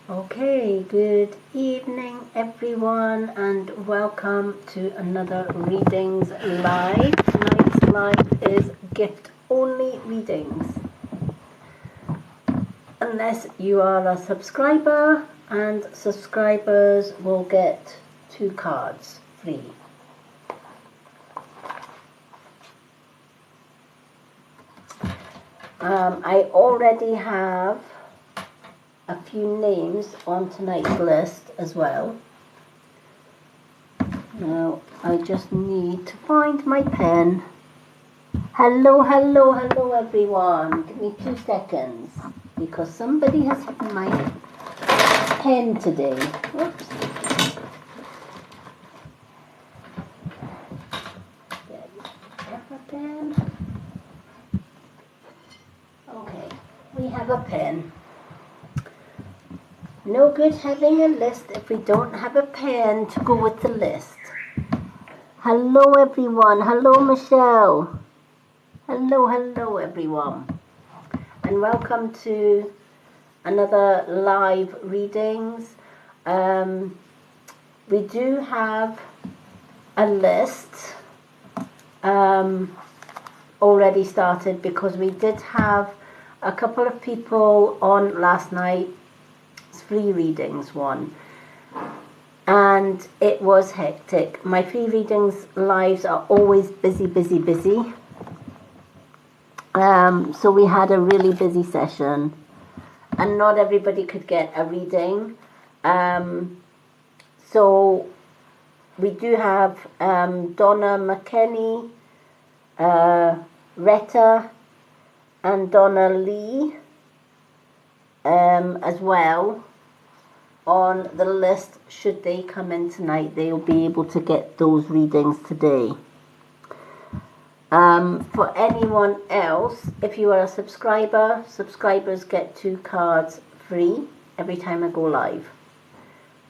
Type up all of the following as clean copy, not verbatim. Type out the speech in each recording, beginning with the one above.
Okay, good evening everyone and welcome to another Readings Live. Tonight's live is gift only readings. Unless you are a subscriber, and subscribers will get 2 cards free. I already have a few names on tonight's list as well. Now I just need to find my pen. Hello everyone. Give me 2 seconds because somebody has hit my pen today. Whoops. Pen. Okay, we have a pen. No good having a list if we don't have a pen to go with the list. Hello everyone. Hello Michelle. Hello everyone. And welcome to another live readings. We do have a list already started because we did have a couple of people on last night's free readings one, and it was hectic. My free readings lives are always busy. So we had a really busy session and not everybody could get a reading. So we do have Donna McKenney, Retta and Donna Lee as well on the list. Should they come in tonight, they'll be able to get those readings today. For anyone else, if you are a subscriber, subscribers get 2 cards free every time I go live.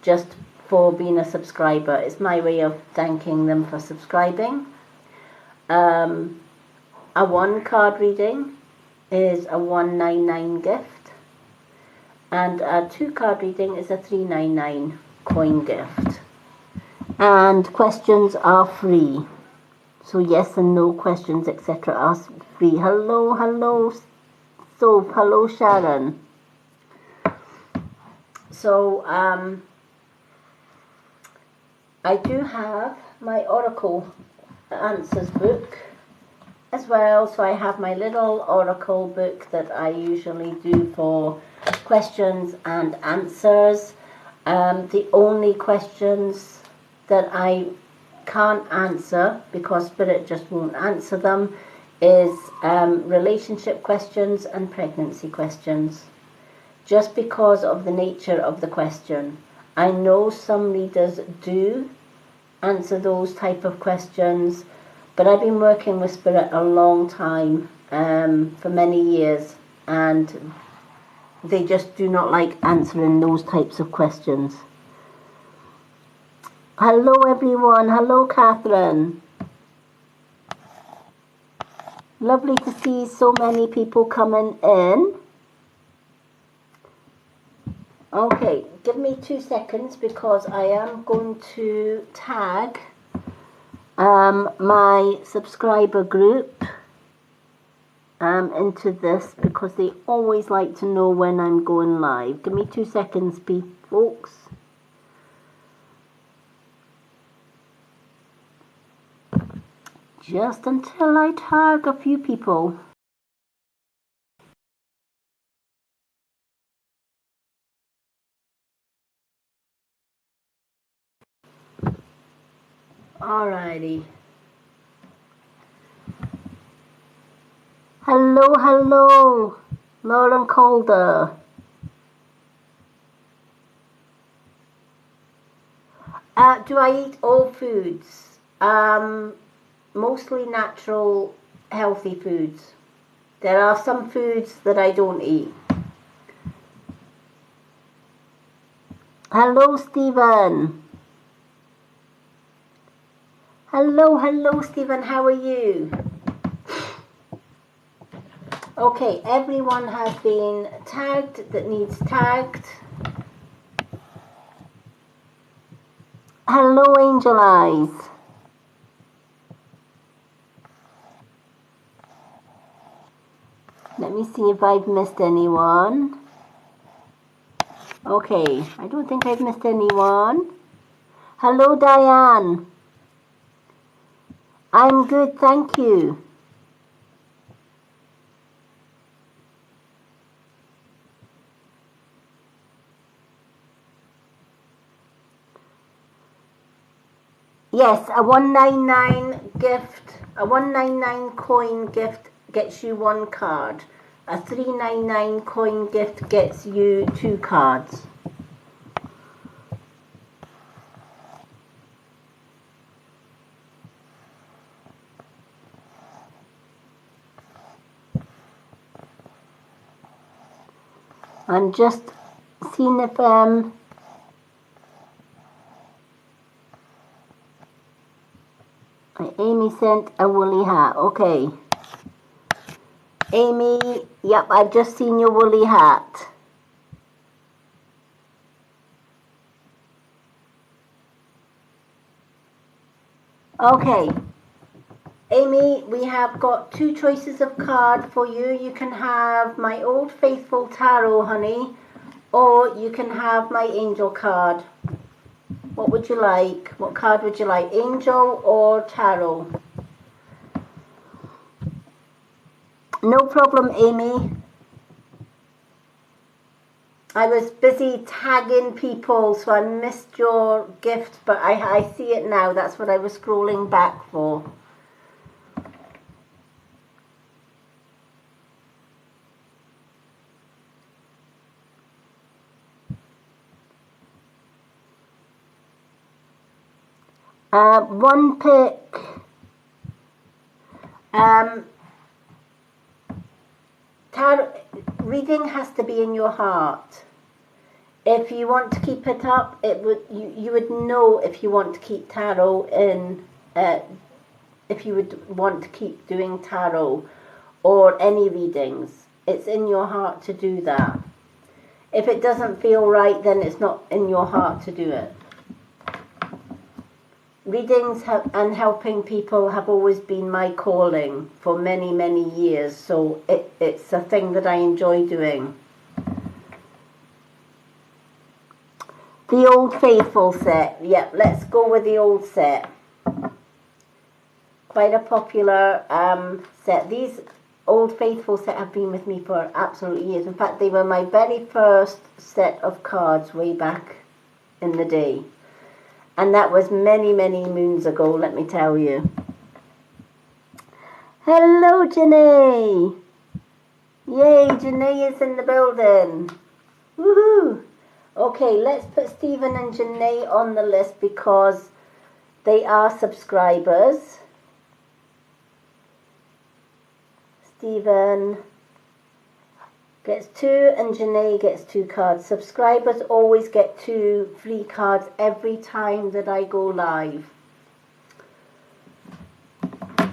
Just for being a subscriber. It's my way of thanking them for subscribing. A 1 card reading is a $1.99 gift, and a 2 card reading is a $3.99 coin gift. And questions are free. So yes and no questions, etc. are free. Hello, Soap. Hello, Sharon. So I do have my Oracle Answers book as well. So I have my little Oracle book that I usually do for questions and answers. The only questions that I can't answer because Spirit just won't answer them is relationship questions and pregnancy questions, just because of the nature of the question. I know some readers do answer those type of questions, but I've been working with Spirit a long time, for many years, and they just do not like answering those types of questions. Hello everyone. Hello Catherine. Lovely to see so many people coming in. Okay, give me 2 seconds because I am going to tag my subscriber group into this because they always like to know when I'm going live. Give me 2 seconds, folks. Just until I tag a few people. Alrighty. Hello, Lauren Calder. Do I eat all foods? Mostly natural, healthy foods. There are some foods that I don't eat. Hello, Stephen. Hello, Stephen. How are you? Okay, everyone has been tagged that needs tagged. Hello, Angel Eyes. Let me see if I've missed anyone. Okay, I don't think I've missed anyone. Hello, Diane. I'm good, thank you. Yes, a 199 gift, a 199 coin gift gets you one card. A 399 coin gift gets you 2 cards. I'm just seeing if Amy sent a woolly hat. Okay. Amy, yep, I've just seen your woolly hat. Okay. Amy, we have got 2 choices of card for you. You can have my Old Faithful Tarot, honey, or you can have my Angel card. What would you like? What card would you like? Angel or Tarot? No problem, Amy. I was busy tagging people, so I missed your gift, but I see it now. That's what I was scrolling back for. One pick. Tarot reading has to be in your heart. If you want to keep it up, you would know if you want to keep tarot in. If you would want to keep doing tarot or any readings, it's in your heart to do that. If it doesn't feel right, then it's not in your heart to do it. Readings and helping people have always been my calling for many, many years, so it's a thing that I enjoy doing. The Old Faithful set, yep, let's go with the old set. Quite a popular set. These Old Faithful set have been with me for absolute years. In fact, they were my very first set of cards way back in the day. And that was many, many moons ago, let me tell you. Hello, Janae. Yay, Janae is in the building. Woohoo. Okay, let's put Stephen and Janae on the list because they are subscribers. Stephen gets 2 and Janae gets 2 cards. Subscribers always get 2 free cards every time that I go live.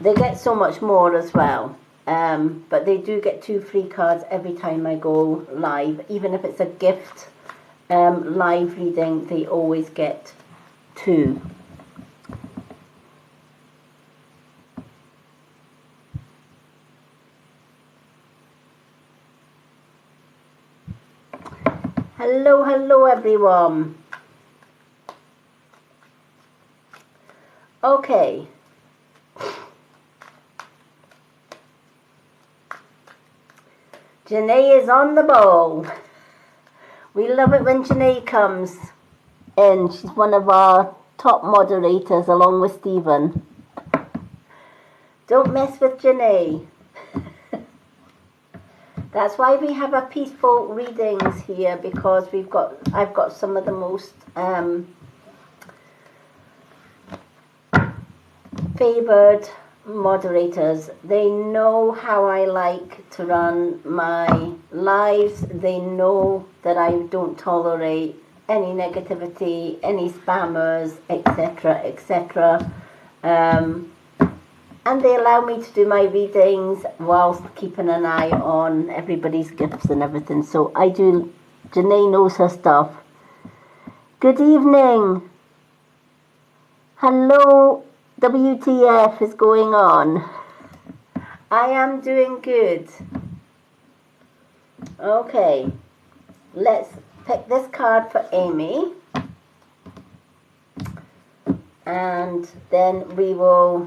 They get so much more as well, but they do get 2 free cards every time I go live. Even if it's a gift live reading, they always get 2. Hello, hello everyone. Okay. Janae is on the ball. We love it when Janae comes in. She's one of our top moderators along with Stephen. Don't mess with Janae. That's why we have a peaceful readings here, because I've got some of the most favored moderators. They know how I like to run my lives. They know that I don't tolerate any negativity, any spammers, etc., etc. And they allow me to do my readings whilst keeping an eye on everybody's gifts and everything. So I do. Janae knows her stuff. Good evening. Hello, WTF is going on? I am doing good. Okay, let's pick this card for Amy. And then we will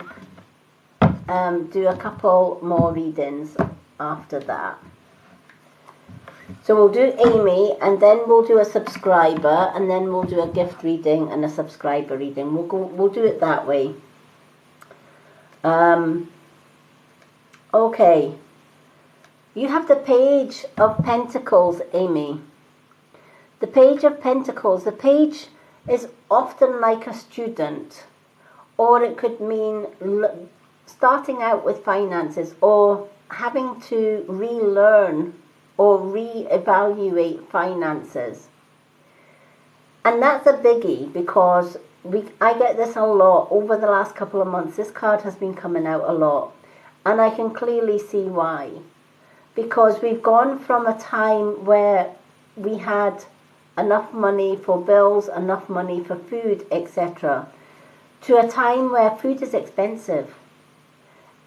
do a couple more readings after that. So we'll do Amy, and then we'll do a subscriber, and then we'll do a gift reading and a subscriber reading. We'll do it that way. Okay. You have the Page of Pentacles, Amy. The Page of Pentacles. The page is often like a student, or it could mean starting out with finances, or having to relearn or re-evaluate finances. And that's a biggie, because I get this a lot over the last couple of months. This card has been coming out a lot, and I can clearly see why. Because we've gone from a time where we had enough money for bills, enough money for food, etc., to a time where food is expensive.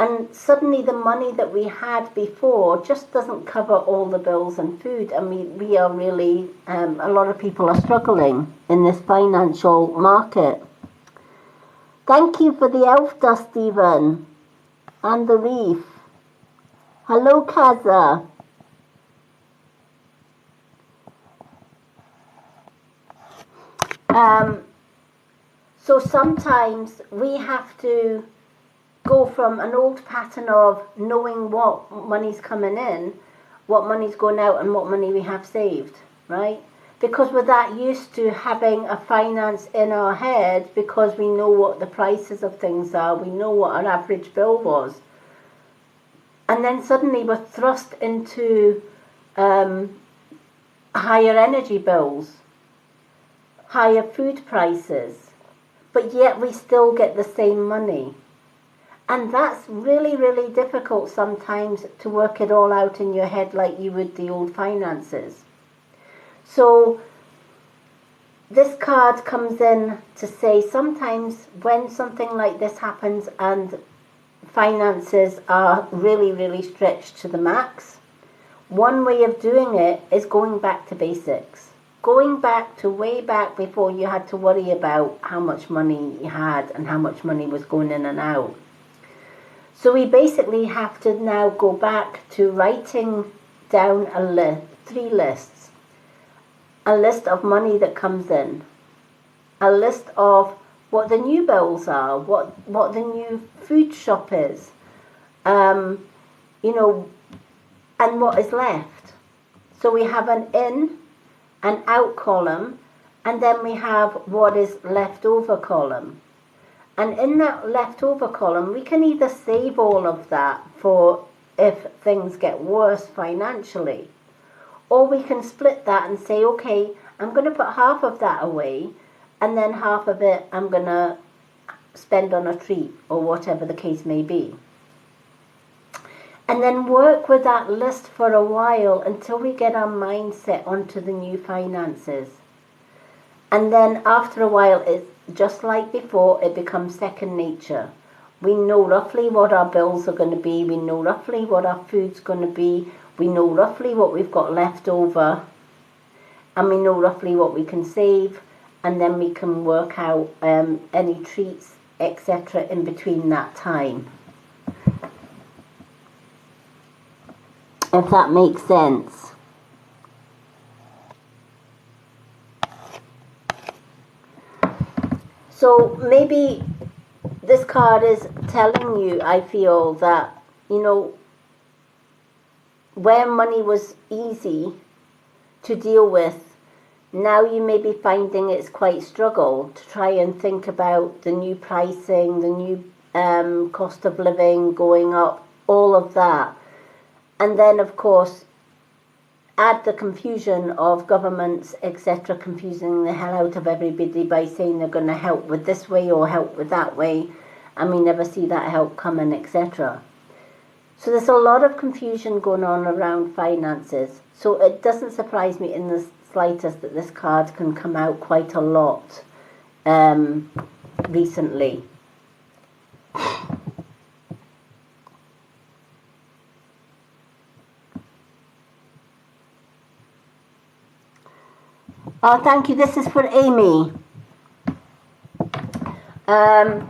And suddenly the money that we had before just doesn't cover all the bills and food. And we are really, a lot of people are struggling in this financial market. Thank you for the elf dust, Stephen, and the reef. Hello, Kaza. So sometimes we have to go from an old pattern of knowing what money's coming in, what money's going out, and what money we have saved, right? Because we're that used to having a finance in our head, because we know what the prices of things are, we know what our average bill was. And then suddenly we're thrust into higher energy bills, higher food prices, but yet we still get the same money. And that's really, really difficult sometimes to work it all out in your head like you would the old finances. So this card comes in to say sometimes when something like this happens and finances are really, really stretched to the max, one way of doing it is going back to basics. Going back to way back before you had to worry about how much money you had and how much money was going in and out. So we basically have to now go back to writing down three lists. A list of money that comes in. A list of what the new bills are, what the new food shop is, and what is left. So we have an in, an out column, and then we have what is left over column. And in that leftover column, we can either save all of that for if things get worse financially, or we can split that and say, okay, I'm going to put half of that away, and then half of it I'm going to spend on a treat, or whatever the case may be. And then work with that list for a while until we get our mindset onto the new finances. And then after a while, it's just like before, it becomes second nature. We know roughly what our bills are going to be. We know roughly what our food's going to be. We know roughly what we've got left over. And we know roughly what we can save. And then we can work out any treats, etc. in between that time. If that makes sense. So maybe this card is telling you, I feel, that, where money was easy to deal with, now you may be finding it's quite struggle to try and think about the new pricing, the new cost of living going up, all of that. And then, of course, add the confusion of governments, etc., confusing the hell out of everybody by saying they're going to help with this way or help with that way, and we never see that help coming, etc. So there's a lot of confusion going on around finances. So it doesn't surprise me in the slightest that this card can come out quite a lot recently. Oh, thank you. This is for Amy. And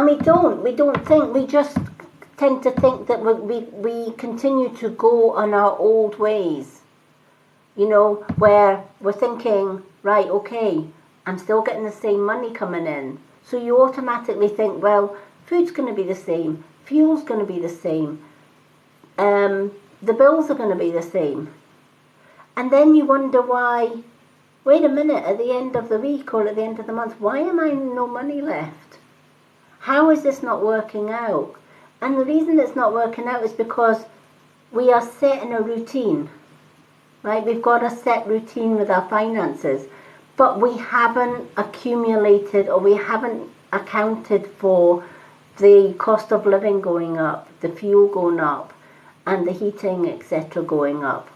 we don't think, we just tend to think that we continue to go on our old ways. You know, where we're thinking, right, okay, I'm still getting the same money coming in. So you automatically think, well, food's going to be the same, fuel's going to be the same, the bills are going to be the same. And then you wonder why, wait a minute, at the end of the week or at the end of the month, why am I no money left? How is this not working out? And the reason it's not working out is because we are set in a routine, right? We've got a set routine with our finances, but we haven't accumulated or we haven't accounted for the cost of living going up, the fuel going up, and the heating, etc., going up.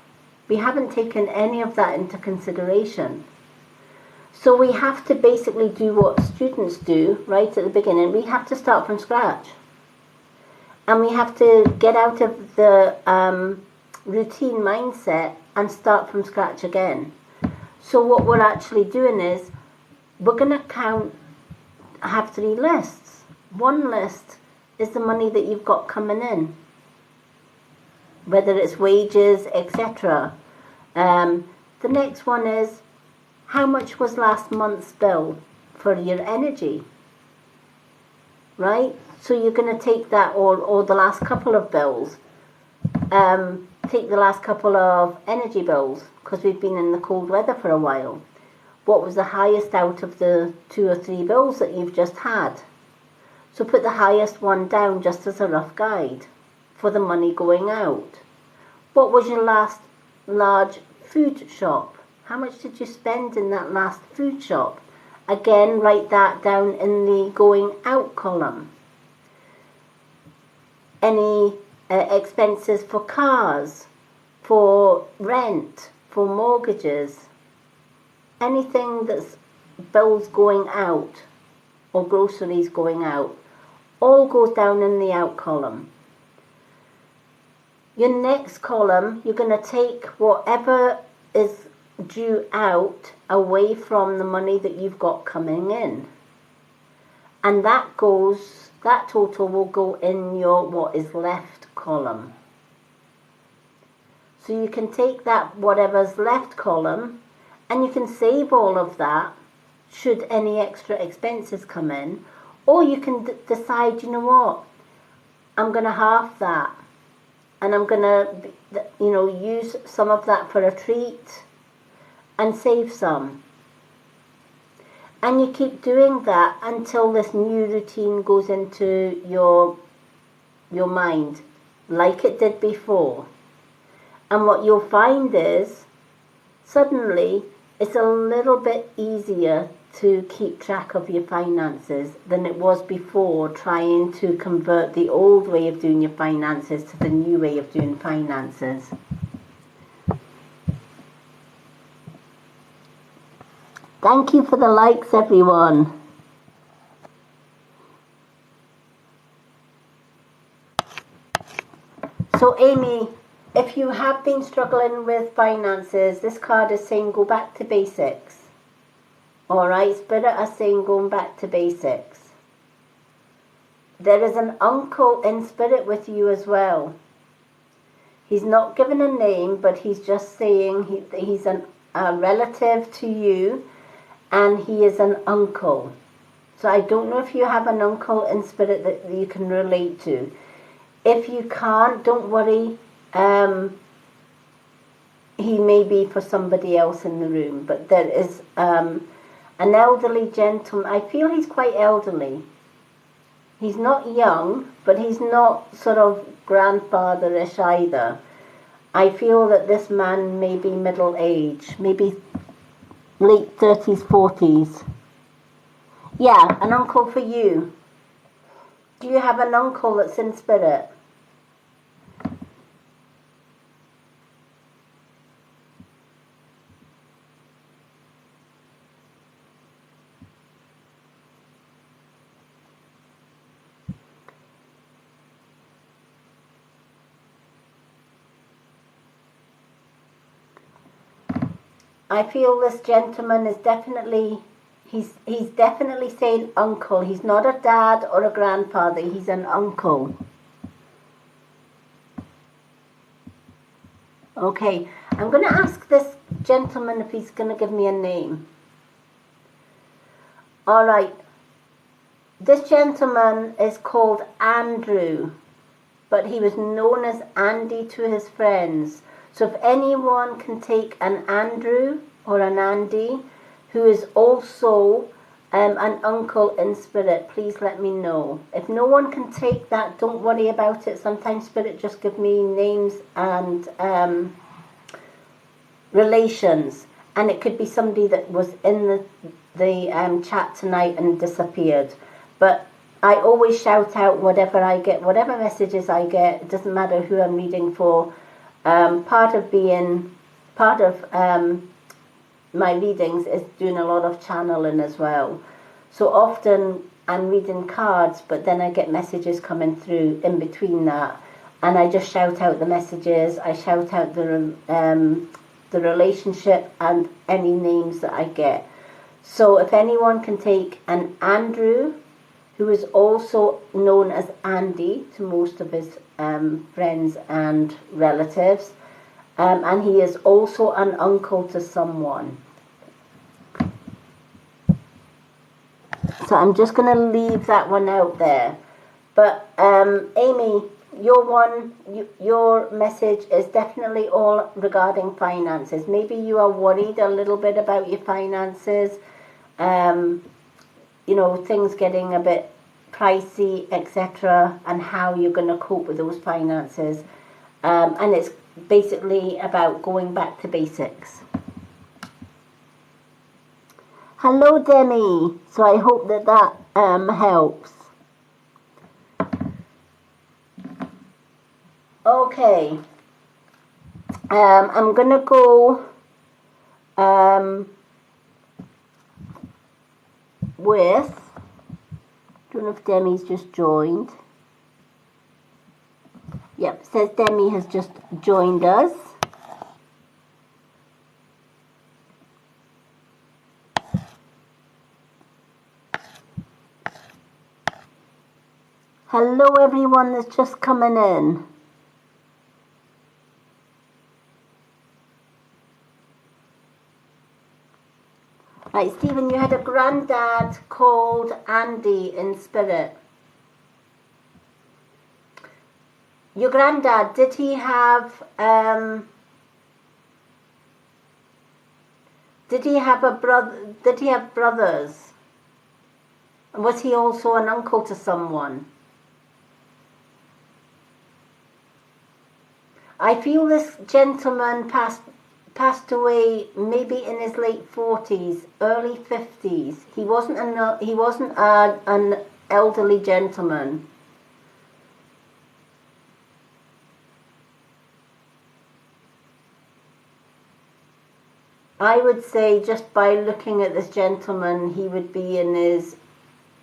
We haven't taken any of that into consideration. So we have to basically do what students do right at the beginning. We have to start from scratch. And we have to get out of the routine mindset and start from scratch again. So what we're actually doing is we're going to have 3 lists. One list is the money that you've got coming in, whether it's wages, etc. The next one is how much was last month's bill for your energy, right? So you're going to take that, or the last couple of bills. Take the last couple of energy bills, because we've been in the cold weather for a while. What was the highest out of the 2 or 3 bills that you've just had? So put the highest one down just as a rough guide for the money going out. What was your last large food shop? How much did you spend in that last food shop? Again, write that down in the going out column. Any expenses for cars, for rent, for mortgages, anything that's bills going out or groceries going out, all goes down in the out column. Your next column, you're going to take whatever is due out away from the money that you've got coming in. And that total will go in your what is left column. So you can take that whatever's left column and you can save all of that should any extra expenses come in, or you can decide, you know what, I'm going to halve that and I'm going to use some of that for a treat and save some. And you keep doing that until this new routine goes into your mind, like it did before. And what you'll find is, suddenly, it's a little bit easier to keep track of your finances than it was before, trying to convert the old way of doing your finances to the new way of doing finances. Thank you for the likes, everyone. So Amy, if you have been struggling with finances, this card is saying go back to basics. Alright, Spirit is saying going back to basics. There is an uncle in spirit with you as well. He's not given a name, but he's just saying he's a relative to you, and he is an uncle. So I don't know if you have an uncle in spirit that you can relate to. If you can't, don't worry. He may be for somebody else in the room, but there is an elderly gentleman. I feel he's quite elderly. He's not young, but he's not sort of grandfatherish either. I feel that this man may be middle age, maybe late 30s, 40s. Yeah, an uncle for you. Do you have an uncle that's in spirit? I feel this gentleman is definitely, he's definitely saying uncle. He's not a dad or a grandfather, he's an uncle. Okay, I'm going to ask this gentleman if he's going to give me a name. All right, this gentleman is called Andrew, but he was known as Andy to his friends. So if anyone can take an Andrew or an Andy who is also an uncle in spirit, please let me know. If no one can take that, don't worry about it. Sometimes spirit just give me names and relations, and it could be somebody that was in the chat tonight and disappeared. But I always shout out whatever I get, whatever messages I get. It doesn't matter who I'm reading for. Part of my readings is doing a lot of channeling as well. So often I'm reading cards, but then I get messages coming through in between that, and I just shout out the messages. I shout out the relationship and any names that I get. So if anyone can take an Andrew, who is also known as Andy to most of his friends and relatives, and he is also an uncle to someone. So I'm just going to leave that one out there. But Amy, your message is definitely all regarding finances. Maybe you are worried a little bit about your finances. You know, things getting a bit pricey, etc., and how you're going to cope with those finances. And it's basically about going back to basics. Hello, Demi. So I hope that helps. Okay. I'm going to go with, I don't know if Demi's just joined. Yep, says Demi has just joined us. Hello everyone that's just coming in. Right, Stephen, you had a granddad called Andy in spirit. Your granddad, did he have a brother? Did he have brothers? Was he also an uncle to someone? I feel this gentleman passed away maybe in his late 40s, early 50s. He wasn't an elderly gentleman. I would say just by looking at this gentleman, he would be in his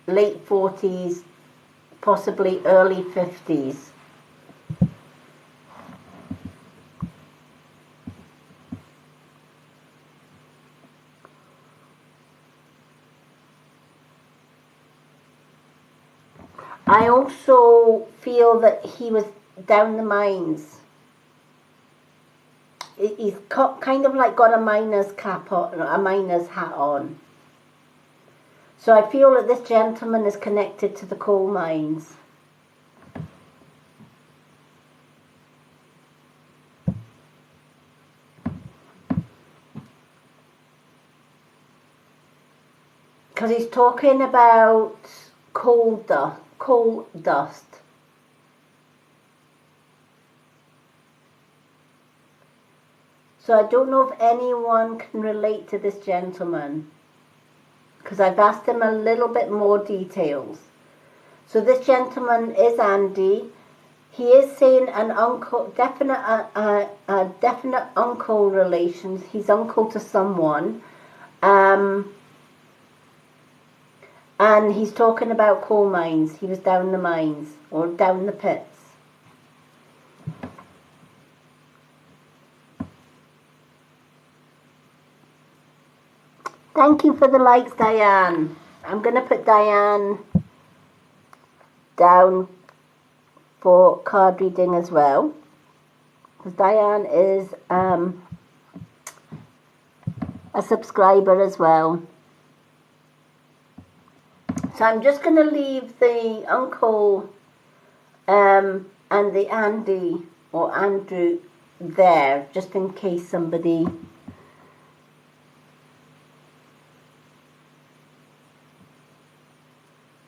late 40s, possibly early 50s. I also feel that he was down the mines. He's kind of like got a miner's cap on, a miner's hat on. So I feel that this gentleman is connected to the coal mines. Because he's talking about coal dust. So I don't know if anyone can relate to this gentleman, because I've asked him a little bit more details. So this gentleman is Andy. He is saying an uncle, definite uncle relations. He's uncle to someone. And he's talking about coal mines. He was down the mines, or down the pits. Thank you for the likes, Diane. I'm going to put Diane down for card reading as well, because Diane is a subscriber as well. So I'm just going to leave the uncle and the Andy or Andrew there, just in case somebody...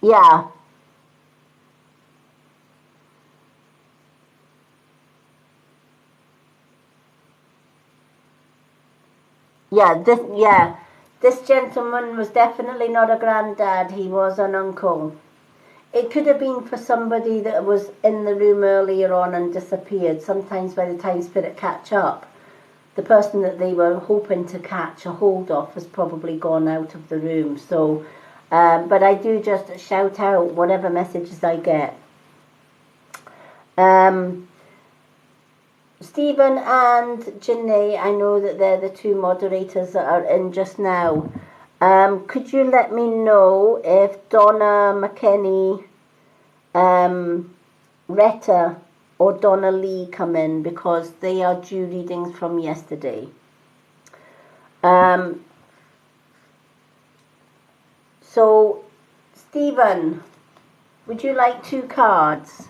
Yeah. This gentleman was definitely not a granddad, he was an uncle. It could have been for somebody that was in the room earlier on and disappeared. Sometimes by the time Spirit catch up, the person that they were hoping to catch a hold of has probably gone out of the room. So, but I do just shout out whatever messages I get. Stephen and Janae, I know that they're the two moderators that are in just now. Could you let me know if Donna McKenney, Retta or Donna Lee come in, because they are due readings from yesterday. So, Stephen, would you like 2 cards?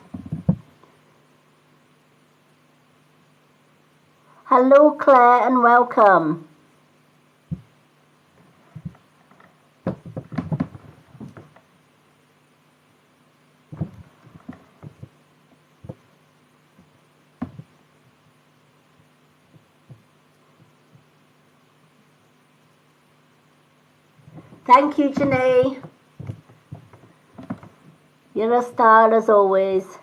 Hello, Claire, and welcome. Thank you, Janae. You're a star as always.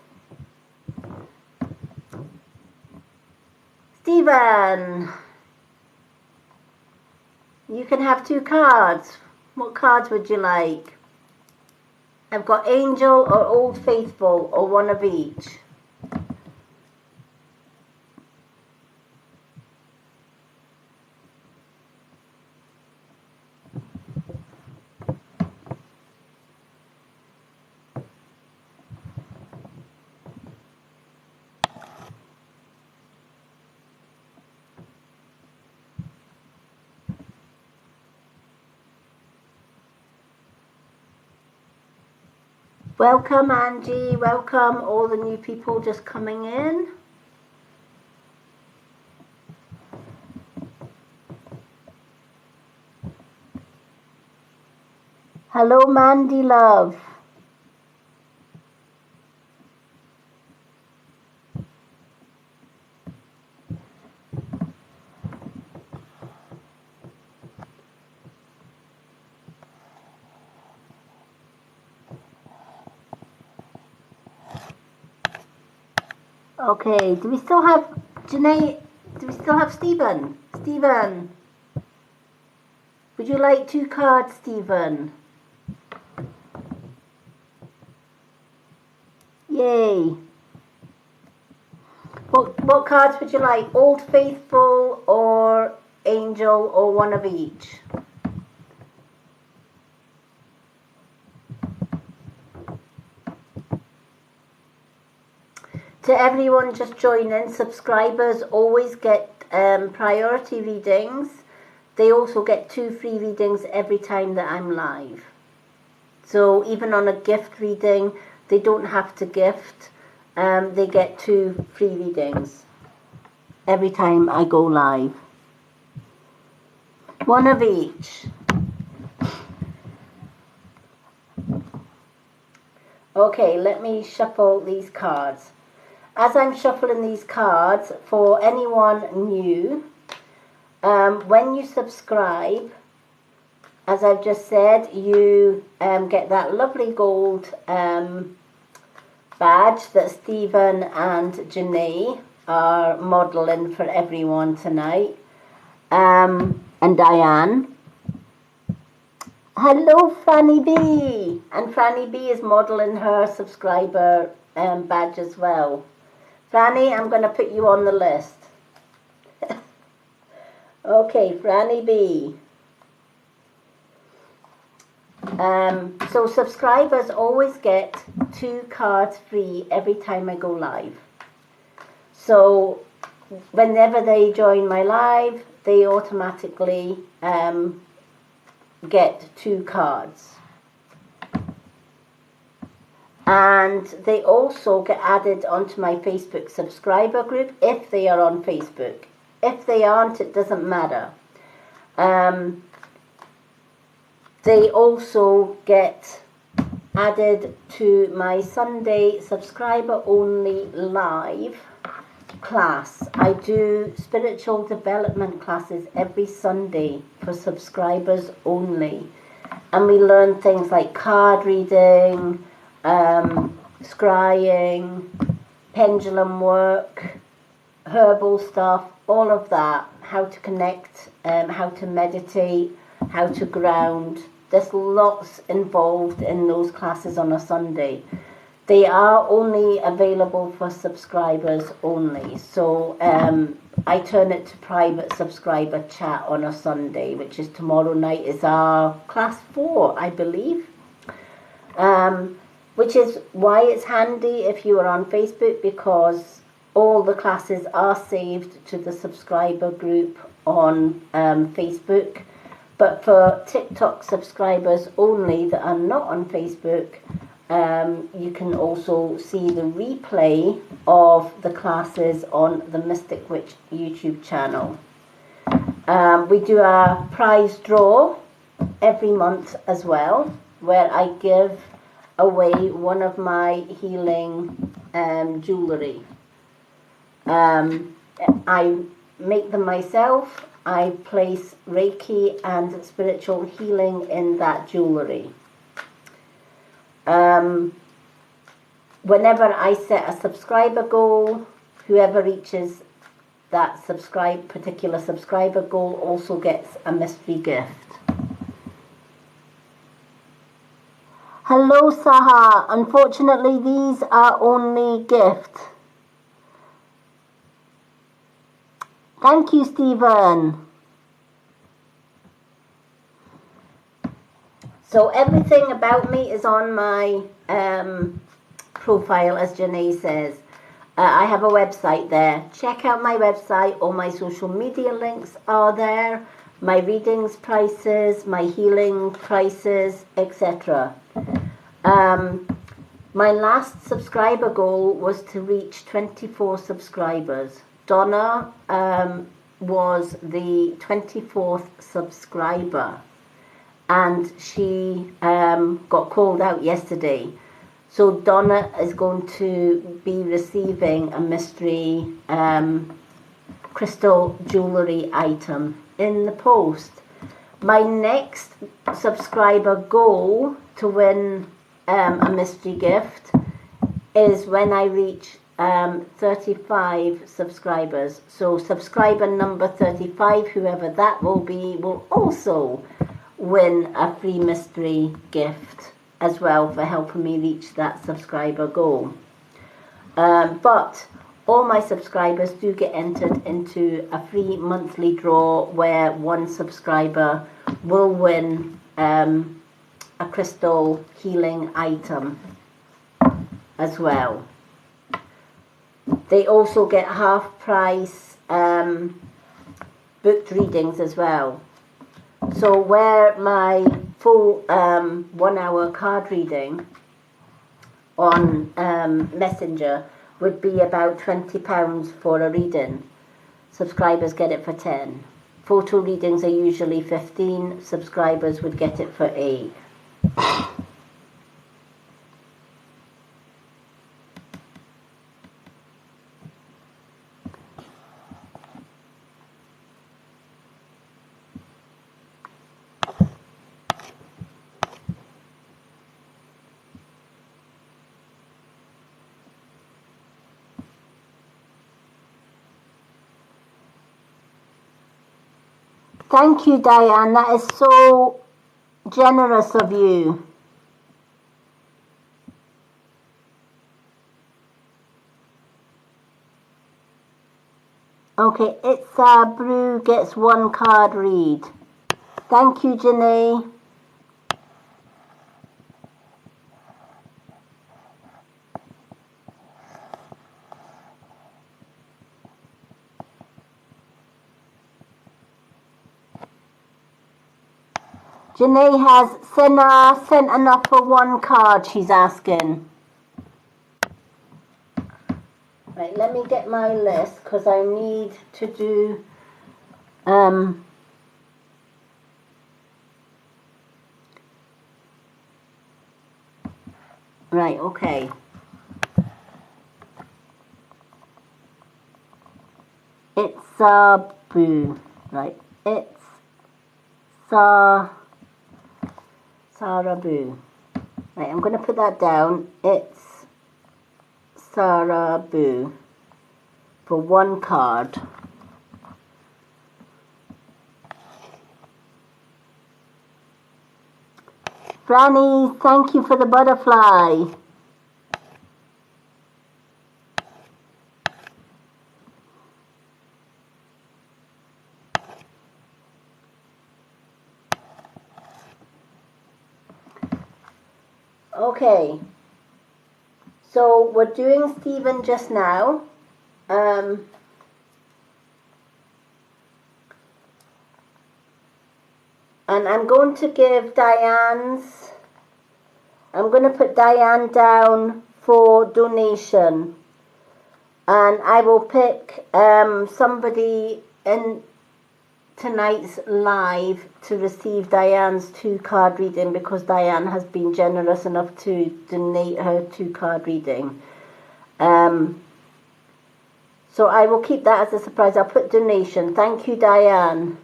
Stephen, you can have 2 cards. What cards would you like? I've got Angel or Old Faithful, or one of each. Welcome, Angie. Welcome all the new people just coming in. Hello, Mandy love. Okay, do we still have Janae? Do we still have Stephen? Stephen, would you like 2 cards, Stephen? Yay. What cards would you like? Old Faithful or Angel, or one of each? To everyone just joining, subscribers always get priority readings. They also get 2 free readings every time that I'm live. So even on a gift reading, they don't have to gift. They get 2 free readings every time I go live. One of each. Okay, let me shuffle these cards. As I'm shuffling these cards, for anyone new, when you subscribe, as I've just said, you get that lovely gold badge that Stephen and Janae are modelling for everyone tonight, and Diane. Hello, Franny B. And Franny B is modelling her subscriber badge as well. Franny, I'm going to put you on the list. Okay, Franny B. So subscribers always get 2 cards free every time I go live. So whenever they join my live, they automatically get 2 cards. And they also get added onto my Facebook subscriber group if they are on Facebook. If they aren't, it doesn't matter. They also get added to my Sunday subscriber only live class. I do spiritual development classes every Sunday for subscribers only. And we learn things like card reading, scrying, pendulum work, herbal stuff, all of that, how to connect, how to meditate, how to ground. There's lots involved in those classes on a Sunday. They are only available for subscribers only. So I turn it to private subscriber chat on a Sunday, which is tomorrow night is our class 4, I believe. Which is why it's handy if you are on Facebook, because all the classes are saved to the subscriber group on Facebook. But for TikTok subscribers only that are not on Facebook, you can also see the replay of the classes on the Mystic Witch YouTube channel. We do our prize draw every month as well, where I give away one of my healing jewellery. I make them myself. I place Reiki and spiritual healing in that jewellery. Whenever I set a subscriber goal, whoever reaches that particular subscriber goal also gets a mystery gift. Hello, Saha. Unfortunately, these are only gifts. Thank you, Stephen. So everything about me is on my profile, as Janae says. I have a website there. Check out my website. All my social media links are there. My readings prices, my healing prices, etc. My last subscriber goal was to reach 24 subscribers. Donna was the 24th subscriber, and she got called out yesterday. So Donna is going to be receiving a mystery crystal jewellery item in the post. My next subscriber goal to win a mystery gift is when I reach 35 subscribers. So subscriber number 35, whoever that will be, will also win a free mystery gift as well for helping me reach that subscriber goal. But all my subscribers do get entered into a free monthly draw where one subscriber will win a crystal healing item as well. They also get half price booked readings as well. So where my full 1 hour card reading on Messenger would be about £20 for a reading, subscribers get it for 10. Photo readings are usually 15, subscribers would get it for 8. Thank you, Diane. That is so generous of you. Okay, it's Brew gets one card read. Thank you, Janae. Janae has Senna sent enough for one card, she's asking. Right, let me get my list because I need to do right, okay. It's Boo. Right, it's Sarah Boo. Right, I'm going to put that down. It's Sarah Boo for one card. Franny, thank you for the butterfly. Okay, so we're doing Stephen just now. And I'm going to give Diane's, I'm going to put Diane down for donation. And I will pick somebody in tonight's live to receive Diane's 2-card reading because Diane has been generous enough to donate her 2-card reading. So I will keep that as a surprise. I'll put donation. Thank you, Diane.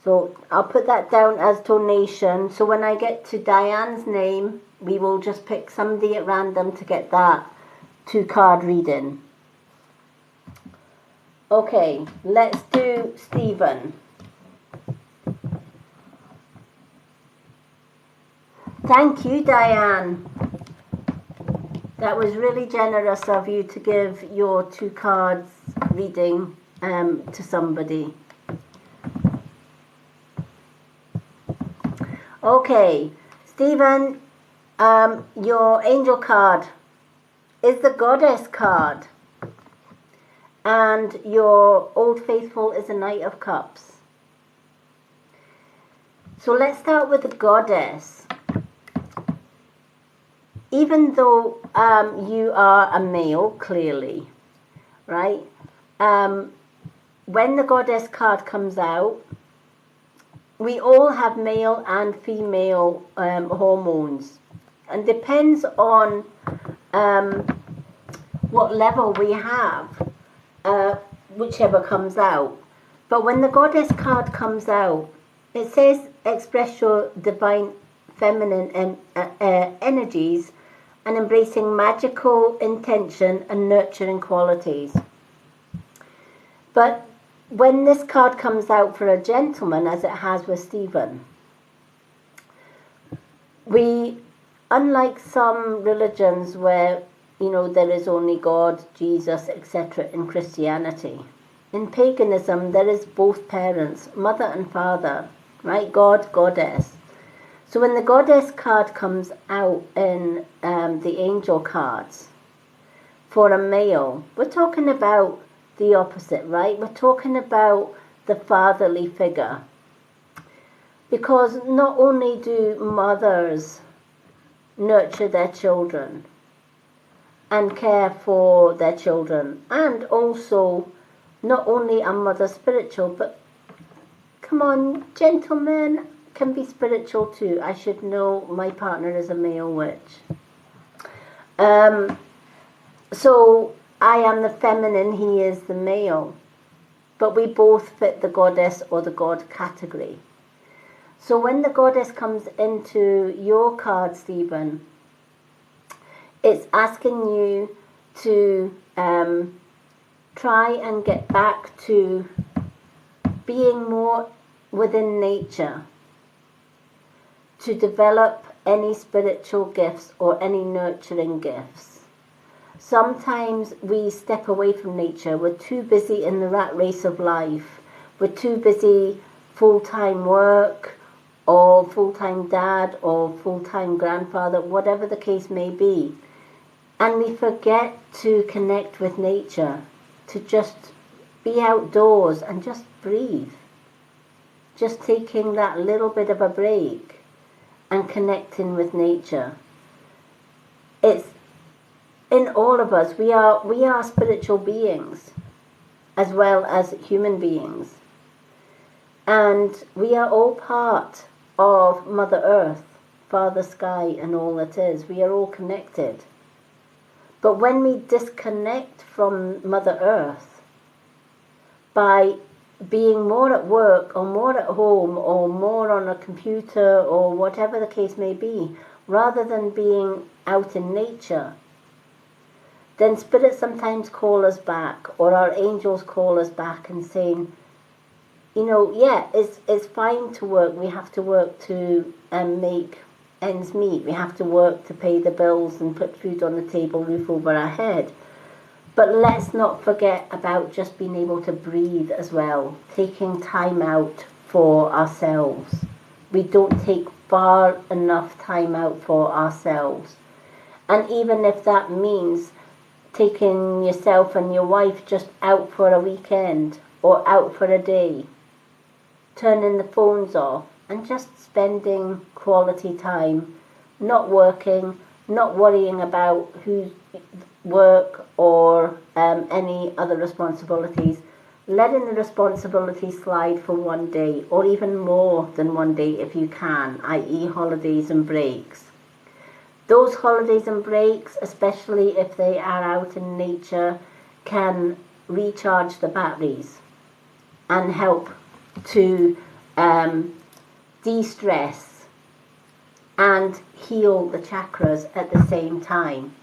So I'll put that down as donation. So when I get to Diane's name, we will just pick somebody at random to get that 2-card reading. Okay, let's do Stephen. Thank you, Diane. That was really generous of you to give your 2 cards reading to somebody. Okay, Stephen, your angel card is the Goddess card. And your Old Faithful is a Knight of Cups. So let's start with the Goddess. Even though you are a male, clearly, right? When the Goddess card comes out, we all have male and female hormones. And depends on what level we have. Whichever comes out. But when the Goddess card comes out, it says express your divine feminine energies and embracing magical intention and nurturing qualities. But when this card comes out for a gentleman, as it has with Stephen, unlike some religions where there is only God, Jesus, etc. in Christianity. In paganism, there is both parents, mother and father, right? God, Goddess. So when the Goddess card comes out in the angel cards for a male, we're talking about the opposite, right? We're talking about the fatherly figure. Because not only do mothers nurture their children, and care for their children, and also not only are mothers spiritual, but come on, gentlemen can be spiritual too. I should know my partner is a male witch. So I am the feminine, he is the male, but we both fit the Goddess or the God category. So when the Goddess comes into your card, Stephen, it's asking you to try and get back to being more within nature, to develop any spiritual gifts or any nurturing gifts. Sometimes we step away from nature. We're too busy in the rat race of life. We're too busy full-time work or full-time dad or full-time grandfather, whatever the case may be. And we forget to connect with nature, to just be outdoors and just breathe. just taking that little bit of a break and connecting with nature. It's in all of us. We are spiritual beings as well as human beings. And we are all part of Mother Earth, Father Sky, and all that is. We are all connected. But when we disconnect from Mother Earth by being more at work or more at home or more on a computer or whatever the case may be, rather than being out in nature, then spirits sometimes call us back, or our angels call us back and saying, you know, yeah, it's fine to work. We have to work to make ends meet. We have to work to pay the bills and put food on the table, roof over our head. But let's not forget about just being able to breathe as well, taking time out for ourselves. We don't take far enough time out for ourselves. And even if that means taking yourself and your wife just out for a weekend or out for a day, turning the phones off and just spending quality time, not working, not worrying about whose work or any other responsibilities, letting the responsibilities slide for one day or even more than one day if you can, i.e. holidays and breaks. Those holidays and breaks, especially if they are out in nature, can recharge the batteries and help to de-stress and heal the chakras at the same time.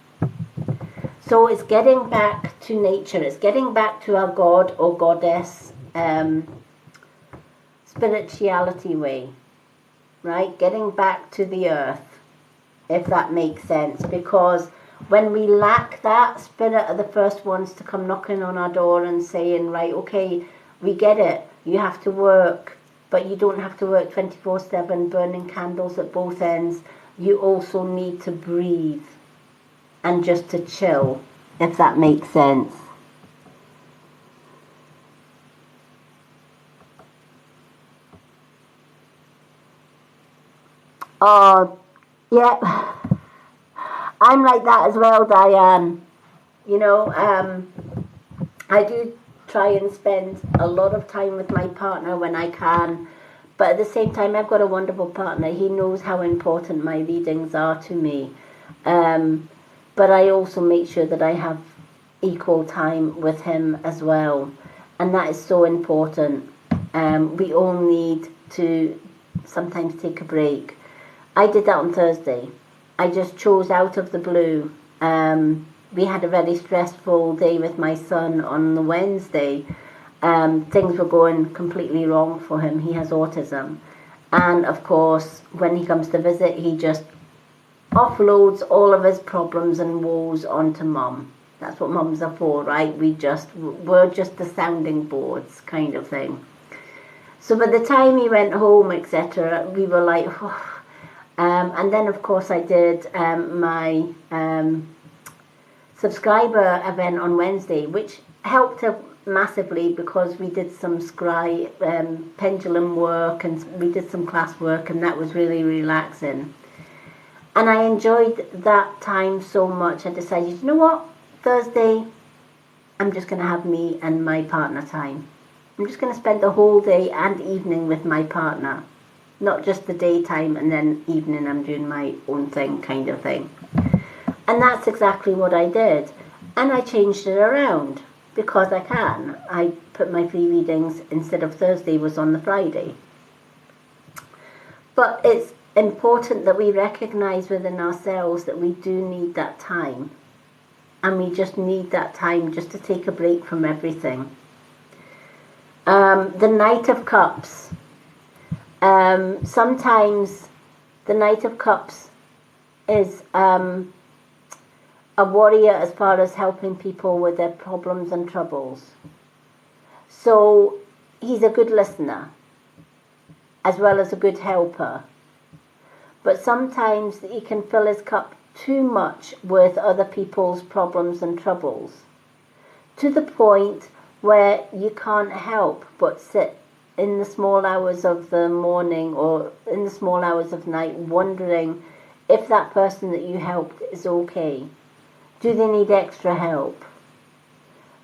So it's getting back to nature, it's getting back to our God or Goddess spirituality way, right? Getting back to the earth, if that makes sense, because when we lack that, spirit are the first ones to come knocking on our door and saying, right, okay, we get it, you have to work, but you don't have to work 24/7 burning candles at both ends. You also need to breathe and just to chill, if that makes sense. Oh, yeah. I'm like that as well, Diane. You know, I do try and spend a lot of time with my partner when I can, but at the same time, I've got a wonderful partner. He knows how important my readings are to me. But I also make sure that I have equal time with him as well. And that is so important. We all need to sometimes take a break. I did that on Thursday. I just chose out of the blue. We had a very stressful day with my son on the Wednesday. Things were going completely wrong for him. He has autism. And of course, when he comes to visit, he just offloads all of his problems and woes onto mum. That's what mums are for, right? We're just the sounding boards kind of thing. So by the time he went home, etc., we were like, oh. And then of course I did my subscriber event on Wednesday, which helped massively because we did some scry pendulum work and we did some class work, and that was really relaxing. And I enjoyed that time so much, I decided, you know what, Thursday, I'm just going to have me and my partner time. I'm just going to spend the whole day and evening with my partner. Not just the daytime and then evening I'm doing my own thing kind of thing. And that's exactly what I did. And I changed it around because I can. I put my free readings, instead of Thursday, was on the Friday. But it's important that we recognize within ourselves that we do need that time. And we just need that time just to take a break from everything. The Knight of Cups. Sometimes the Knight of Cups is a warrior as far as helping people with their problems and troubles. So he's a good listener as well as a good helper. But sometimes he can fill his cup too much with other people's problems and troubles, to the point where you can't help but sit in the small hours of the morning or in the small hours of night wondering if that person that you helped is okay. Do they need extra help?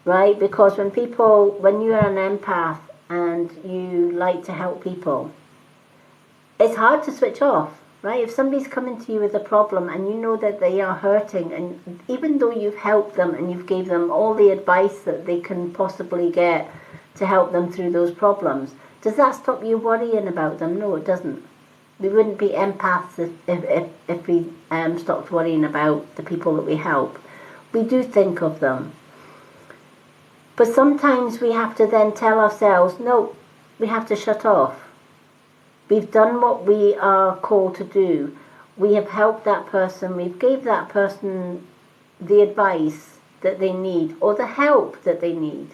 Right? Because when you're an empath and you like to help people, it's hard to switch off, right? If somebody's coming to you with a problem and you know that they are hurting, and even though you've helped them and you've gave them all the advice that they can possibly get to help them through those problems, does that stop you worrying about them? No, it doesn't. We wouldn't be empaths if we stopped worrying about the people that we help. We do think of them. But sometimes we have to then tell ourselves, no, we have to shut off. We've done what we are called to do. We have helped that person. We've gave that person the advice that they need or the help that they need.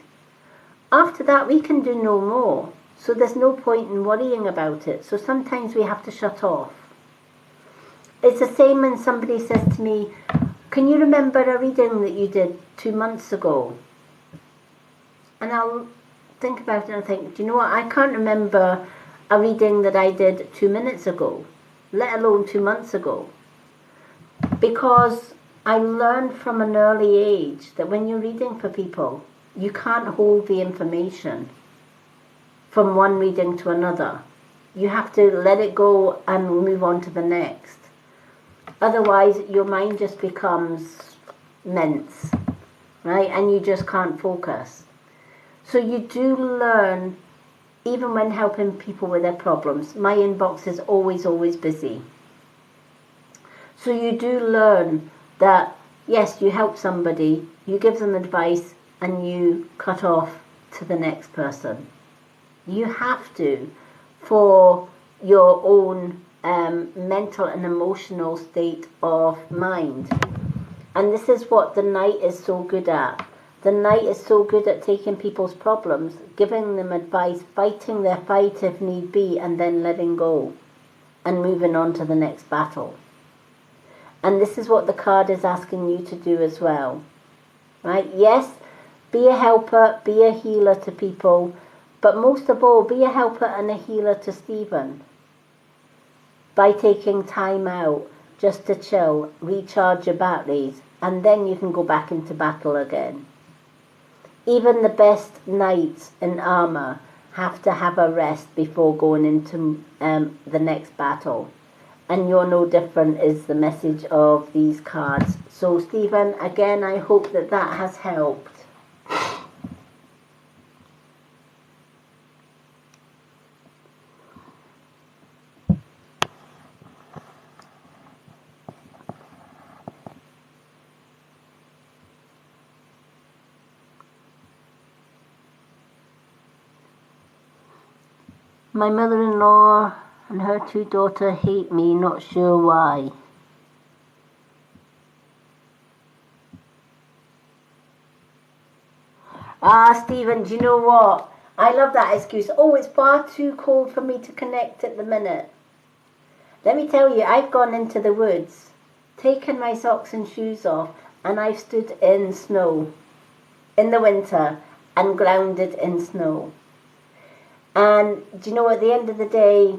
After that, we can do no more. So there's no point in worrying about it. So sometimes we have to shut off. It's the same when somebody says to me, can you remember a reading that you did 2 months ago? And I'll think about it and think, do you know what? I can't remember a reading that I did 2 minutes ago, let alone 2 months ago. Because I learned from an early age that when you're reading for people, you can't hold the information from one reading to another. You have to let it go and move on to the next. Otherwise, your mind just becomes mince, right? And you just can't focus. So you do learn, even when helping people with their problems. My inbox is always, always busy. So you do learn that, yes, you help somebody, you give them advice, and you cut off to the next person. You have to, for your own mental and emotional state of mind. And this is what the Knight is so good at. The Knight is so good at taking people's problems, giving them advice, fighting their fight if need be, and then letting go and moving on to the next battle. And this is what the card is asking you to do as well. Right? Yes, be a helper, be a healer to people, but most of all, be a helper and a healer to Stephen by taking time out just to chill, recharge your batteries, and then you can go back into battle again. Even the best knights in armour have to have a rest before going into the next battle. And you're no different is the message of these cards. So Stephen, again, I hope that that has helped. My mother-in-law and her 2 daughters hate me, not sure why. Stephen, do you know what? I love that excuse. Oh, it's far too cold for me to connect at the minute. Let me tell you, I've gone into the woods, taken my socks and shoes off, and I've stood in snow in the winter and grounded in snow. And do you know, at the end of the day,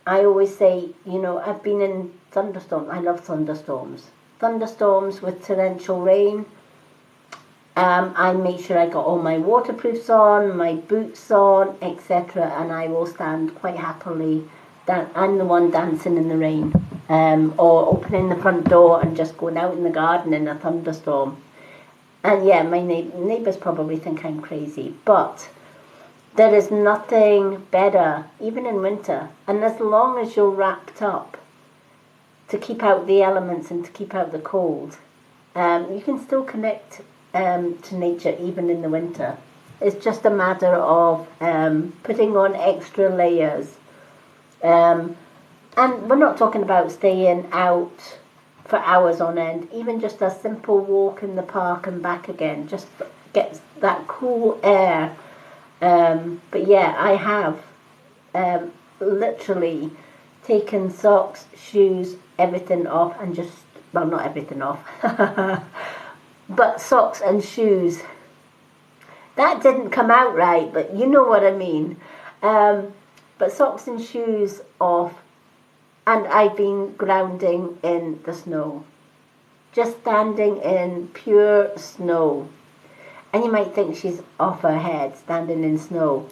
I always say, you know, I've been in thunderstorms. I love thunderstorms. Thunderstorms with torrential rain. I make sure I got all my waterproofs on, my boots on, etc. And I will stand quite happily. I'm the one dancing in the rain. Or opening the front door and just going out in the garden in a thunderstorm. And yeah, my neighbours probably think I'm crazy. But there is nothing better, even in winter, and as long as you're wrapped up to keep out the elements and to keep out the cold, you can still connect to nature even in the winter. It's just a matter of putting on extra layers. And we're not talking about staying out for hours on end, even just a simple walk in the park and back again, just gets that cool air. But yeah, I have literally taken socks, shoes, everything off and just, well, not everything off, but socks and shoes. That didn't come out right, but you know what I mean. But socks and shoes off, and I've been grounding in the snow. Just standing in pure snow. And you might think she's off her head, standing in snow.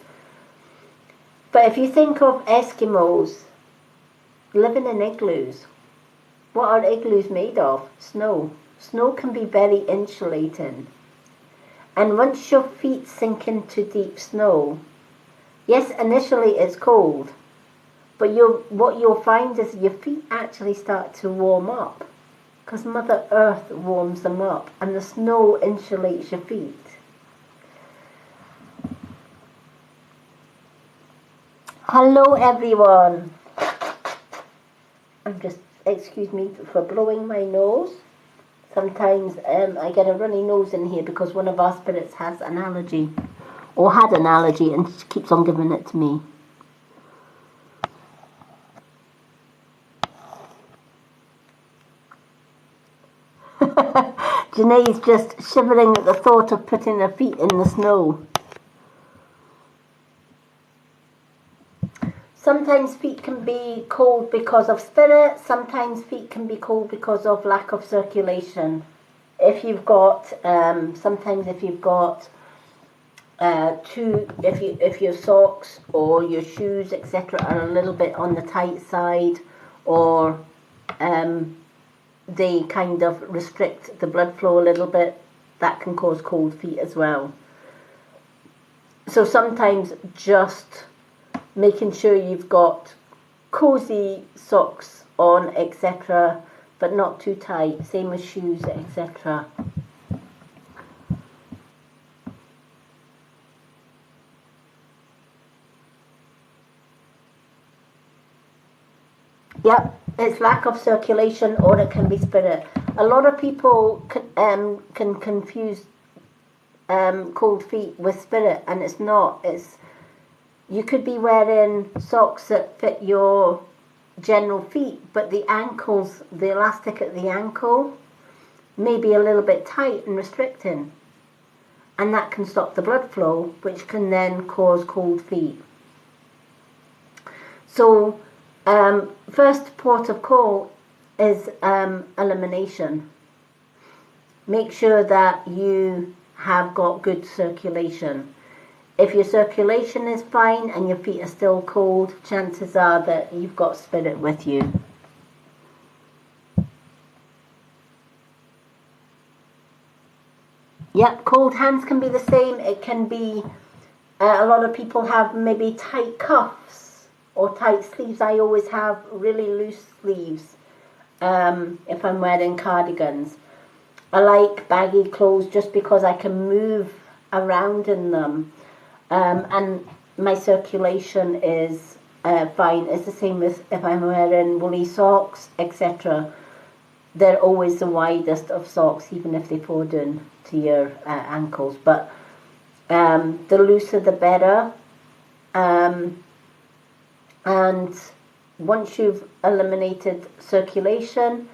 But if you think of Eskimos living in igloos, what are igloos made of? Snow. Snow can be very insulating. And once your feet sink into deep snow, yes, initially it's cold, but what you'll find is your feet actually start to warm up, because Mother Earth warms them up, and the snow insulates your feet. Hello everyone. Excuse me for blowing my nose. Sometimes I get a runny nose in here because one of our spirits has an allergy, or had an allergy, and she keeps on giving it to me. Janae's just shivering at the thought of putting her feet in the snow. Sometimes feet can be cold because of spirit, sometimes feet can be cold because of lack of circulation. If you've got, sometimes if you've got if your socks or your shoes, etc., are a little bit on the tight side, or they kind of restrict the blood flow a little bit, that can cause cold feet as well. So sometimes just making sure you've got cozy socks on, etc., but not too tight, same with shoes, etc. Yep, it's lack of circulation, or it can be spirit. A lot of people can confuse cold feet with spirit, and it's not. You could be wearing socks that fit your general feet, but the ankles, the elastic at the ankle, may be a little bit tight and restricting, and that can stop the blood flow, which can then cause cold feet. So first port of call is elimination. Make sure that you have got good circulation. If your circulation is fine and your feet are still cold, chances are that you've got spirit with you. Yep, cold hands can be the same. It can be, a lot of people have maybe tight cuffs or tight sleeves. I always have really loose sleeves if I'm wearing cardigans. I like baggy clothes just because I can move around in them. And my circulation is fine. It's the same as if I'm wearing woolly socks, etc. They're always the widest of socks, even if they fall down to your ankles. But the looser the better. And once you've eliminated circulation,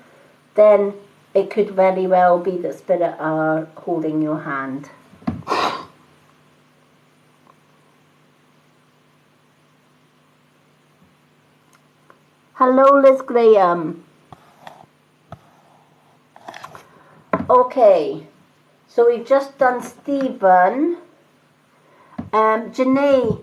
then it could very well be that spirit are holding your hand. Hello, Liz Graham. Okay, so we've just done Stephen. Janae,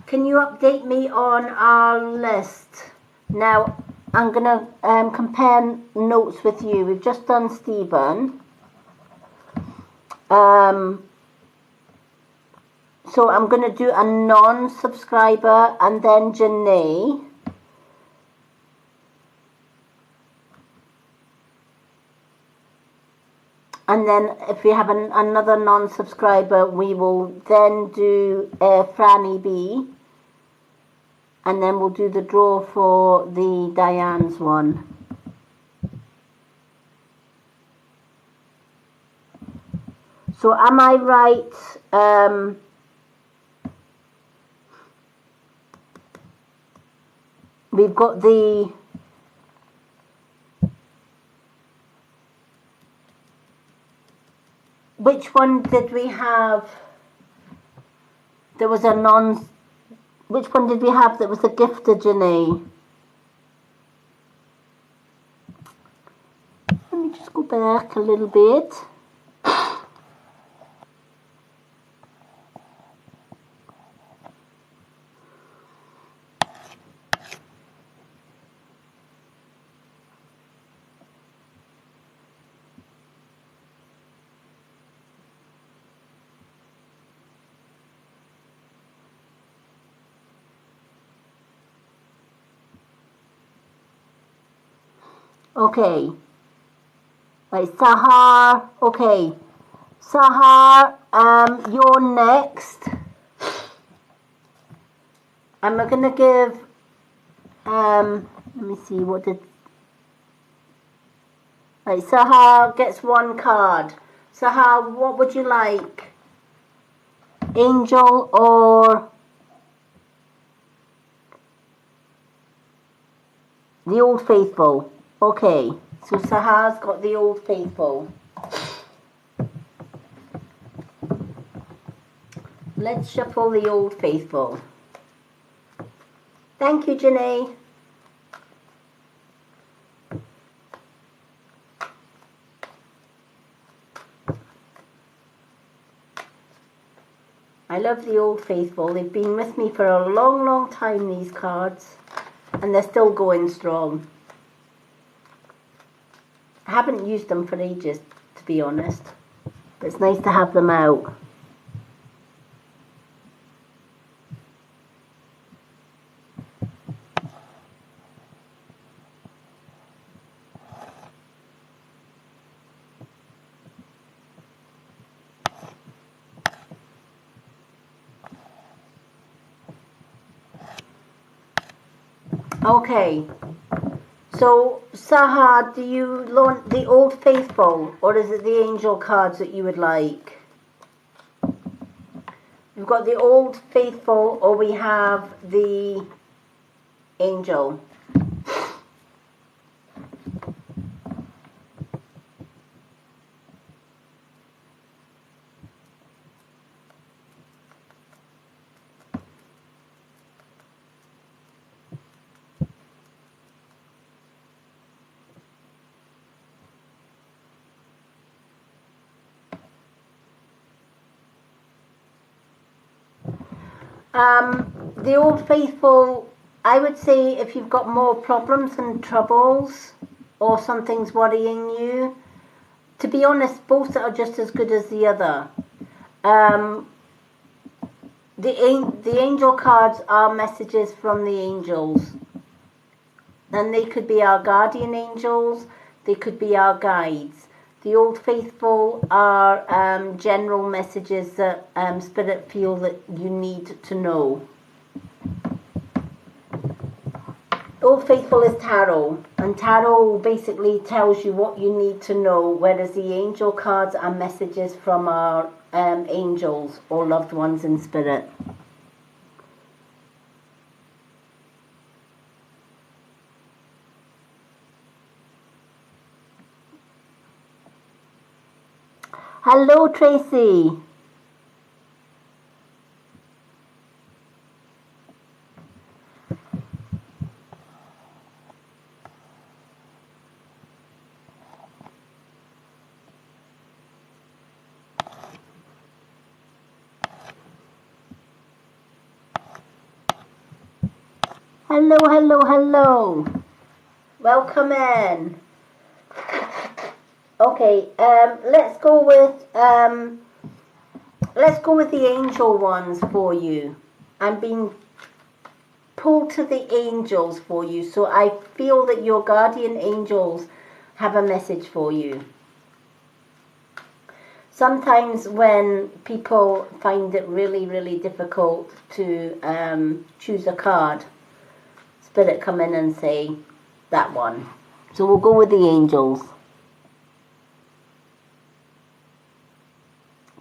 can you update me on our list? Now, I'm going to compare notes with you. We've just done Stephen. So I'm going to do a non-subscriber and then Janae. And then if we have another non-subscriber, we will then do Franny B. And then we'll do the draw for the Diane's one. So am I right? We've got the... Which one did we have? There was a Which one did we have that was a gifter, Janae? Let me just go back a little bit. Okay. Right, Sahar. Okay. Sahar, you're next. I'm going to give, let me see, what did, right, Sahar gets one card. Sahar, what would you like? Angel or the Old Faithful? Okay, so Sahar's got the Old Faithful. Let's shuffle the Old Faithful. Thank you, Janae. I love the Old Faithful. They've been with me for a long, long time, these cards, and they're still going strong. I haven't used them for ages, to be honest, but it's nice to have them out. Okay, so Sahar, do you want the Old Faithful or is it the Angel cards that you would like? We've got the Old Faithful or we have the Angel. The Old Faithful, I would say if you've got more problems and troubles or something's worrying you, to be honest, both are just as good as the other. The angel cards are messages from the angels. And they could be our guardian angels, they could be our guides. The Old Faithful are general messages that Spirit feel that you need to know. Old Faithful is tarot, and tarot basically tells you what you need to know, whereas the angel cards are messages from our angels or loved ones in spirit. Hello, Tracy. Hello, hello, hello. Welcome in. Okay, let's go with the angel ones for you. I'm being pulled to the angels for you, so I feel that your guardian angels have a message for you. Sometimes when people find it really, really difficult to choose a card, Spirit come in and say that one. So we'll go with the angels.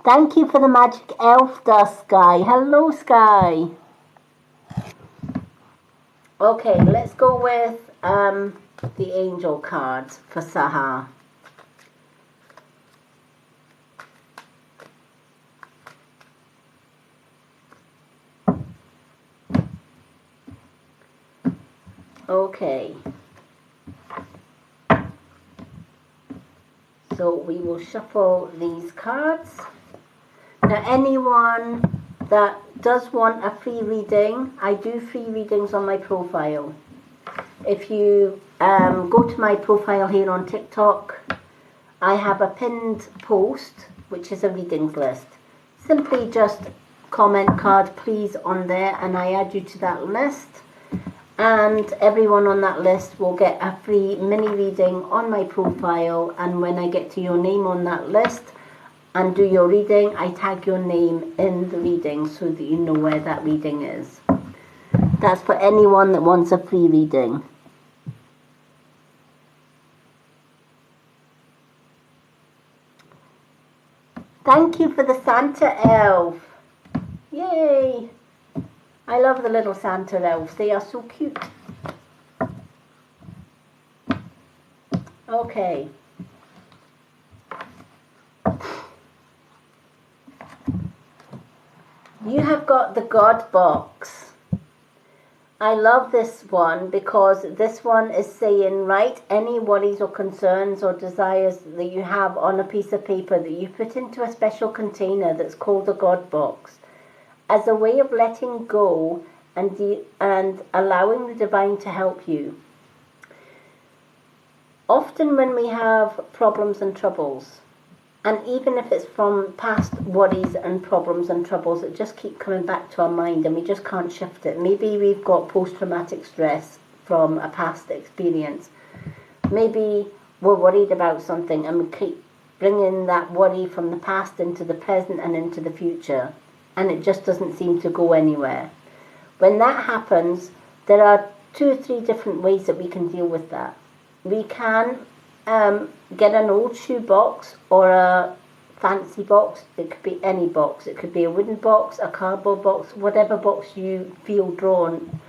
Thank you for the magic elf dust, Sky. Hello, Sky. Okay, let's go with the angel cards for Sahar. Okay. So we will shuffle these cards. Now anyone that does want a free reading, I do free readings on my profile. If you go to my profile here on TikTok, I have a pinned post which is a readings list. Simply just comment card please on there and I add you to that list, and everyone on that list will get a free mini reading on my profile, and when I get to your name on that list and do your reading, I tag your name in the reading so that you know where that reading is. That's for anyone that wants a free reading. Thank you for the Santa elf. Yay! I love the little Santa elves. They are so cute. Okay. You have got the God box. I love this one because this one is saying, write any worries or concerns or desires that you have on a piece of paper that you put into a special container that's called a God box, as a way of letting go and allowing the divine to help you. Often when we have problems and troubles, and even if it's from past worries and problems and troubles that just keep coming back to our mind and we just can't shift it. Maybe we've got post-traumatic stress from a past experience. Maybe we're worried about something and we keep bringing that worry from the past into the present and into the future, and it just doesn't seem to go anywhere. When that happens, there are 2 or 3 different ways that we can deal with that. We can get an old shoe box or a fancy box. It could be any box. It could be a wooden box, a cardboard box, whatever box you feel drawn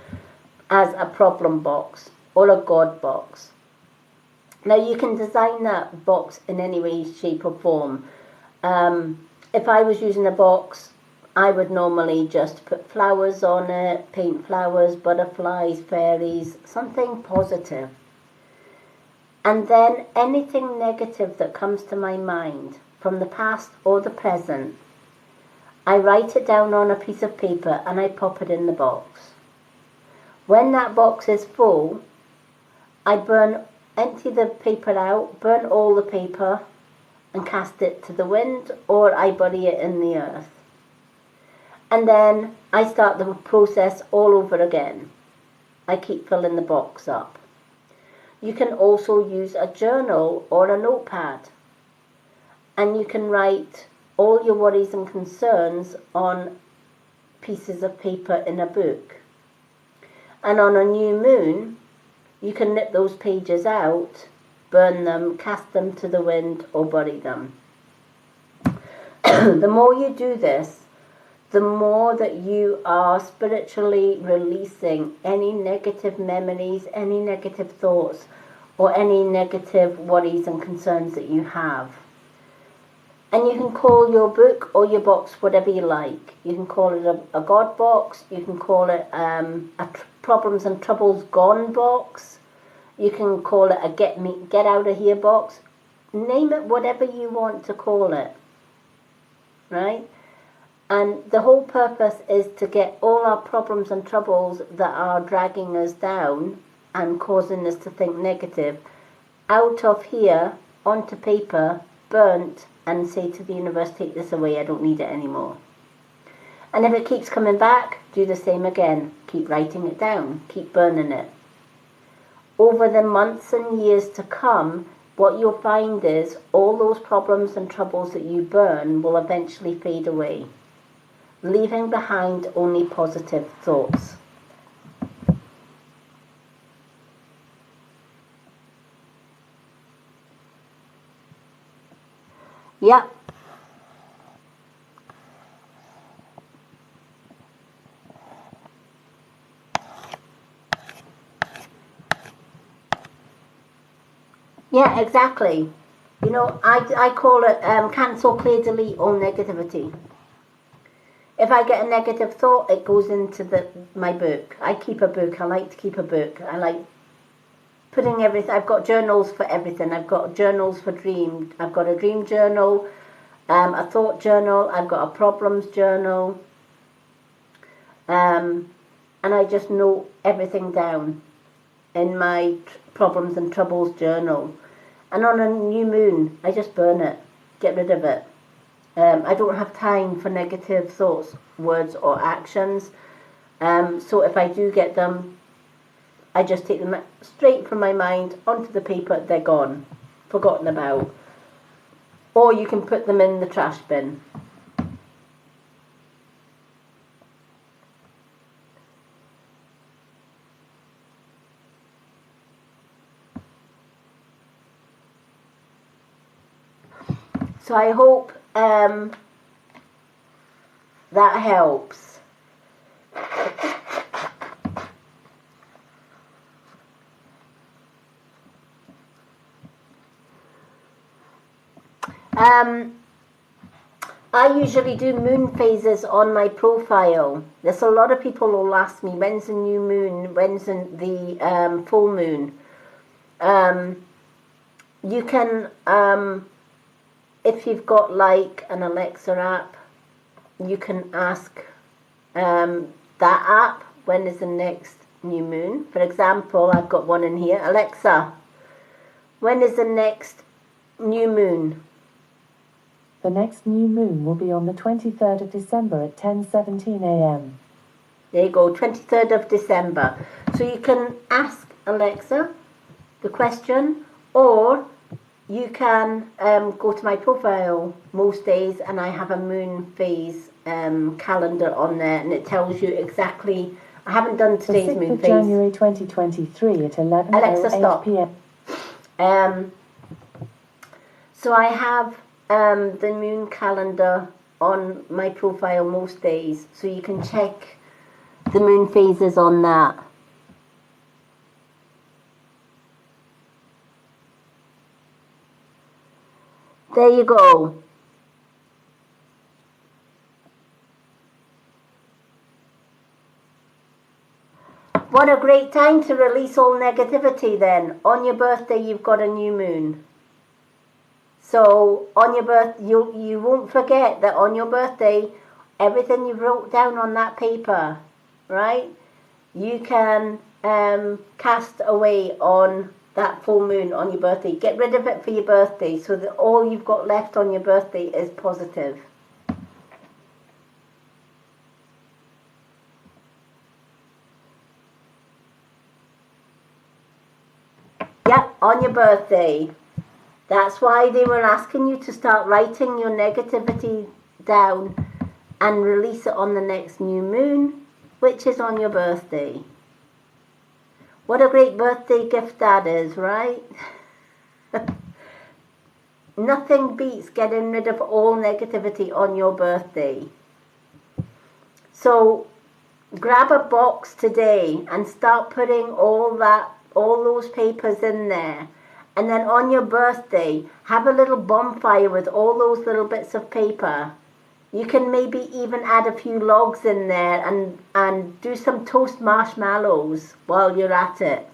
as a problem box or a God box. Now you can design that box in any way, shape or form. If I was using a box, I would normally just put flowers on it, paint flowers, butterflies, fairies, something positive. And then anything negative that comes to my mind, from the past or the present, I write it down on a piece of paper and I pop it in the box. When that box is full, I empty the paper out, burn all the paper and cast it to the wind, or I bury it in the earth. And then I start the process all over again. I keep filling the box up. You can also use a journal or a notepad, and you can write all your worries and concerns on pieces of paper in a book. And on a new moon, you can nip those pages out, burn them, cast them to the wind, or bury them. The more you do this, the more that you are spiritually releasing any negative memories, any negative thoughts, or any negative worries and concerns that you have. And you can call your book or your box whatever you like. You can call it a God box. You can call it a Problems and Troubles Gone box. You can call it a Get Out of Here box. Name it whatever you want to call it. Right? And the whole purpose is to get all our problems and troubles that are dragging us down and causing us to think negative out of here, onto paper, burnt, and say to the universe, take this away, I don't need it anymore. And if it keeps coming back, do the same again. Keep writing it down, keep burning it. Over the months and years to come, what you'll find is all those problems and troubles that you burn will eventually fade away, leaving behind only positive thoughts. Yeah. Yeah, exactly. You know, I call it cancel, clear, delete all negativity. If I get a negative thought, it goes into my book. I keep a book. I like to keep a book. I like putting everything. I've got journals for everything. I've got journals for dream. I've got a dream journal, a thought journal. I've got a problems journal, and I just note everything down in my problems and troubles journal. And on a new moon, I just burn it, get rid of it. I don't have time for negative thoughts, words, or actions. So if I do get them, I just take them straight from my mind onto the paper. They're gone, forgotten about. Or you can put them in the trash bin. So I hope that helps. I usually do moon phases on my profile. There's a lot of people who'll ask me, when's the new moon, when's the full moon. You can, if you've got like an Alexa app, you can ask that app, when is the next new moon? For example, I've got one in here. Alexa, when is the next new moon? The next new moon will be on the 23rd of December at 10:17 a.m. There you go, 23rd of December. So you can ask Alexa the question, or you can go to my profile most days, and I have a moon phase calendar on there, and it tells you exactly. I haven't done today's moon phase. January 2023 at 11:08 p.m. So I have the moon calendar on my profile most days, so you can check the moon phases on that. There you go. What a great time to release all negativity then. On your birthday you've got a new moon. So on your you won't forget that on your birthday, everything you wrote down on that paper, right? You can cast away on that full moon on your birthday. Get rid of it for your birthday, so that all you've got left on your birthday is positive. Yep, on your birthday. That's why they were asking you to start writing your negativity down and release it on the next new moon, which is on your birthday. What a great birthday gift that is, right? Nothing beats getting rid of all negativity on your birthday. So grab a box today and start putting all those papers in there. And then on your birthday, have a little bonfire with all those little bits of paper. You can maybe even add a few logs in there and do some toast marshmallows while you're at it.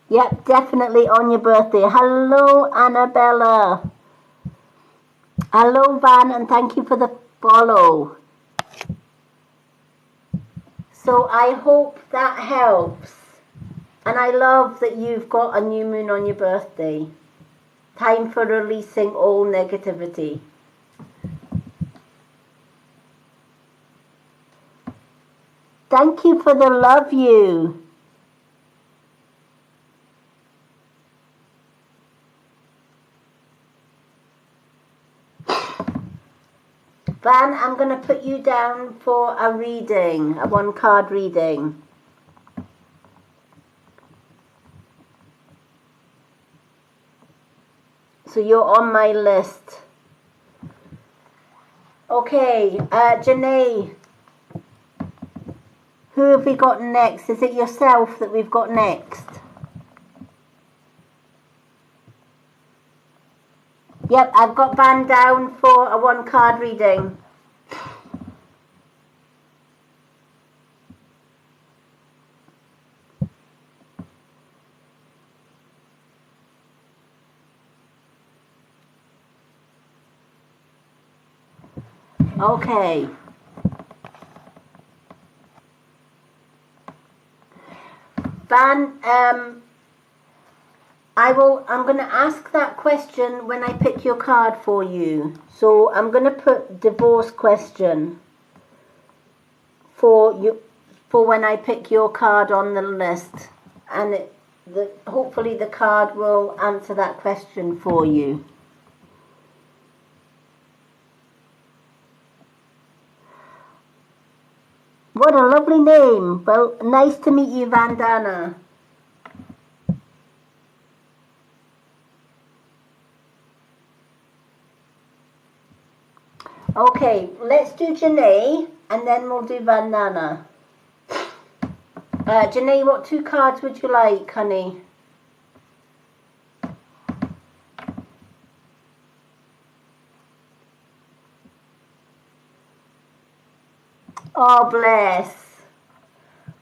Yep, definitely on your birthday. Hello, Annabella. Hello, Van, and thank you for the follow. So I hope that helps. And I love that you've got a new moon on your birthday. Time for releasing all negativity. Thank you for the love you. Van, I'm going to put you down for a reading, a one-card reading. So you're on my list. Okay, Janae, who have we got next? Is it yourself that we've got next? Yep, I've got Van down for a one-card reading. Okay. Van, I'm going to ask that question when I pick your card for you. So I'm going to put divorce question for you, for when I pick your card on the list, and hopefully the card will answer that question for you. What a lovely name. Well, nice to meet you, Vandana. Okay, let's do Janae, and then we'll do Vandana. Janae, what 2 cards would you like, honey? Oh, bless.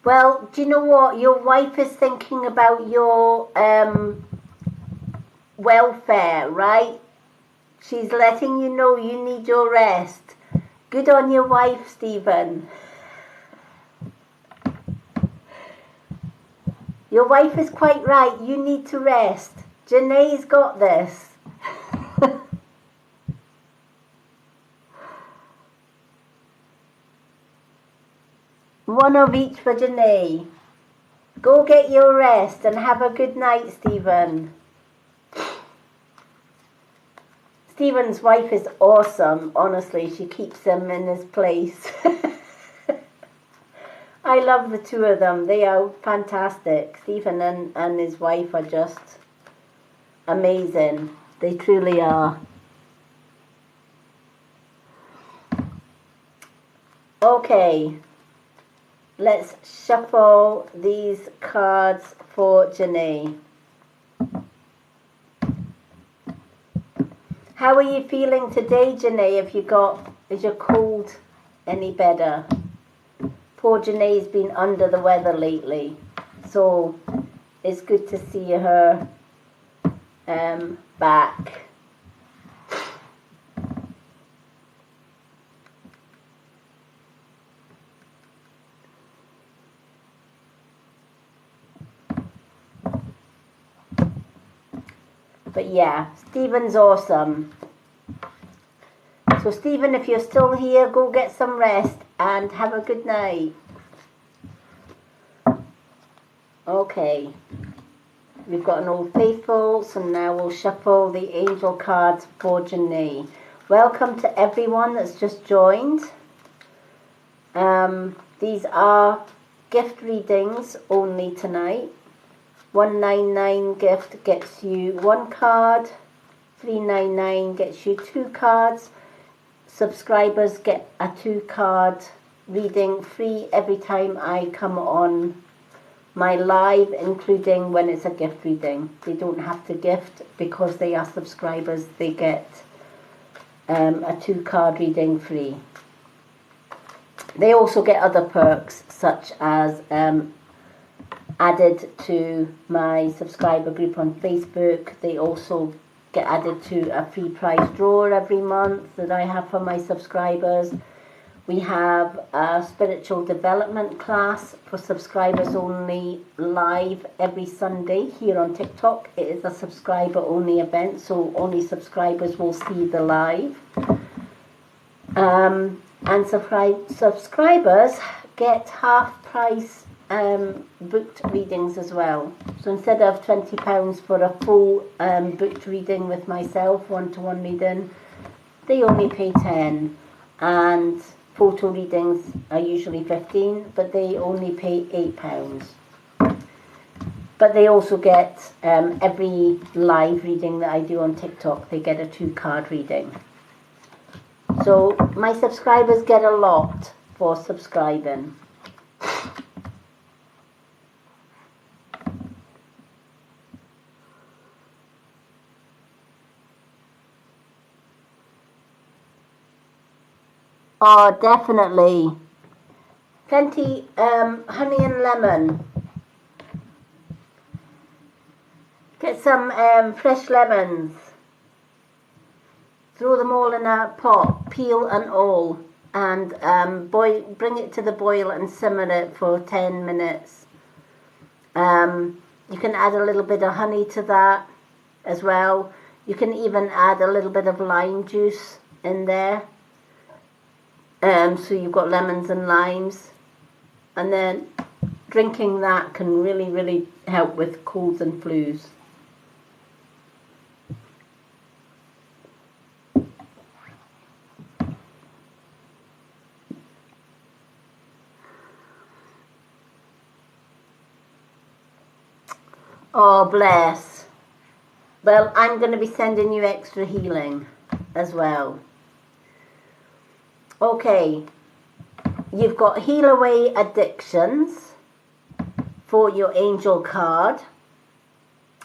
Well, do you know what? Your wife is thinking about your welfare, right? She's letting you know you need your rest. Good on your wife, Stephen. Your wife is quite right. You need to rest. Janae's got this. One of each for Janae. Go get your rest and have a good night, Stephen. Stephen's wife is awesome. Honestly, she keeps him in his place. I love the 2 of them. They are fantastic. Stephen and his wife are just amazing. They truly are. Okay. Let's shuffle these cards for Janae. How are you feeling today, Janae? Is your cold any better? Poor Janae's been under the weather lately, so it's good to see her back. But yeah, Stephen's awesome. So Stephen, if you're still here, go get some rest and have a good night. Okay. We've got an Old Faithful, so now we'll shuffle the angel cards for Janae. Welcome to everyone that's just joined. These are gift readings only tonight. 199 gift gets you 1 card. 399 gets you 2 cards. Subscribers get a 2 card reading free every time I come on my live, including when it's a gift reading. They don't have to gift because they are subscribers. They get a 2 card reading free. They also get other perks, such as added to my subscriber group on Facebook. They also get added to a free prize drawer every month that I have for my subscribers. We have a spiritual development class for subscribers only, live every Sunday here on TikTok. It is a subscriber only event, so only subscribers will see the live. And subscribers get half price booked readings as well. So instead of £20 for a full booked reading with myself, one-to-one reading, they only pay 10, and photo readings are usually 15, but they only pay £8. But they also get every live reading that I do on TikTok, they get a 2 card reading. So my subscribers get a lot for subscribing. Oh, definitely. Plenty, honey and lemon. Get some fresh lemons. Throw them all in a pot, peel and all. and bring it to the boil and simmer it for 10 minutes. You can add a little bit of honey to that as well. You can even add a little bit of lime juice in there. So you've got lemons and limes. And then drinking that can really, really help with colds and flus. Oh, bless. Well, I'm going to be sending you extra healing as well. Okay. You've got Heal Away Addictions for your angel card.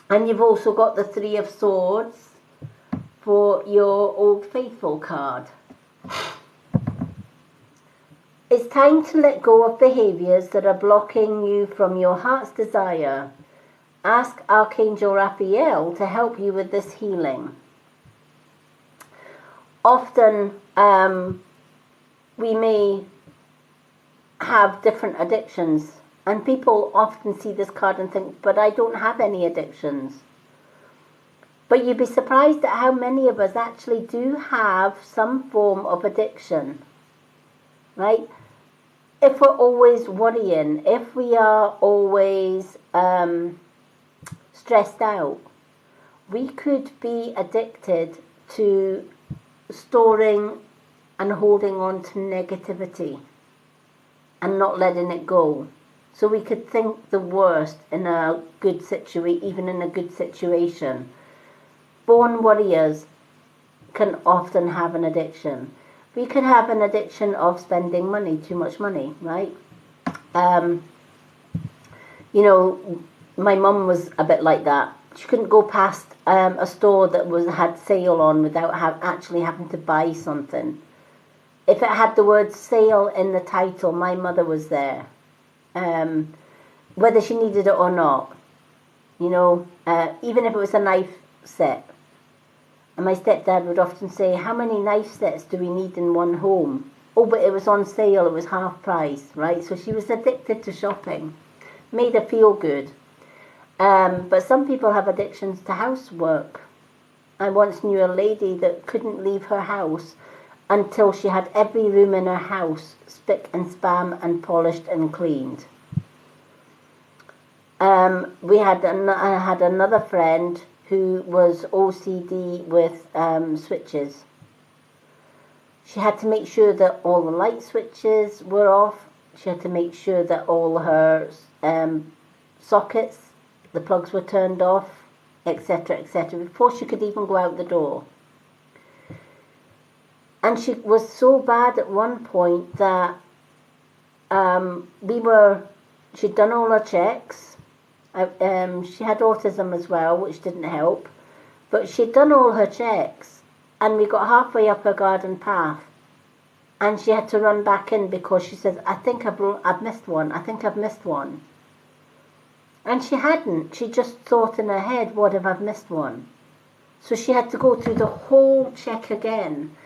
And you've also got the Three of Swords for your Old Faithful card. It's time to let go of behaviours that are blocking you from your heart's desire. Ask Archangel Raphael to help you with this healing. Often we may have different addictions, and people often see this card and think, but I don't have any addictions. But you'd be surprised at how many of us actually do have some form of addiction, right? If we're always worrying, if we are always stressed out, we could be addicted to storing and holding on to negativity and not letting it go. So we could think the worst in a good situation, even in a good situation. Born warriors can often have an addiction. We could have an addiction of spending money, too much money, right? My mum was a bit like that. She couldn't go past a store that had sale on without actually having to buy something. If it had the word sale in the title, my mother was there. Whether she needed it or not. Even if it was a knife set. And my stepdad would often say, how many knife sets do we need in one home? Oh, but it was on sale, it was half price, right? So she was addicted to shopping. Made her feel good. But some people have addictions to housework. I once knew a lady that couldn't leave her house until she had every room in her house spick and span and polished and cleaned. I had another friend who was OCD with switches. She had to make sure that all the light switches were off. She had to make sure that all her sockets, the plugs were turned off, etc., before she could even go out the door. And she was so bad at one point that she'd done all her checks. She had autism as well, which didn't help. But she'd done all her checks, and we got halfway up her garden path, and she had to run back in because she said, I think I've missed one. I think I've missed one. And she hadn't. She just thought in her head, what if I've missed one? So she had to go through the whole check again.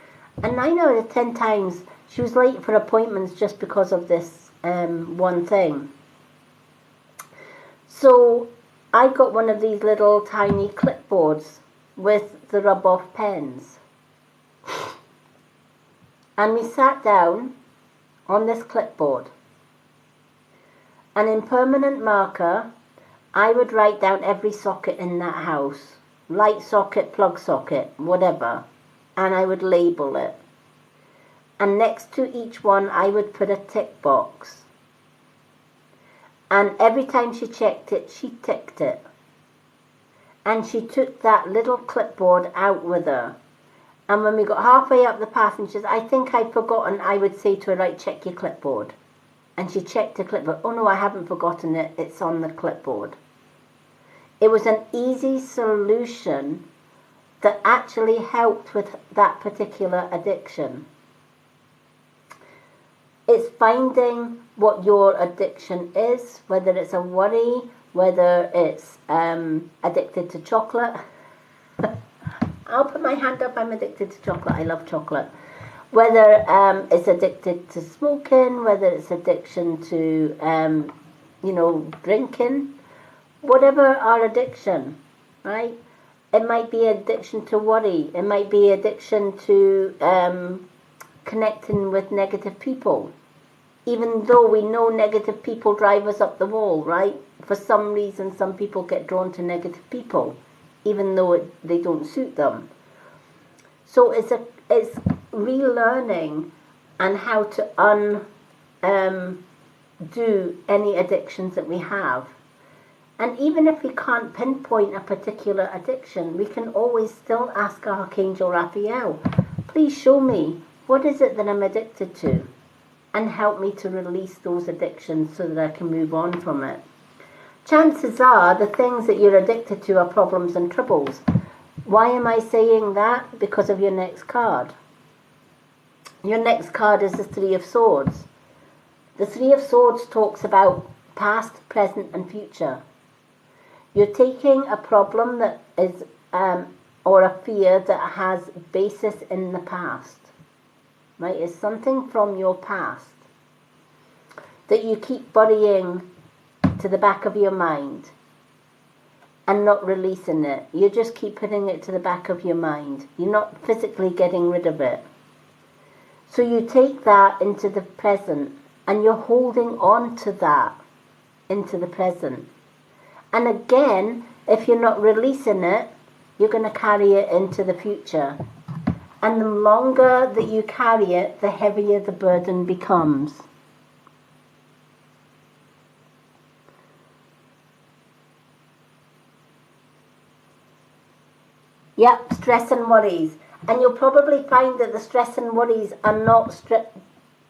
And 9 out of 10 times, she was late for appointments just because of this one thing. So I got one of these little tiny clipboards with the rub-off pens. And we sat down on this clipboard. And in permanent marker, I would write down every socket in that house. Light socket, plug socket, whatever. And I would label it. And next to each one, I would put a tick box. And every time she checked it, she ticked it. And she took that little clipboard out with her. And when we got halfway up the path and she says, I think I've forgotten, I would say to her, right, check your clipboard. And she checked her clipboard. Oh no, I haven't forgotten it. It's on the clipboard. It was an easy solution that actually helped with that particular addiction. It's finding what your addiction is, whether it's a worry, whether it's addicted to chocolate. I'll put my hand up, I'm addicted to chocolate. I love chocolate. Whether it's addicted to smoking, whether it's addiction to, drinking, whatever our addiction, right? It might be addiction to worry. It might be addiction to connecting with negative people. Even though we know negative people drive us up the wall, right? For some reason, some people get drawn to negative people, even though they don't suit them. So it's relearning and how to undo any addictions that we have. And even if we can't pinpoint a particular addiction, we can always still ask Archangel Raphael, please show me, what is it that I'm addicted to? And help me to release those addictions so that I can move on from it. Chances are the things that you're addicted to are problems and troubles. Why am I saying that? Because of your next card. Your next card is the Three of Swords. The Three of Swords talks about past, present and future. You're taking a problem that is, or a fear that has basis in the past. Right? It's something from your past that you keep burying to the back of your mind and not releasing it. You just keep putting it to the back of your mind. You're not physically getting rid of it. So you take that into the present and you're holding on to that into the present. And again, if you're not releasing it, you're going to carry it into the future. And the longer that you carry it, the heavier the burden becomes. Yep, stress and worries. And you'll probably find that the stress and worries are not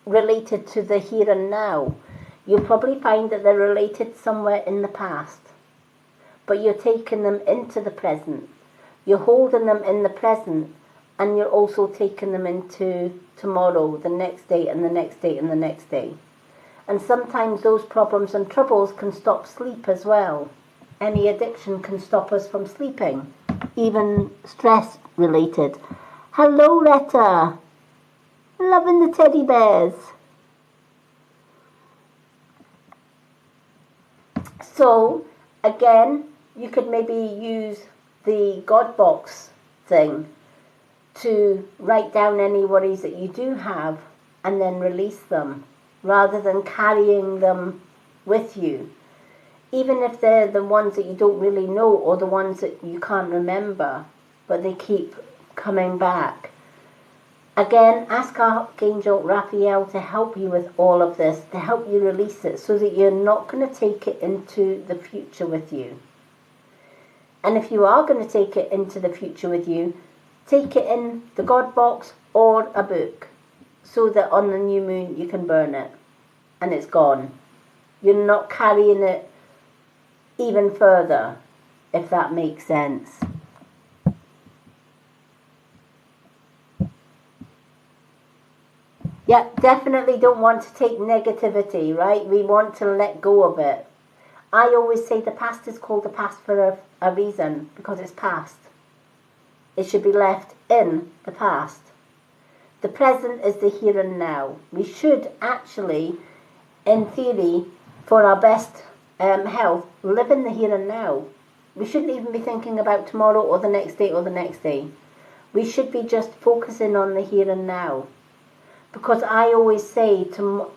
related to the here and now. You'll probably find that they're related somewhere in the past. But you're taking them into the present. You're holding them in the present. And you're also taking them into tomorrow, the next day, and the next day, and the next day. And sometimes those problems and troubles can stop sleep as well. Any addiction can stop us from sleeping, even stress related. Hello, Retta. Loving the teddy bears. So, again, you could maybe use the God box thing to write down any worries that you do have and then release them, rather than carrying them with you. Even if they're the ones that you don't really know or the ones that you can't remember, but they keep coming back. Again, ask Archangel Raphael to help you with all of this, to help you release it so that you're not going to take it into the future with you. And if you are going to take it into the future with you, take it in the God box or a book so that on the new moon you can burn it and it's gone. You're not carrying it even further, if that makes sense. Yeah, definitely don't want to take negativity, right? We want to let go of it. I always say the past is called the past for a reason, because it's past. It should be left in the past. The present is the here and now. We should actually, in theory, for our best health, live in the here and now. We shouldn't even be thinking about tomorrow or the next day or the next day. We should be just focusing on the here and now. Because I always say,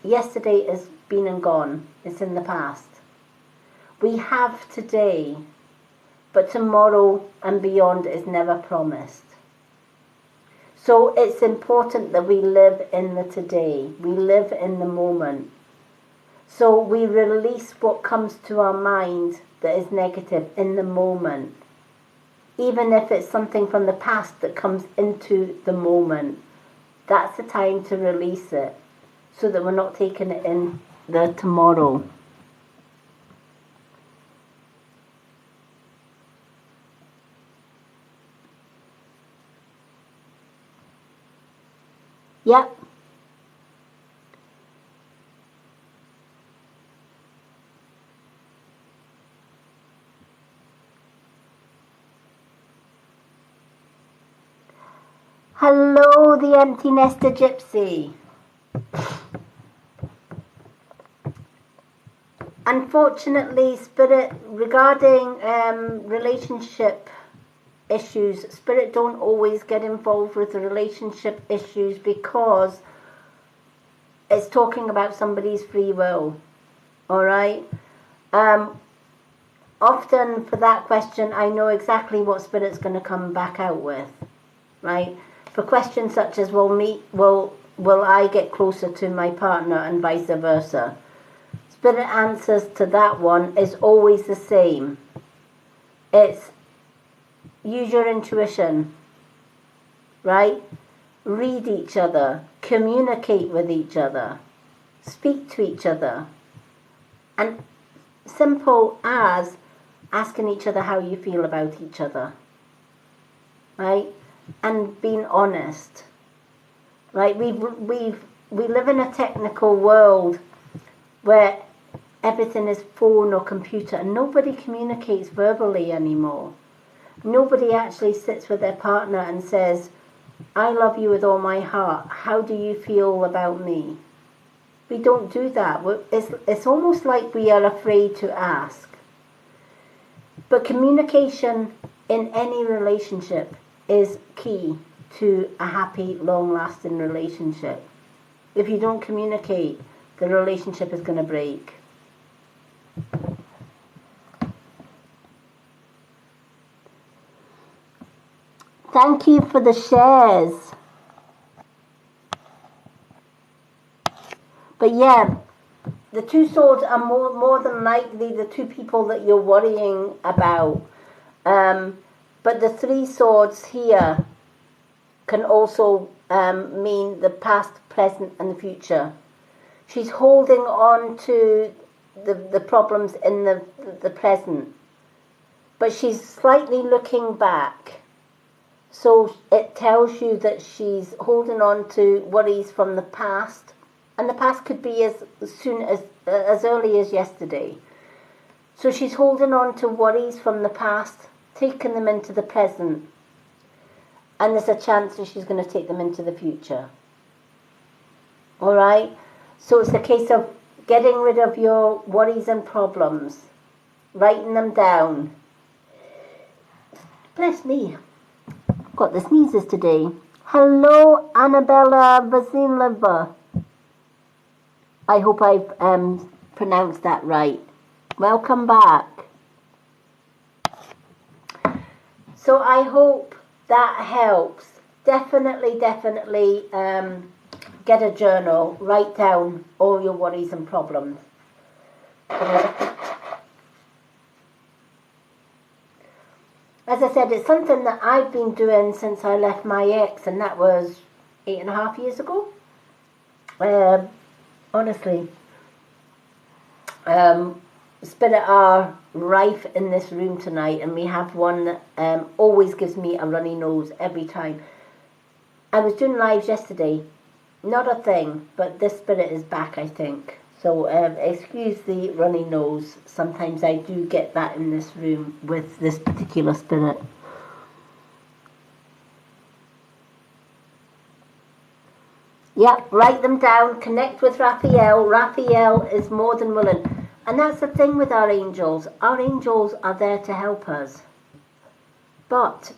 yesterday is been and gone. It's in the past. We have today, but tomorrow and beyond is never promised. So it's important that we live in the today. We live in the moment. So we release what comes to our mind that is negative in the moment. Even if it's something from the past that comes into the moment. That's the time to release it, so that we're not taking it in the tomorrow. Yep. Hello, Hello, the empty nester gypsy. Unfortunately, Spirit, regarding relationship issues, Spirit don't always get involved with the relationship issues because it's talking about somebody's free will. Alright? Often for that question, I know exactly what Spirit's going to come back out with. Right? For questions such as, will I get closer to my partner and vice versa? Spirit answers to that one is always the same. It's use your intuition, right? Read each other, communicate with each other, speak to each other, and simple as asking each other how you feel about each other, right? And being honest, right? We live in a technical world where everything is phone or computer, and nobody communicates verbally anymore. Nobody actually sits with their partner and says, I love you with all my heart. How do you feel about me? We don't do that. It's almost like we are afraid to ask. But communication in any relationship is key to a happy, long-lasting relationship. If you don't communicate, the relationship is going to break. Thank you for the shares. But yeah, the two swords are more than likely the two people that you're worrying about. But the three swords here can also mean the past, present, and the future. She's holding on to the problems in the present, but she's slightly looking back. So it tells you that she's holding on to worries from the past, and the past could be as early as yesterday. So she's holding on to worries from the past, taking them into the present, and there's a chance that she's going to take them into the future. All right? So it's a case of getting rid of your worries and problems, writing them down. Bless me. Got the sneezes today. Hello, Annabella Vasileva. I hope I've pronounced that right. Welcome back. So I hope that helps. Definitely get a journal. Write down all your worries and problems. As I said, it's something that I've been doing since I left my ex, and that was 8.5 years ago. Honestly, spirit are rife in this room tonight, and we have one that always gives me a runny nose every time. I was doing lives yesterday, not a thing, but this spirit is back, I think. So excuse the runny nose. Sometimes I do get that in this room with this particular spirit. Yep, write them down, connect with Raphael. Raphael is more than willing. And that's the thing with our angels. Our angels are there to help us. But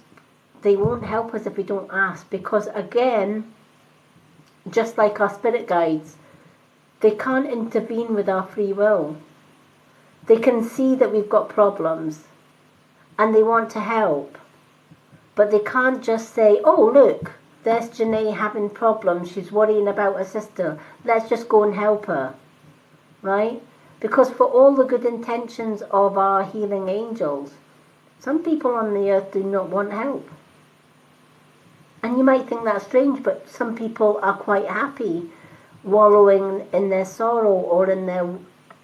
they won't help us if we don't ask. Because again, just like our spirit guides, they can't intervene with our free will. They can see that we've got problems and they want to help. But they can't just say, oh look, there's Janae having problems, she's worrying about her sister, let's just go and help her. Right? Because for all the good intentions of our healing angels, some people on the earth do not want help. And you might think that's strange, but some people are quite happy wallowing in their sorrow or in their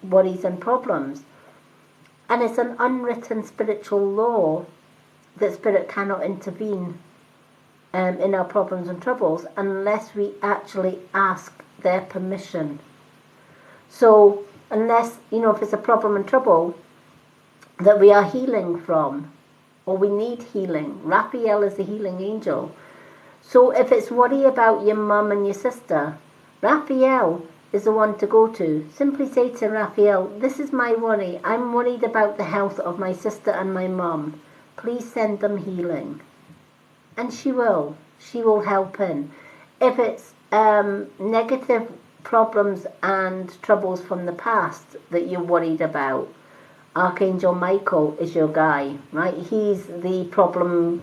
worries and problems. And it's an unwritten spiritual law that spirit cannot intervene in our problems and troubles unless we actually ask their permission. So unless, if it's a problem and trouble that we are healing from, or we need healing, Raphael is the healing angel. So if it's worry about your mum and your sister, Raphael is the one to go to. Simply say to Raphael, this is my worry. I'm worried about the health of my sister and my mum. Please send them healing. And she will. She will help in. If it's negative problems and troubles from the past that you're worried about, Archangel Michael is your guy, right? He's the problem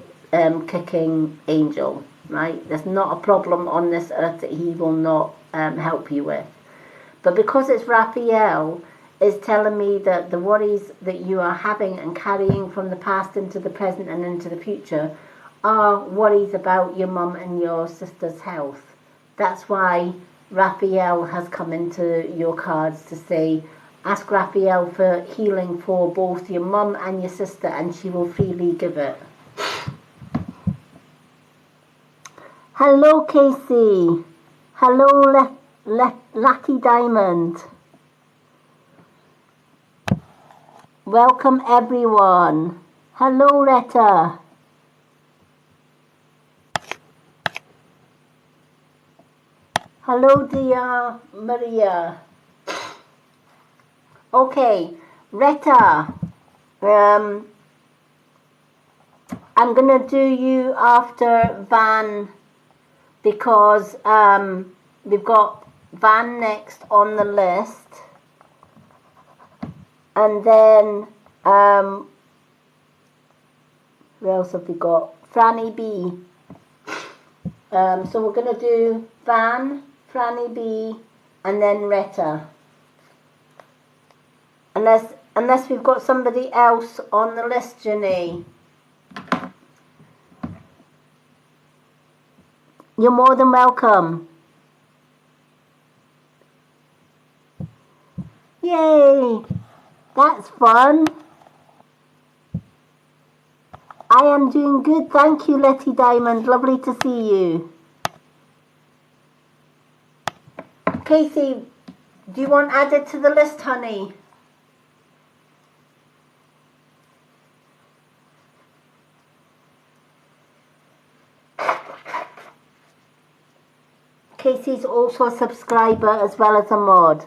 kicking angel, right? There's not a problem on this earth that he will not help you with. But because it's Raphael, is telling me that the worries that you are having and carrying from the past into the present and into the future are worries about your mum and your sister's health. That's why Raphael has come into your cards to say, ask Raphael for healing for both your mum and your sister, and she will freely give it. Hello, Casey. Hello, Lucky Diamond. Welcome, everyone. Hello, Retta. Hello, dear Maria. Okay, Retta. I'm gonna do you after Van because we've got Van next on the list, and then who else have we got? Franny B. So we're gonna do Van, Franny B, and then Retta. Unless we've got somebody else on the list, Janae. You're more than welcome. Yay! That's fun. I am doing good, thank you, Letty Diamond. Lovely to see you. Casey, do you want added to the list, honey? Casey's also a subscriber as well as a mod.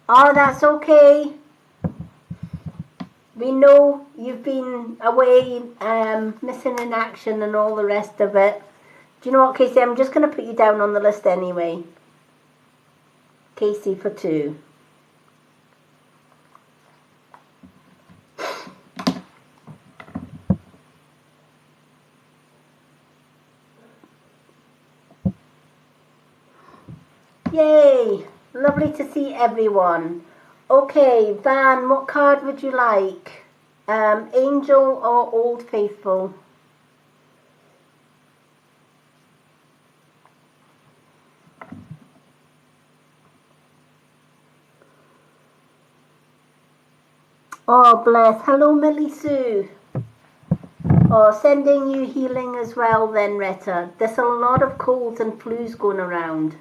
Oh, that's okay. We know you've been away, missing in action and all the rest of it. Do you know what, Casey? I'm just going to put you down on the list anyway. Casey for 2. Yay! Lovely to see everyone. Okay, Van, what card would you like? Angel or Old Faithful? Oh, bless. Hello, Millie Sue. Oh, sending you healing as well then, Retta. There's a lot of colds and flus going around.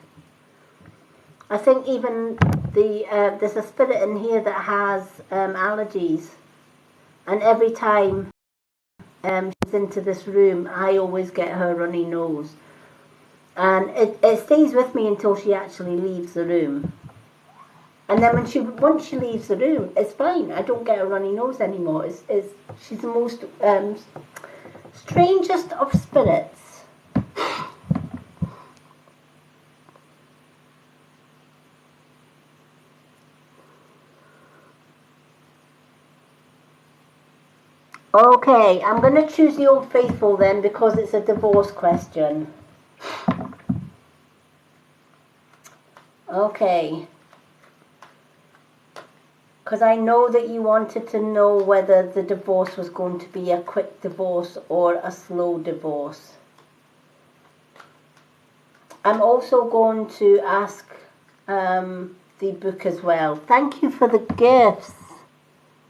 I think even there's a spirit in here that has allergies. And every time she's into this room, I always get her runny nose. And it stays with me until she actually leaves the room. And then once she leaves the room, it's fine. I don't get a runny nose anymore. She's the most strangest of spirits. Okay, I'm going to choose the Old Faithful then because it's a divorce question. Okay. Because I know that you wanted to know whether the divorce was going to be a quick divorce or a slow divorce. I'm also going to ask the book as well. Thank you for the gifts.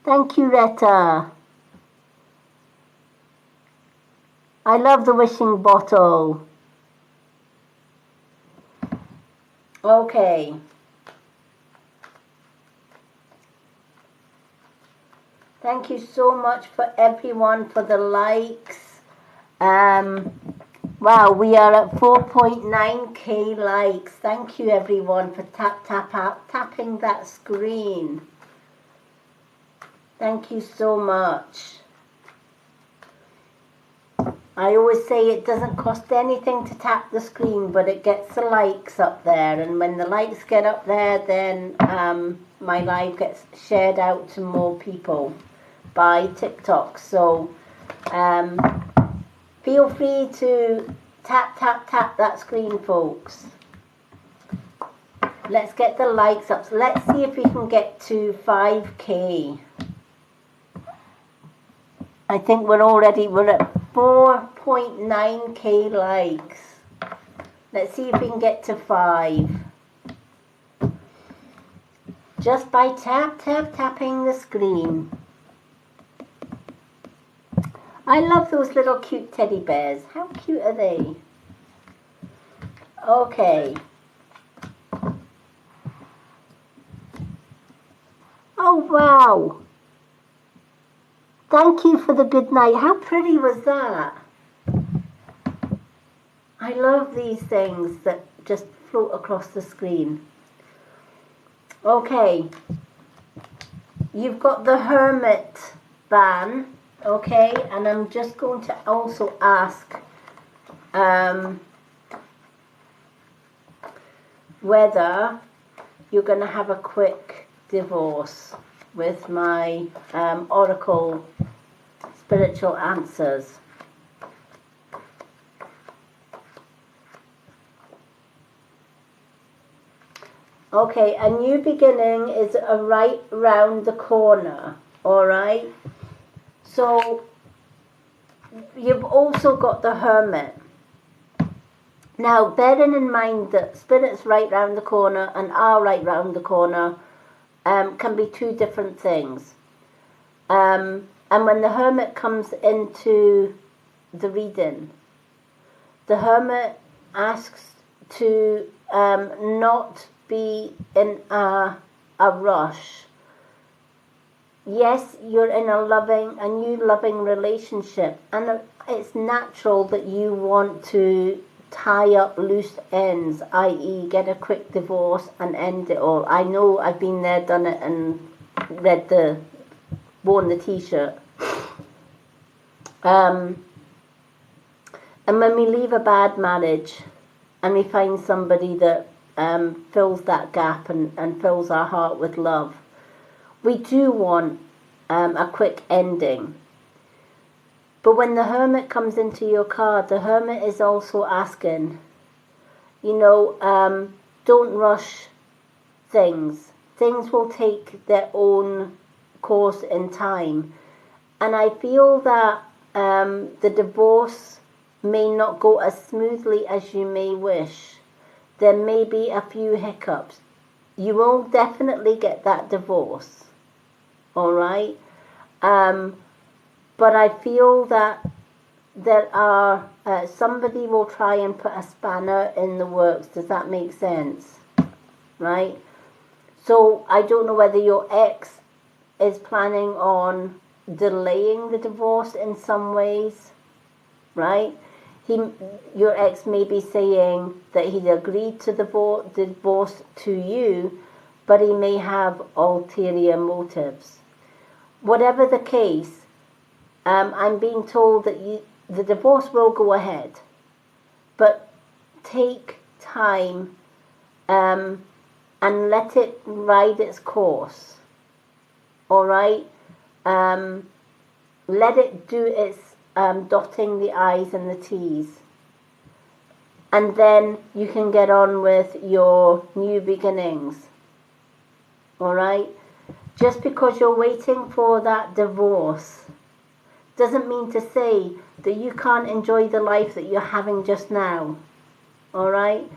Thank you, Retta. I love the wishing bottle. Okay. Thank you so much for everyone for the likes. Wow, we are at 4.9k likes. Thank you everyone for tapping that screen. Thank you so much. I always say it doesn't cost anything to tap the screen, but it gets the likes up there, and when the likes get up there, then my live gets shared out to more people by TikTok. So feel free to tap that screen, folks. Let's get the likes up. So let's see if we can get to 5k. I think we're at 4.9k likes. Let's see if we can get to 5. Just by tapping the screen. I love those little cute teddy bears. How cute are they? Okay. Oh, wow. Thank you for the good night. How pretty was that? I love these things that just float across the screen. Okay. You've got the Hermit van, okay? And I'm just going to also ask whether you're going to have a quick divorce with my Oracle Spiritual Answers. Okay, a new beginning is right round the corner, all right? So you've also got the Hermit. Now, bearing in mind that Spirit's right round the corner and are right round the corner can be two different things. And when the Hermit comes into the reading, the Hermit asks to not be in a rush. Yes, you're in a new loving relationship, and it's natural that you want to tie up loose ends, i.e. get a quick divorce and end it all. I know, I've been there, done it, and worn the t-shirt. And when we leave a bad marriage and we find somebody that fills that gap and fills our heart with love, we do want a quick ending. But when the Hermit comes into your card, the Hermit is also asking, don't rush things. Things will take their own course in time. And I feel that the divorce may not go as smoothly as you may wish. There may be a few hiccups. You will definitely get that divorce, all right? But I feel that there are, somebody will try and put a spanner in the works. Does that make sense? Right? So I don't know whether your ex is planning on delaying the divorce in some ways, right? Your ex may be saying that he's agreed to the divorce to you, but he may have ulterior motives. Whatever the case, I'm being told that the divorce will go ahead, but take time and let it ride its course, all right? Let it do its dotting the I's and the T's. And then you can get on with your new beginnings, all right? Just because you're waiting for that divorce doesn't mean to say that you can't enjoy the life that you're having just now, all right?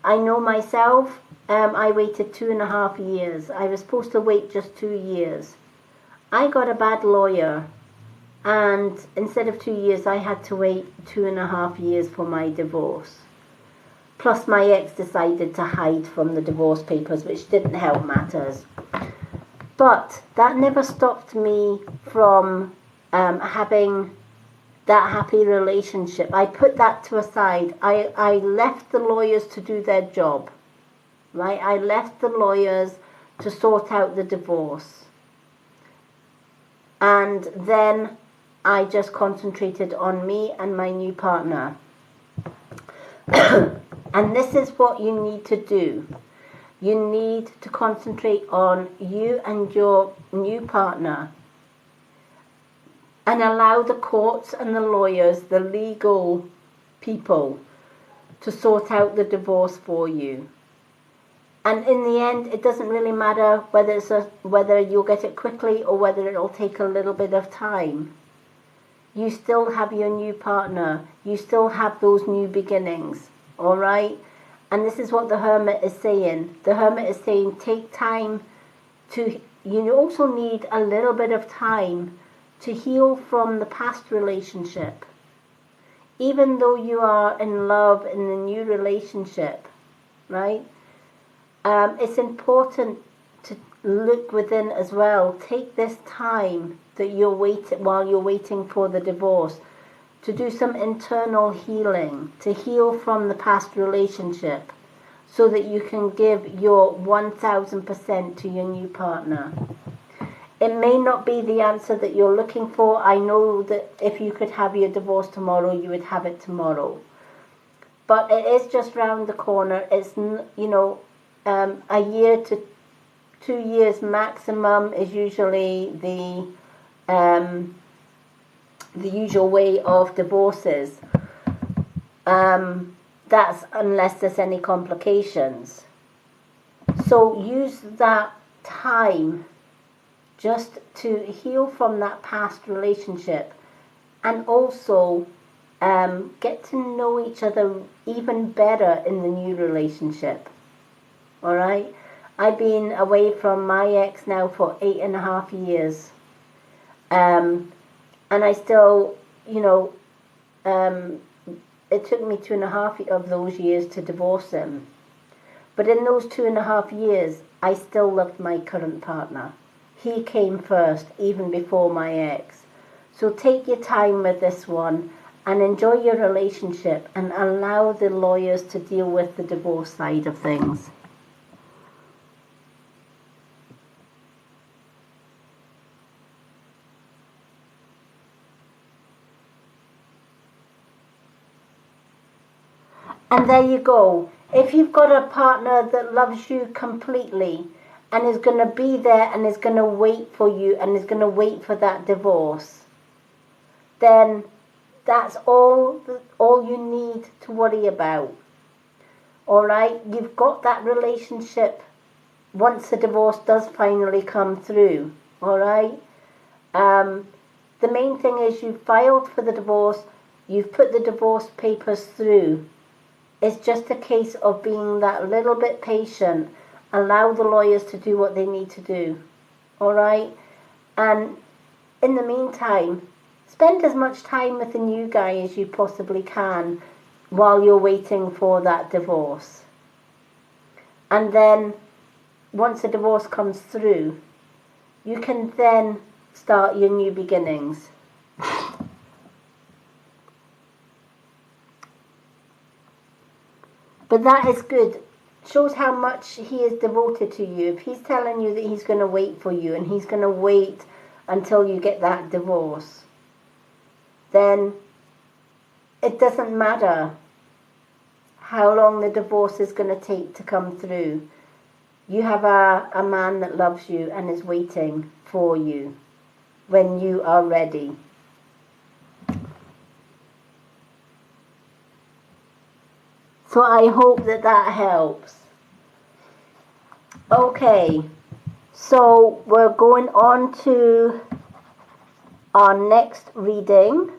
I know myself, I waited 2.5 years. I was supposed to wait just 2 years. I got a bad lawyer, and instead of 2 years, I had to wait 2.5 years for my divorce. Plus my ex decided to hide from the divorce papers, which didn't help matters. But that never stopped me from having that happy relationship. I put that to a side. I left the lawyers to do their job, right? I left the lawyers to sort out the divorce. And then I just concentrated on me and my new partner. And this is what you need to do. You need to concentrate on you and your new partner and allow the courts and the lawyers, the legal people, to sort out the divorce for you. And in the end, it doesn't really matter whether you'll get it quickly or whether it'll take a little bit of time. You still have your new partner. You still have those new beginnings, all right? And this is what the Hermit is saying. The Hermit is saying, take time to, you also need a little bit of time to heal from the past relationship. Even though you are in love in the new relationship, right? It's important to look within as well. Take this time that while you're waiting for the divorce, to do some internal healing, to heal from the past relationship, so that you can give your 1000% to your new partner. It may not be the answer that you're looking for. I know that if you could have your divorce tomorrow, you would have it tomorrow. But it is just round the corner. It's, a year to 2 years maximum is usually the usual way of divorces. That's unless there's any complications. So use that time just to heal from that past relationship, and also get to know each other even better in the new relationship. All right? I've been away from my ex now for 8.5 years. And I still, it took me 2.5 of those years to divorce him. But in those 2.5 years, I still loved my current partner. He came first, even before my ex. So take your time with this one and enjoy your relationship and allow the lawyers to deal with the divorce side of things. And there you go. If you've got a partner that loves you completely and is going to be there and is going to wait for you and is going to wait for that divorce, then that's all you need to worry about. All right? You've got that relationship once the divorce does finally come through. All right? The main thing is you've filed for the divorce. You've put the divorce papers through. It's just a case of being that little bit patient. Allow the lawyers to do what they need to do. All right? And in the meantime, spend as much time with the new guy as you possibly can while you're waiting for that divorce. And then, once the divorce comes through, you can then start your new beginnings. But that is good. Shows how much he is devoted to you. If he's telling you that he's going to wait for you and he's going to wait until you get that divorce, then it doesn't matter how long the divorce is going to take to come through. You have a man that loves you and is waiting for you when you are ready. So I hope that helps. Okay, so we're going on to our next reading.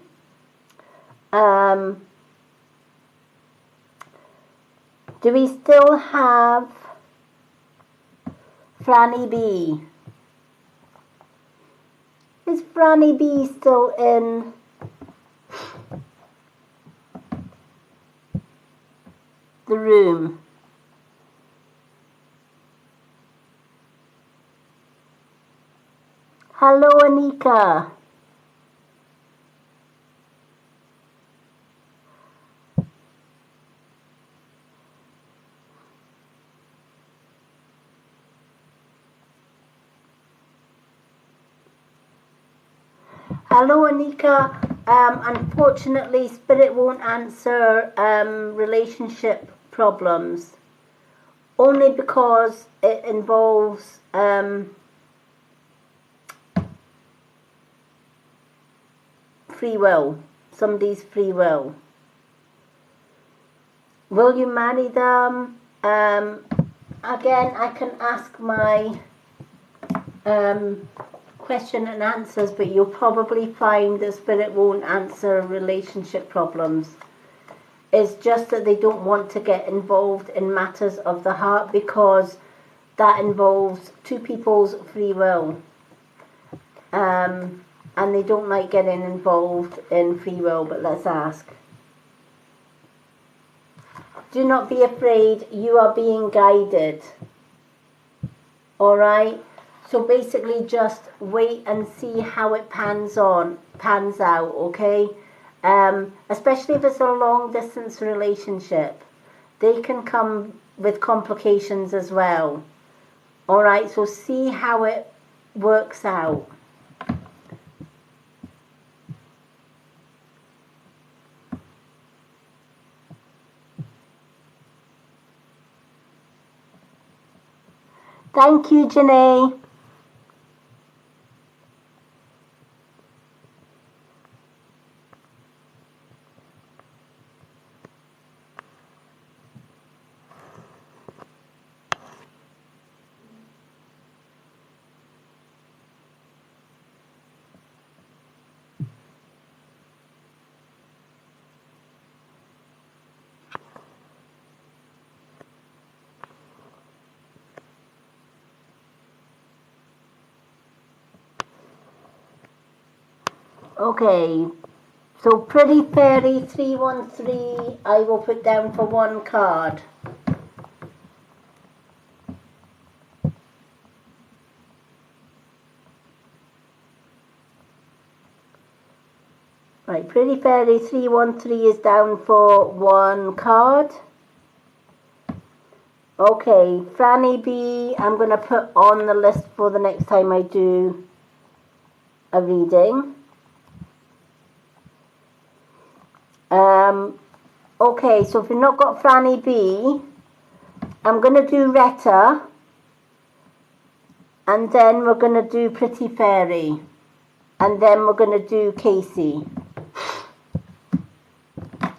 Do we still have Franny B? Is Franny B still in? the room. Hello, Anika. Hello, Anika. Unfortunately, Spirit won't answer relationship problems, only because it involves free will, somebody's free will. Will you marry them? Again, I can ask my question and answers, but you'll probably find that Spirit won't answer relationship problems. It's just that they don't want to get involved in matters of the heart, because that involves two people's free will. And they don't like getting involved in free will, but let's ask. Do not be afraid, you are being guided. Alright? So basically just wait and see how it pans out, okay? Especially if it's a long distance relationship. They can come with complications as well. Alright, so see how it works out. Thank you, Janae. Okay, so Pretty Fairy 313, I will put down for one card. Right, Pretty Fairy 313 is down for one card. Okay, Franny B, I'm going to put on the list for the next time I do a reading. Okay, so if you've not got Franny B, I'm going to do Retta, and then we're going to do Pretty Fairy, and then we're going to do Casey.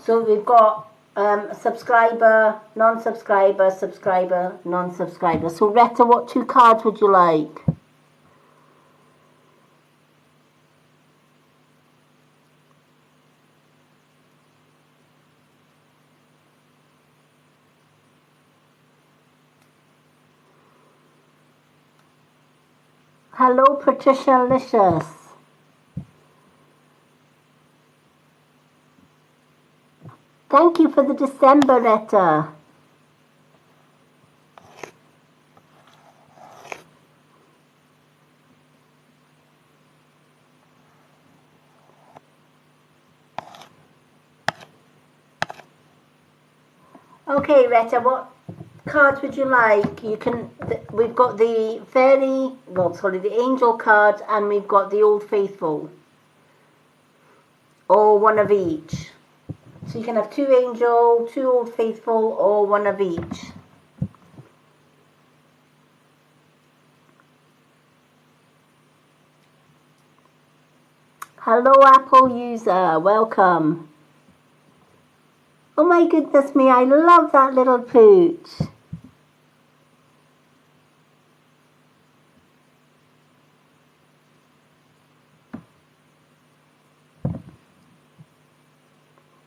So we've got subscriber, non-subscriber, subscriber, non-subscriber. So Retta, what two cards would you like? Hello, Patricia Licious. Thank you for the December, Retta. Okay, Retta, what cards would you like? We've got the fairy, the angel card, and we've got the Old Faithful. Or one of each. So you can have two angel, two Old Faithful, or one of each. Hello, Apple user, welcome. Oh my goodness me, I love that little pooch.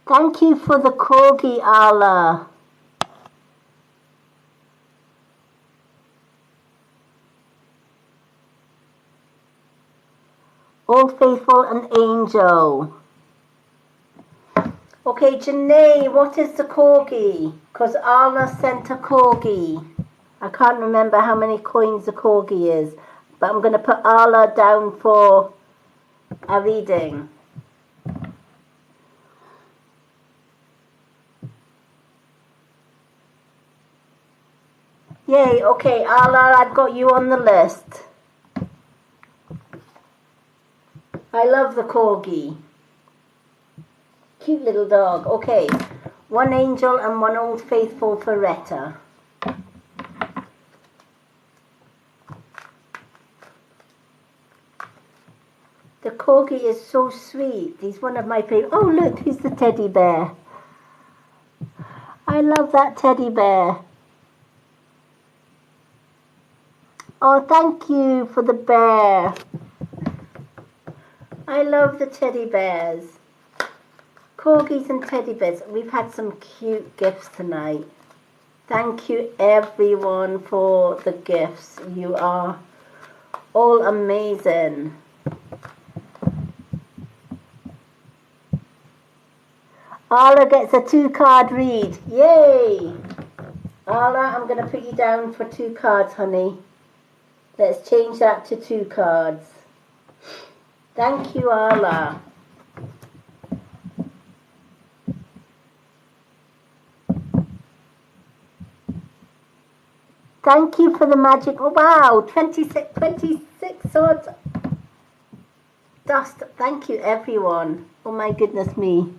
Thank you for the corgi, Ala. Old Faithful and Angel. Okay, Janae, what is the corgi? Because Arla sent a corgi. I can't remember how many coins the corgi is, but I'm going to put Arla down for a reading. Yay, okay, Arla, I've got you on the list. I love the corgi. Cute little dog. Okay, one angel and one old faithful for Retta. The corgi is so sweet. He's one of my favorite. Oh, look, he's the teddy bear. I love that teddy bear. Oh, thank you for the bear. I love the teddy bears. Corgis and teddy bears. We've had some cute gifts tonight. Thank you everyone for the gifts. You are all amazing. Arla gets a 2-card read. Yay! Arla, I'm going to put you down for 2 cards, honey. Let's change that to 2 cards. Thank you, Arla. Thank you for the magic. Oh, wow, 26 swords. Dust. Thank you, everyone. Oh, my goodness me.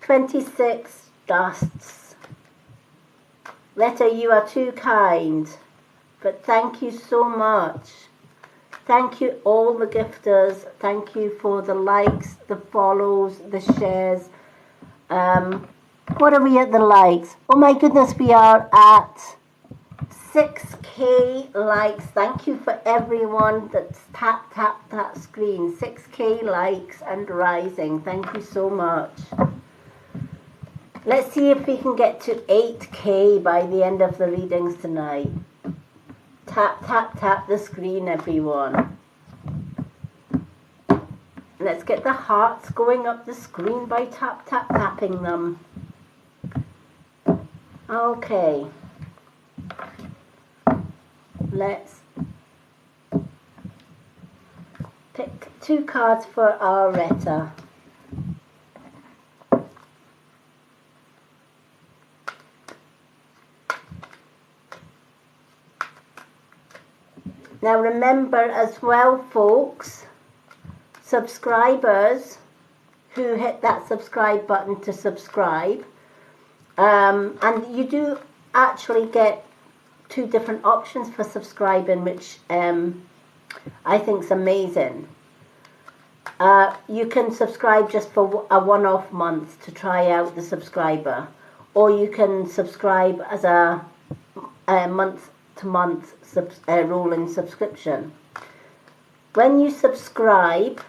26 dusts. Retta, you are too kind. But thank you so much. Thank you, all the gifters. Thank you for the likes, the follows, the shares. What are we at the likes? Oh my goodness, we are at 6K likes. Thank you for everyone that's tapped that screen. 6K likes and rising. Thank you so much. Let's see if we can get to 8K by the end of the readings tonight. Tap, tap, tap the screen, everyone. Let's get the hearts going up the screen by tap, tap, tapping them. Okay. Let's pick 2 cards for our Retta. Now remember as well, folks, subscribers who hit that subscribe button to subscribe, and you do actually get 2 different options for subscribing, which I think is amazing. You can subscribe just for a one-off month to try out the subscriber, or you can subscribe as a month-to-month rolling subscription. When you subscribe,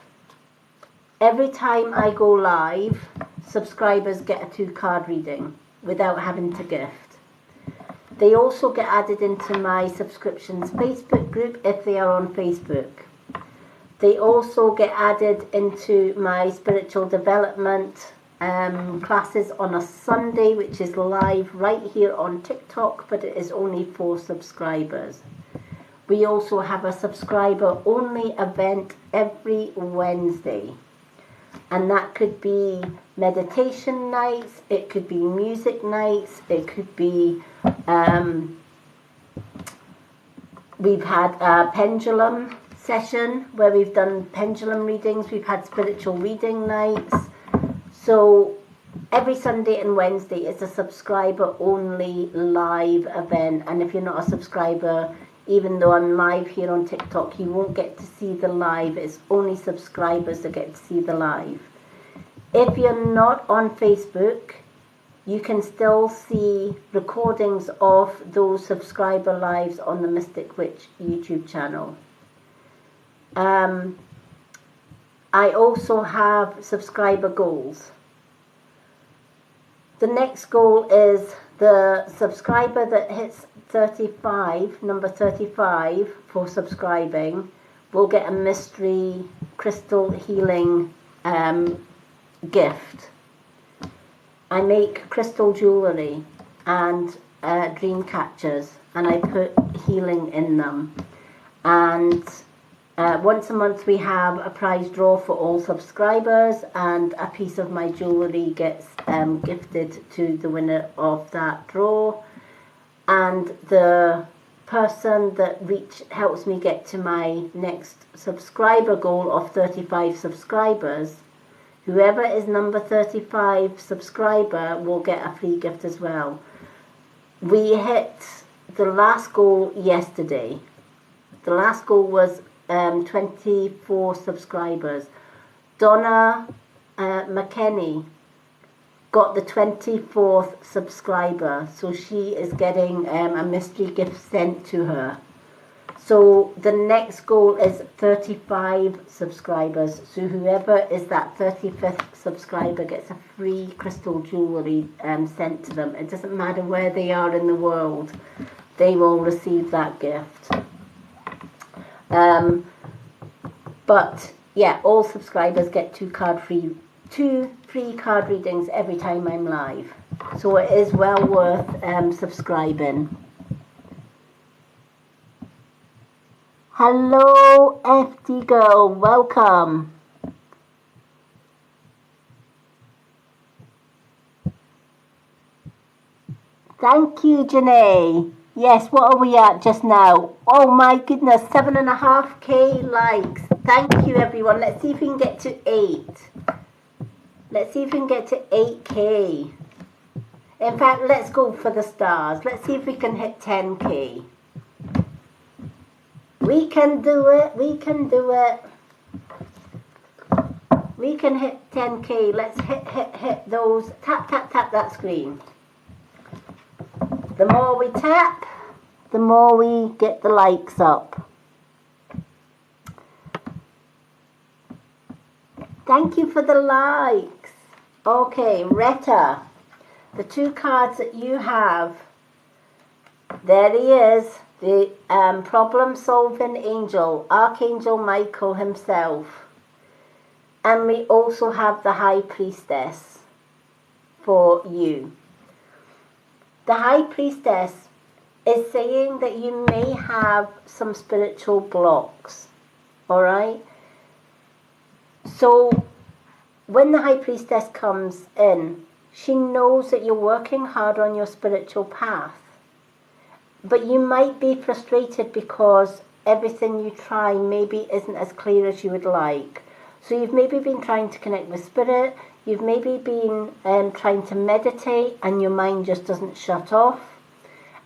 every time I go live, subscribers get a 2-card reading without having to gift. They also get added into my subscriptions Facebook group if they are on Facebook. They also get added into my spiritual development classes on a Sunday, which is live right here on TikTok, but it is only for subscribers. We also have a subscriber only event every Wednesday, and that could be meditation nights, it could be music nights, it could be we've had a pendulum session where we've done pendulum readings, we've had spiritual reading nights. So every Sunday and Wednesday is a subscriber only live event, and if you're not a subscriber, even though I'm live here on TikTok, you won't get to see the live. It's only subscribers that get to see the live. If you're not on Facebook, you can still see recordings of those subscriber lives on the Mystic Witch YouTube channel. I also have subscriber goals. The next goal is the subscriber that hits 35, number 35 for subscribing, will get a mystery crystal healing gift. I make crystal jewellery and dream catchers, and I put healing in them. And once a month we have a prize draw for all subscribers, and a piece of my jewellery gets gifted to the winner of that draw. And the person that helps me get to my next subscriber goal of 35 subscribers, whoever is number 35 subscriber will get a free gift as well. We hit the last goal yesterday. The last goal was 24 subscribers. Donna McKenney got the 24th subscriber, so she is getting a mystery gift sent to her. So the next goal is 35 subscribers, so whoever is that 35th subscriber gets a free crystal jewellery sent to them. It doesn't matter where they are in the world, they will receive that gift. But yeah, all subscribers get two free card readings every time I'm live, so it is well worth subscribing. Hello FD girl, welcome. Thank you, Janae. Yes, what are we at just now? Oh my goodness, 7.5k likes. Thank you everyone. Let's see if we can get to 8. Let's see if we can get to 8k. In fact, let's go for the stars. Let's see if we can hit 10k. We can do it. We can do it. We can hit 10k. Let's hit those. Tap, tap, tap that screen. The more we tap, the more we get the likes up. Thank you for the likes. Okay, Retta, the 2 cards that you have, there he is, the problem-solving angel, Archangel Michael himself. And we also have the High Priestess for you. The High Priestess is saying that you may have some spiritual blocks, alright? So when the High Priestess comes in, she knows that you're working hard on your spiritual path, but you might be frustrated because everything you try maybe isn't as clear as you would like. So you've maybe been trying to connect with spirit, you've maybe been trying to meditate and your mind just doesn't shut off.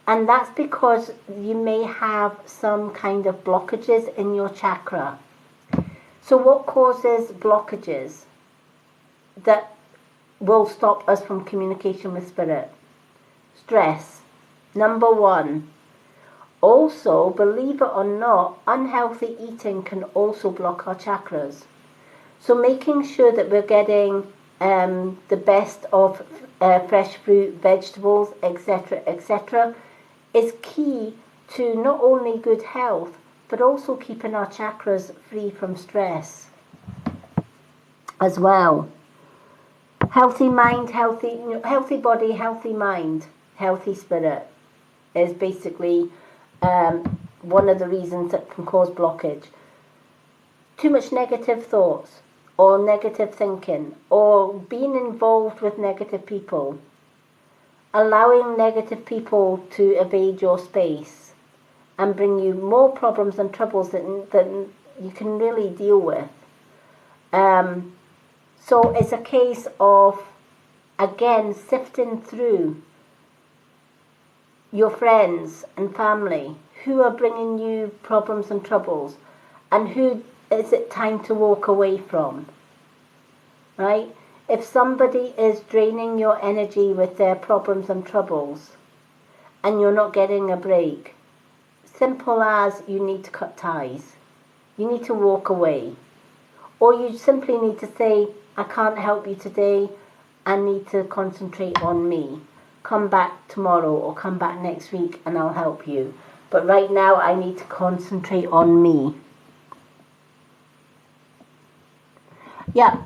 And that's because you may have some kind of blockages in your chakra. So what causes blockages that will stop us from communication with spirit? Stress, number 1. Also, believe it or not, unhealthy eating can also block our chakras. So making sure that we're getting the best of fresh fruit, vegetables, etc., etc., is key to not only good health, but also keeping our chakras free from stress as well. Healthy mind, healthy body, healthy mind, healthy spirit is basically one of the reasons that can cause blockage. Too much negative thoughts or negative thinking or being involved with negative people, allowing negative people to evade your space and bring you more problems and troubles than you can really deal with. So it's a case of, again, sifting through your friends and family who are bringing you problems and troubles, and who is it time to walk away from, right? If somebody is draining your energy with their problems and troubles and you're not getting a break, simple as you need to cut ties. You need to walk away. Or you simply need to say, I can't help you today, I need to concentrate on me. Come back tomorrow or come back next week and I'll help you. But right now I need to concentrate on me. Yeah.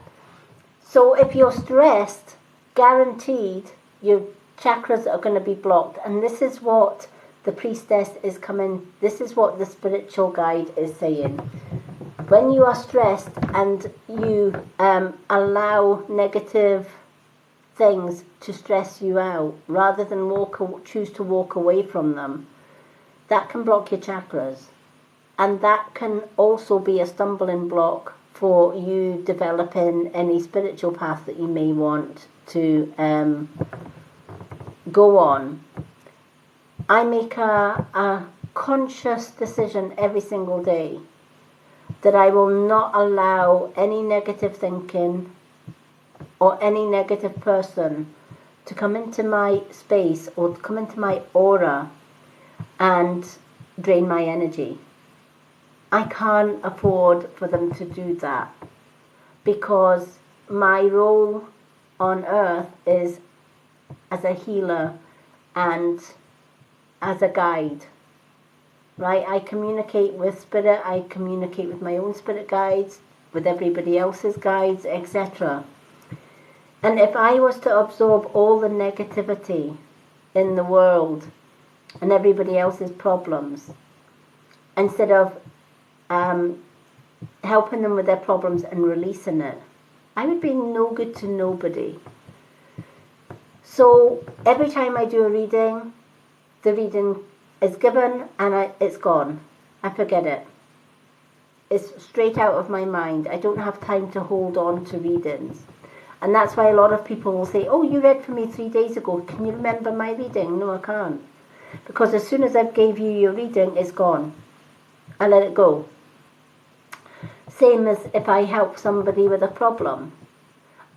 So if you're stressed, guaranteed your chakras are going to be blocked. And this is what the priestess is coming, this is what the spiritual guide is saying. When you are stressed and you allow negative things to stress you out, rather than choose to walk away from them, that can block your chakras. And that can also be a stumbling block for you developing any spiritual path that you may want to go on. I make a conscious decision every single day that I will not allow any negative thinking or any negative person to come into my space or come into my aura and drain my energy. I can't afford for them to do that, because my role on earth is as a healer and as a guide, right? I communicate with spirit, I communicate with my own spirit guides, with everybody else's guides, etc. And if I was to absorb all the negativity in the world and everybody else's problems, instead of helping them with their problems and releasing it, I would be no good to nobody. So every time I do a reading, the reading is given and it's gone. I forget it. It's straight out of my mind. I don't have time to hold on to readings. And that's why a lot of people will say, oh, you read for me 3 days ago. Can you remember my reading? No, I can't. Because as soon as I gave you your reading, it's gone. I let it go. Same as if I help somebody with a problem.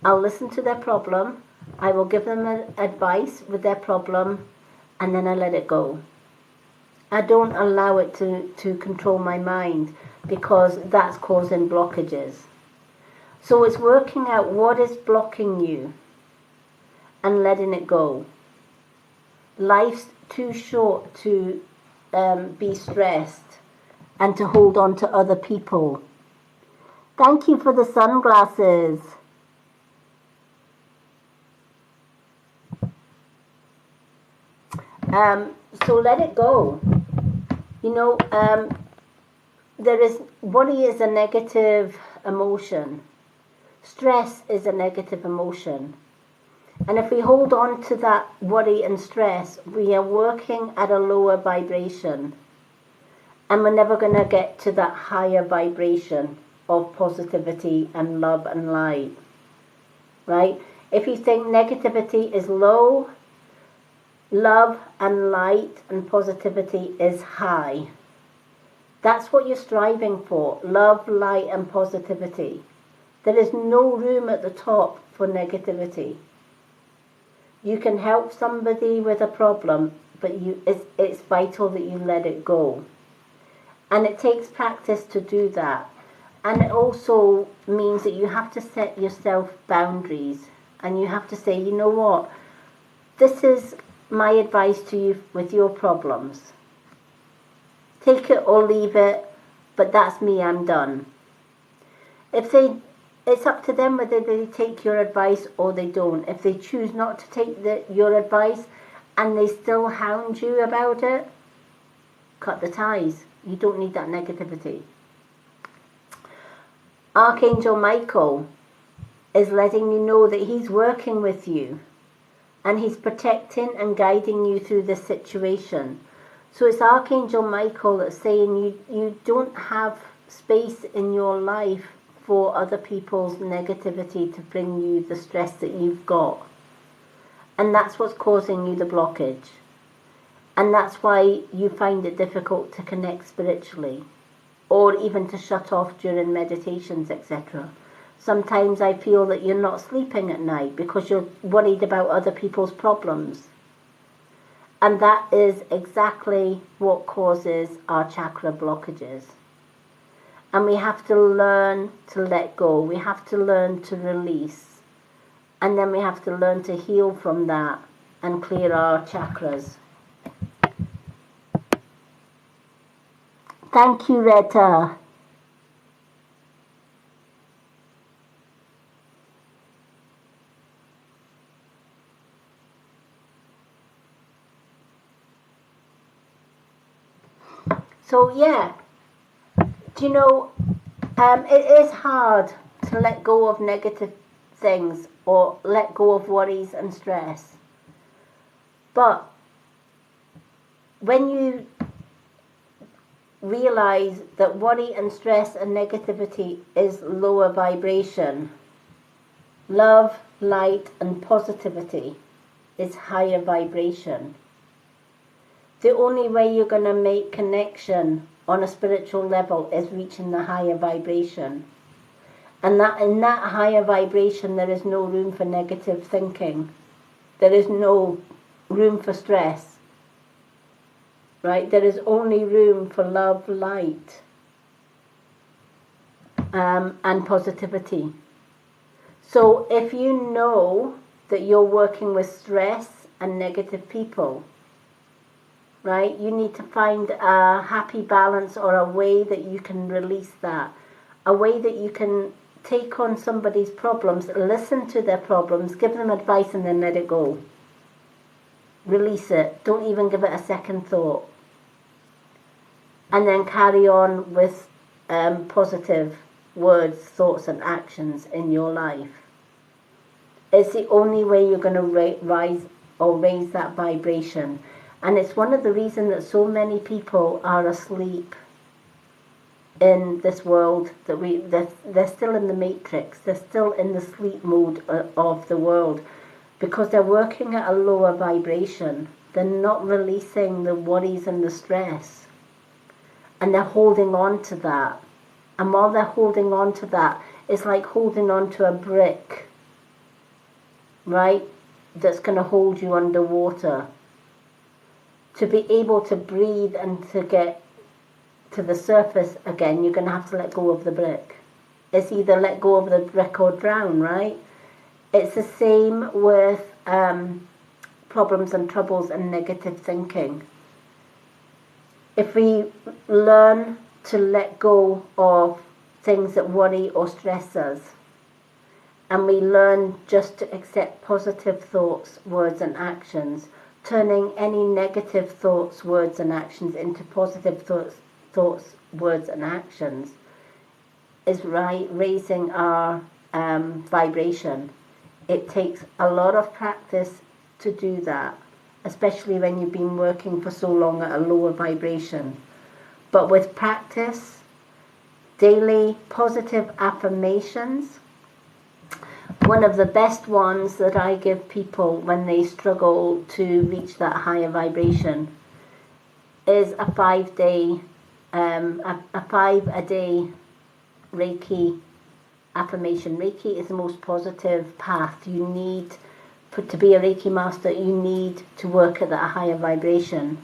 I'll listen to their problem, I will give them advice with their problem, and then I let it go. I don't allow it to control my mind, because that's causing blockages. So it's working out what is blocking you and letting it go. Life's too short to be stressed and to hold on to other people. Thank you for the sunglasses. So let it go. You know, worry is a negative emotion. Stress is a negative emotion. And if we hold on to that worry and stress, we are working at a lower vibration. And we're never going to get to that higher vibration of positivity and love and light. Right? If you think negativity is low, love and light and positivity is high. That's what you're striving for. Love, light and positivity. There is no room at the top for negativity. You can help somebody with a problem, but it's vital that you let it go. And it takes practice to do that. And it also means that you have to set yourself boundaries. And you have to say, you know what? This is my advice to you with your problems. Take it or leave it, but that's me, I'm done. It's up to them whether they take your advice or they don't. If they choose not to take your advice and they still hound you about it, cut the ties. You don't need that negativity. Archangel Michael is letting you know that he's working with you and he's protecting and guiding you through this situation. So it's Archangel Michael that's saying you don't have space in your life for other people's negativity to bring you the stress that you've got. And that's what's causing you the blockage. And that's why you find it difficult to connect spiritually, or even to shut off during meditations, etc. Sometimes I feel that you're not sleeping at night because you're worried about other people's problems. And that is exactly what causes our chakra blockages. And we have to learn to let go. We have to learn to release. And then we have to learn to heal from that and clear our chakras. Thank you, Retta. So yeah, do you know, it is hard to let go of negative things or let go of worries and stress. But when you realize that worry and stress and negativity is lower vibration, love, light, and positivity is higher vibration. The only way you're going to make connection on a spiritual level is reaching the higher vibration. And that in that higher vibration, there is no room for negative thinking. There is no room for stress. Right? There is only room for love, light, and positivity. So if you know that you're working with stress and negative people, right, you need to find a happy balance or a way that you can release that. A way that you can take on somebody's problems, listen to their problems, give them advice and then let it go. Release it. Don't even give it a second thought. And then carry on with positive words, thoughts and actions in your life. It's the only way you're going to raise that vibration. And it's one of the reasons that so many people are asleep in this world, that they're still in the matrix, they're still in the sleep mode of the world, because they're working at a lower vibration. They're not releasing the worries and the stress. And they're holding on to that. And while they're holding on to that, it's like holding on to a brick, right, that's going to hold you underwater. To be able to breathe and to get to the surface again, you're going to have to let go of the brick. It's either let go of the brick or drown, right? It's the same with problems and troubles and negative thinking. If we learn to let go of things that worry or stress us, and we learn just to accept positive thoughts, words and actions, turning any negative thoughts, words and actions into positive thoughts, words and actions, is raising our vibration. It takes a lot of practice to do that, especially when you've been working for so long at a lower vibration. But with practice, daily positive affirmations, one of the best ones that I give people when they struggle to reach that higher vibration is a 5-day, a 5-a-day Reiki affirmation. Reiki is the most positive path. You need, to be a Reiki master, you need to work at that higher vibration.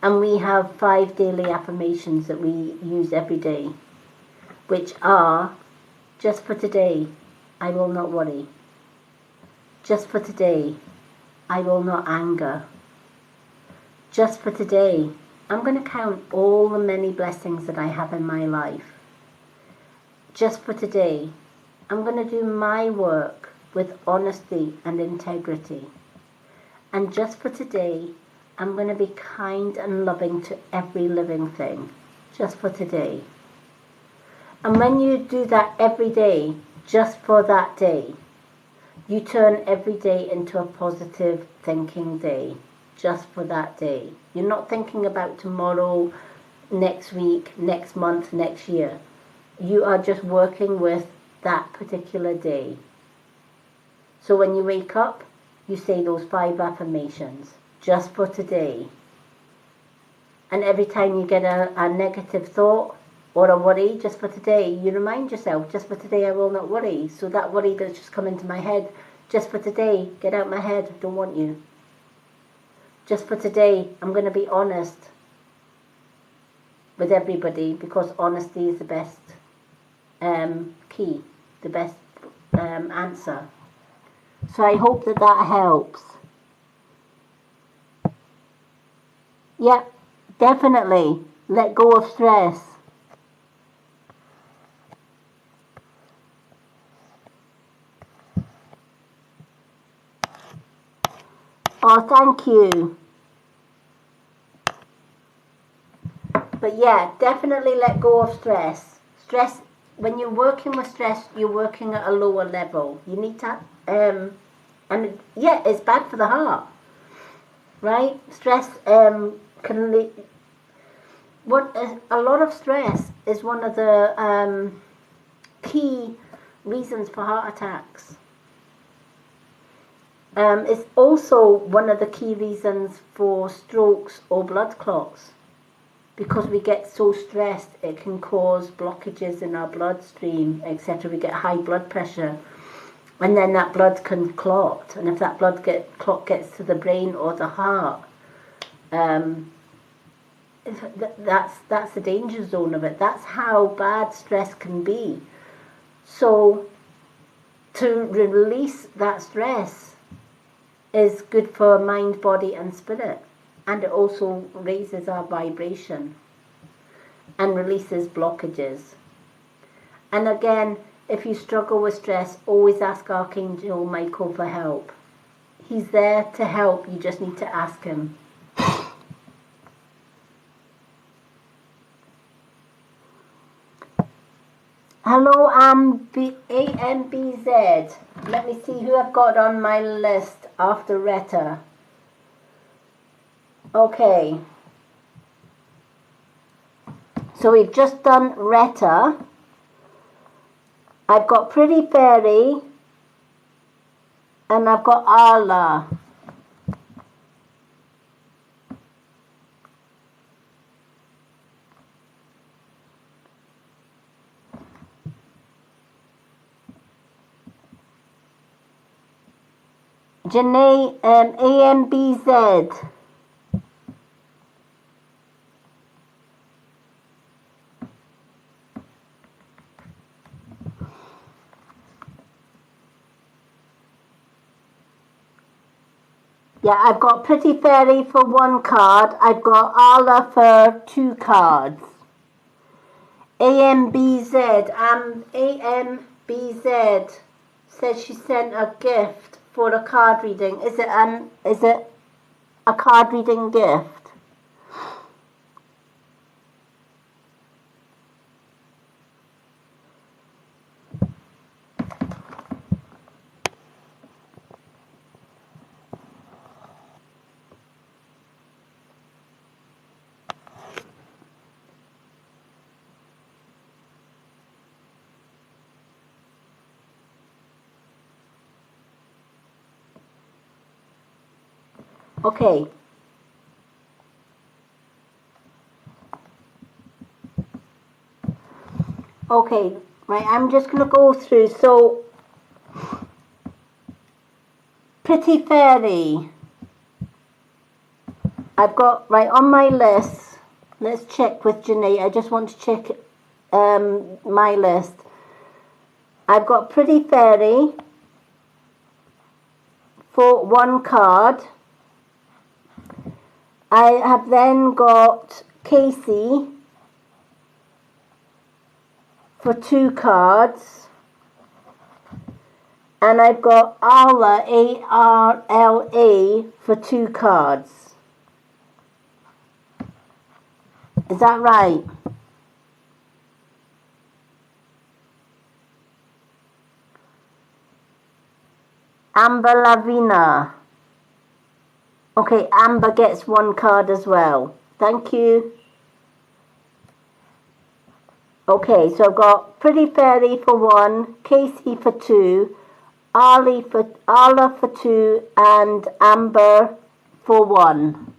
And we have 5 daily affirmations that we use every day, which are, just for today, I will not worry. Just for today, I will not anger. Just for today, I'm going to count all the many blessings that I have in my life. Just for today, I'm going to do my work with honesty and integrity. And just for today, I'm going to be kind and loving to every living thing. Just for today. And when you do that every day, just for that day, you turn every day into a positive thinking day. Just for that day. You're not thinking about tomorrow, next week, next month, next year. You are just working with that particular day. So when you wake up, you say those 5 affirmations, just for today. And every time you get a negative thought or a worry, just for today, you remind yourself, just for today I will not worry. So that worry that's just come into my head, just for today, get out my head, don't want you. Just for today, I'm going to be honest with everybody, because honesty is the best key, the best answer. So I hope that helps. Yeah, definitely. Let go of stress. Oh, thank you. But yeah, definitely let go of stress. Stress, when you're working with stress, you're working at a lower level. You need to, and yeah, it's bad for the heart, right? Stress can lead. A lot of stress is one of the key reasons for heart attacks. It's also one of the key reasons for strokes or blood clots. Because we get so stressed, it can cause blockages in our bloodstream, etc. We get high blood pressure, and then that blood can clot. And if that clot gets to the brain or the heart, that's the danger zone of it. That's how bad stress can be. So to release that stress is good for mind, body and spirit. And it also raises our vibration and releases blockages. And again, if you struggle with stress, always ask Archangel Michael for help. He's there to help, you just need to ask him. Hello, AMBZ. Let me see who I've got on my list after Retta. Okay. So we've just done Retta. I've got Pretty Fairy. And I've got Arla. Janae, AMBZ. Yeah, I've got Pretty Fairy for 1 card. I've got Arla for 2 cards. AMBZ. AMBZ says she sent a gift for a card reading. Is it a card reading gift? Okay. Okay, right, I'm just going to go through. So, Pretty Fairy. I've got, right, on my list, let's check with Janae. I just want to check my list. I've got Pretty Fairy for 1 card. I have then got Casey for 2 cards. And I've got Arla, ARLA, for 2 cards. Is that right? Amber Lavina. Okay, Amber gets 1 card as well. Thank you. Okay, so I've got Pretty Fairy for 1, Casey for 2, Arla for 2, and Amber for 1.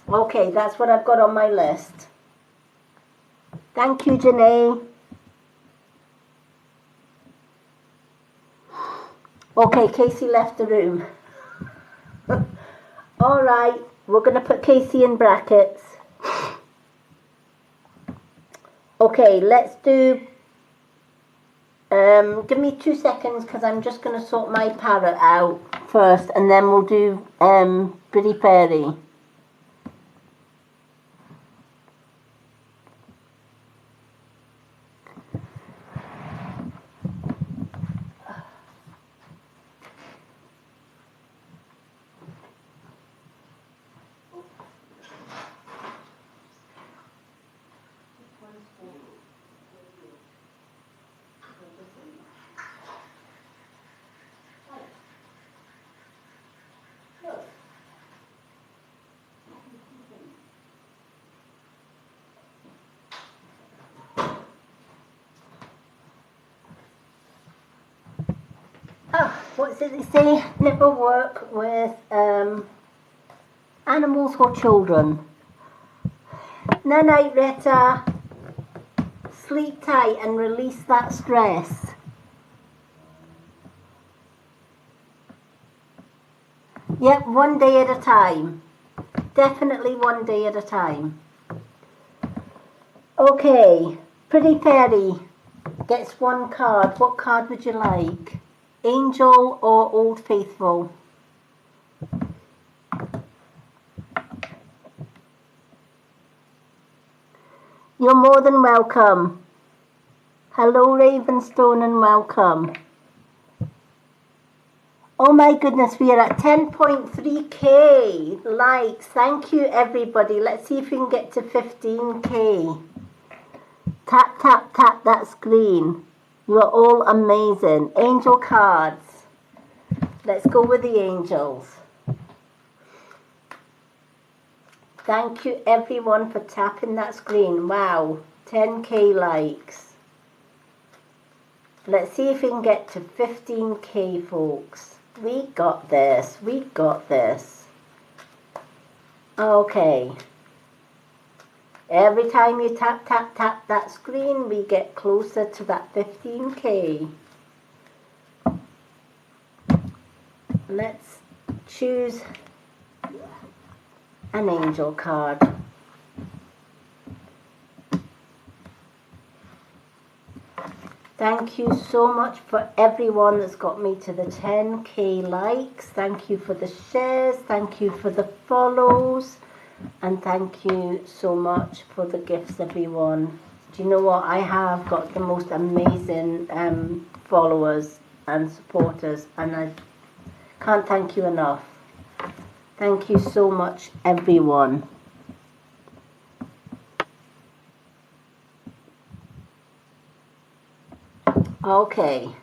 Okay, that's what I've got on my list. Thank you, Janae. Okay, Casey left the room. Alright, we're going to put Casey in brackets. Okay, let's do... give me 2 seconds because I'm just going to sort my parrot out first and then we'll do Pretty Fairy. What did they say? Never work with animals or children. Night night, Retta. Sleep tight and release that stress. Yep, one day at a time. Definitely one day at a time. Okay, Pretty Fairy gets one card. What card would you like? Angel or Old Faithful? You're more than welcome. Hello, Ravenstone, and welcome. Oh my goodness, we are at 10.3k likes. Thank you, everybody. Let's see if we can get to 15k. Tap, tap, tap that screen. You are all amazing. Angel cards. Let's go with the angels. Thank you, everyone, for tapping that screen. Wow, 10k likes. Let's see if we can get to 15k, folks. We got this. We got this. Okay. Every time you tap, tap, tap that screen, we get closer to that 15k. Let's choose an angel card. Thank you so much for everyone that's got me to the 10k likes. Thank you for the shares. Thank you for the follows. And thank you so much for the gifts, everyone. Do you know what? I have got the most amazing followers and supporters, and I can't thank you enough. Thank you so much, everyone. Okay.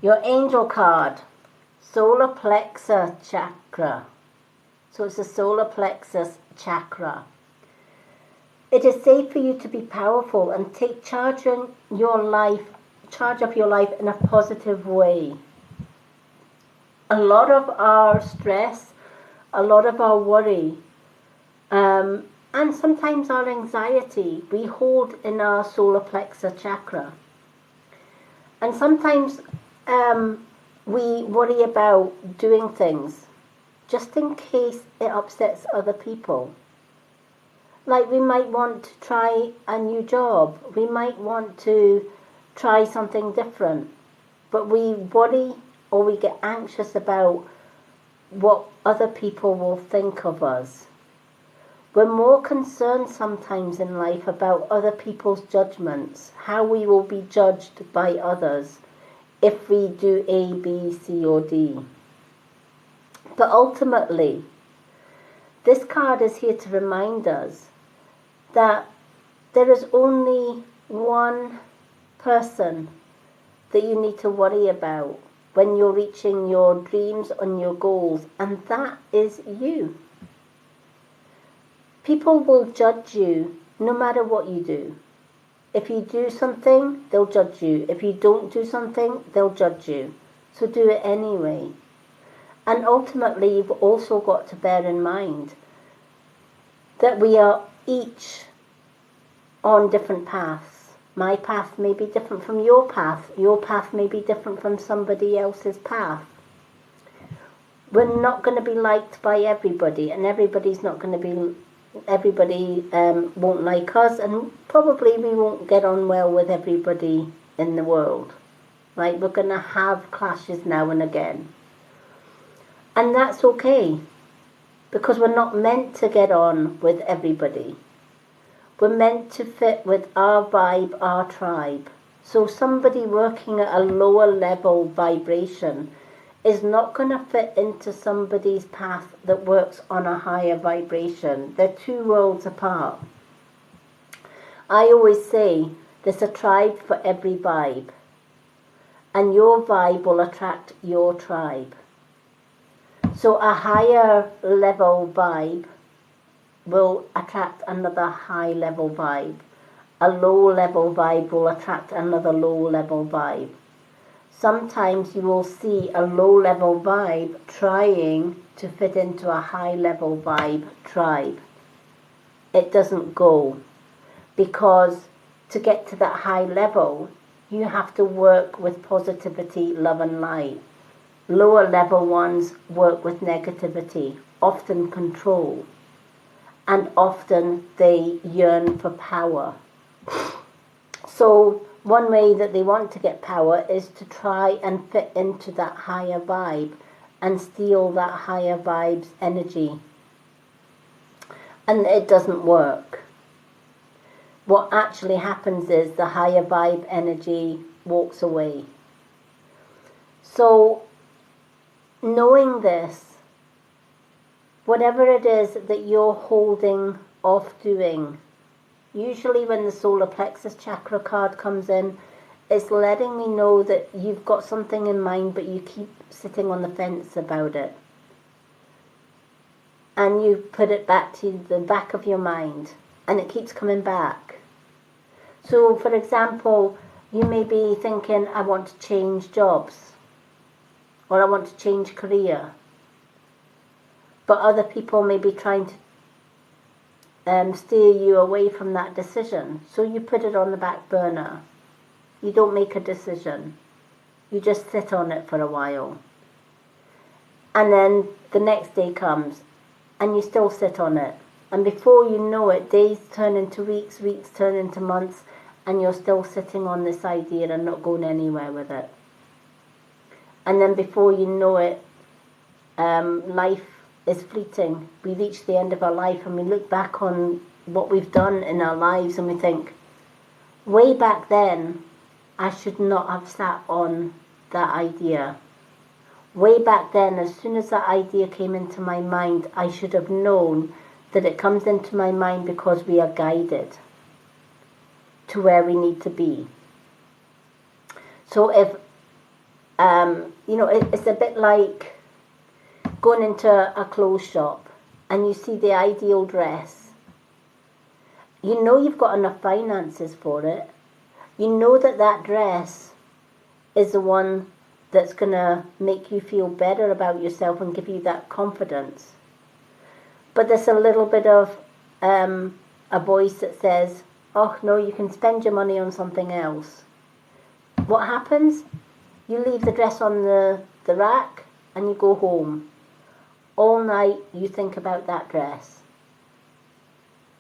Your angel card, solar plexus chakra. So it's the solar plexus chakra. It is safe for you to be powerful and take charge of your life in a positive way. A lot of our stress, a lot of our worry, and sometimes our anxiety, we hold in our solar plexus chakra. And sometimes we worry about doing things just in case it upsets other people. Like we might want to try a new job, we might want to try something different, but we worry or we get anxious about what other people will think of us. We're more concerned sometimes in life about other people's judgments, how we will be judged by others if we do A, B, C, or D. But ultimately, this card is here to remind us that there is only one person that you need to worry about when you're reaching your dreams and your goals, and that is you. People will judge you no matter what you do. If you do something, they'll judge you. If you don't do something, they'll judge you. So do it anyway. And ultimately, you've also got to bear in mind that we are each on different paths. My path may be different from your path. Your path may be different from somebody else's path. We're not going to be liked by everybody, and everybody won't like us, and probably we won't get on well with everybody in the world. Right? We're going to have clashes now and again. And that's okay, because we're not meant to get on with everybody. We're meant to fit with our vibe, our tribe. So somebody working at a lower level vibration is not going to fit into somebody's path that works on a higher vibration. They're two worlds apart. I always say there's a tribe for every vibe, and your vibe will attract your tribe. So a higher level vibe will attract another high level vibe. A low level vibe will attract another low level vibe. sometimes you will see a low level vibe trying to fit into a high level vibe tribe. It doesn't go, because to get to that high level, you have to work with positivity, love and light. Lower level ones work with negativity, often control, and often they yearn for power. So one way that they want to get power is to try and fit into that higher vibe and steal that higher vibe's energy. And it doesn't work. What actually happens is the higher vibe energy walks away. So knowing this, whatever it is that you're holding off doing, usually when the solar plexus chakra card comes in, it's letting me know that you've got something in mind but you keep sitting on the fence about it. And you put it back to the back of your mind and it keeps coming back. So for example, you may be thinking, I want to change jobs, or I want to change career. But other people may be trying to steer you away from that decision. So you put it on the back burner. You don't make a decision. You just sit on it for a while. And then the next day comes and you still sit on it. And before you know it, days turn into weeks, weeks turn into months, and you're still sitting on this idea and not going anywhere with it. And then before you know it, life is fleeting. We reach the end of our life and we look back on what we've done in our lives and we think, way back then, I should not have sat on that idea. Way back then, as soon as that idea came into my mind, I should have known that it comes into my mind because we are guided to where we need to be. So if, it's a bit like going into a clothes shop and you see the ideal dress. You know you've got enough finances for it. You know that that dress is the one that's going to make you feel better about yourself and give you that confidence. But there's a little bit of a voice that says, oh no, you can spend your money on something else. What happens? You leave the dress on the rack and you go home. All night you think about that dress.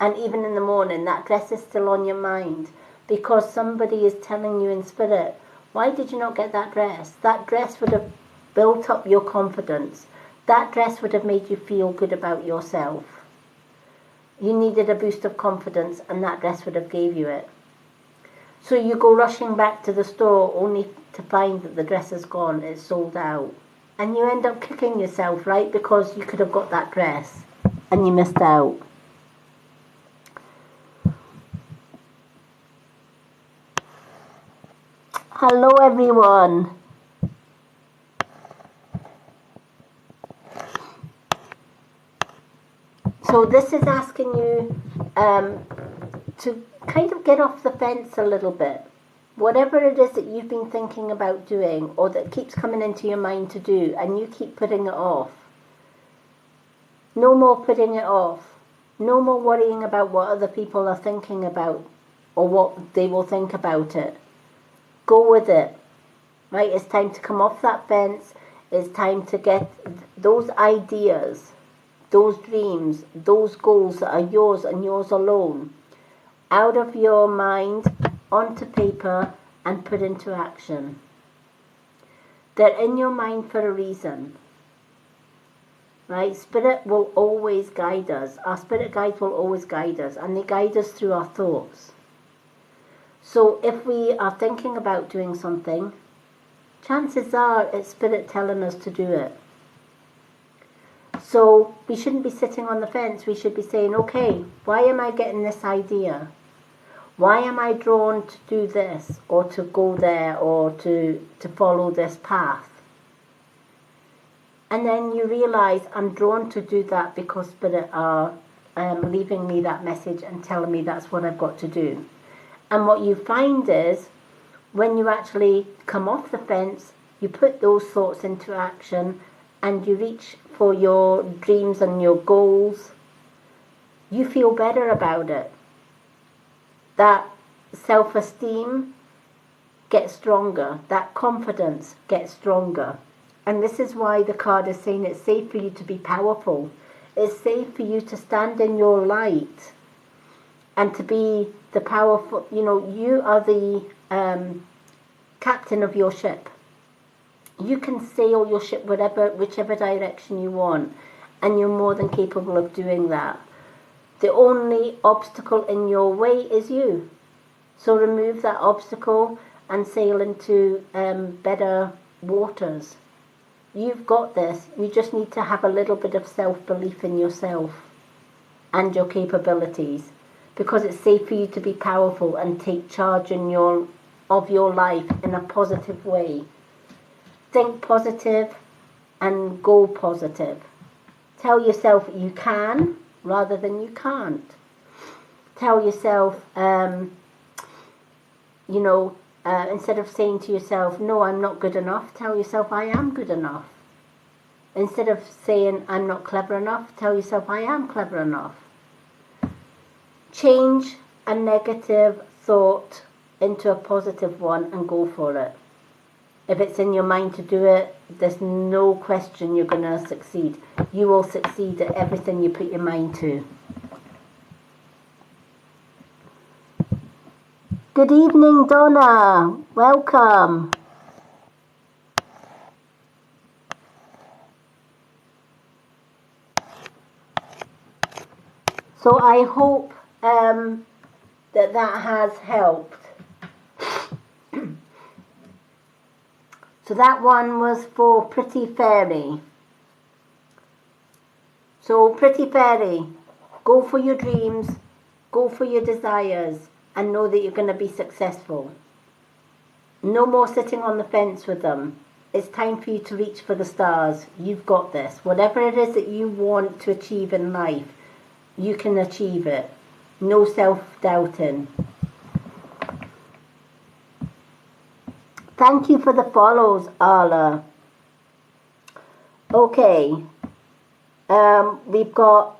And even in the morning, that dress is still on your mind because somebody is telling you in spirit, why did you not get that dress? That dress would have built up your confidence. That dress would have made you feel good about yourself. You needed a boost of confidence and that dress would have gave you it. So you go rushing back to the store only to find that the dress is gone, it's sold out. And you end up kicking yourself, right? Because you could have got that dress and you missed out. Hello everyone. So this is asking you to kind of get off the fence a little bit. Whatever it is that you've been thinking about doing or that keeps coming into your mind to do and you keep putting it off. No more putting it off. No more worrying about what other people are thinking about or what they will think about it. Go with it. Right? It's time to come off that fence. It's time to get those ideas, those dreams, those goals that are yours and yours alone out of your mind onto paper and put into action. They're in your mind for a reason. Right? Spirit will always guide us. Our spirit guides will always guide us, and they guide us through our thoughts. So if we are thinking about doing something, chances are it's spirit telling us to do it. So we shouldn't be sitting on the fence. We should be saying, okay, why am I getting this idea? Why am I drawn to do this or to go there or to follow this path? And then you realize I'm drawn to do that because Spirit are leaving me that message and telling me that's what I've got to do. And what you find is when you actually come off the fence, you put those thoughts into action and you reach for your dreams and your goals, you feel better about it. That self-esteem gets stronger. That confidence gets stronger. And this is why the card is saying it's safe for you to be powerful. It's safe for you to stand in your light and to be the powerful, you are the captain of your ship. You can sail your ship whichever direction you want, and you're more than capable of doing that. The only obstacle in your way is you. So remove that obstacle and sail into better waters. You've got this. You just need to have a little bit of self-belief in yourself and your capabilities, because it's safe for you to be powerful and take charge of your life in a positive way. Think positive and go positive. Tell yourself you can rather than you can't. Tell yourself, instead of saying to yourself, no, I'm not good enough, tell yourself I am good enough. Instead of saying I'm not clever enough, tell yourself I am clever enough. Change a negative thought into a positive one and go for it. If it's in your mind to do it, there's no question you're going to succeed. You will succeed at everything you put your mind to. Good evening, Donna. Welcome. So I hope that has helped. So that one was for Pretty Fairy. So Pretty Fairy, go for your dreams, go for your desires, and know that you're going to be successful. No more sitting on the fence with them. It's time for you to reach for the stars. You've got this. Whatever it is that you want to achieve in life, you can achieve it. No self-doubting. Thank you for the follows, Arla. Okay. We've got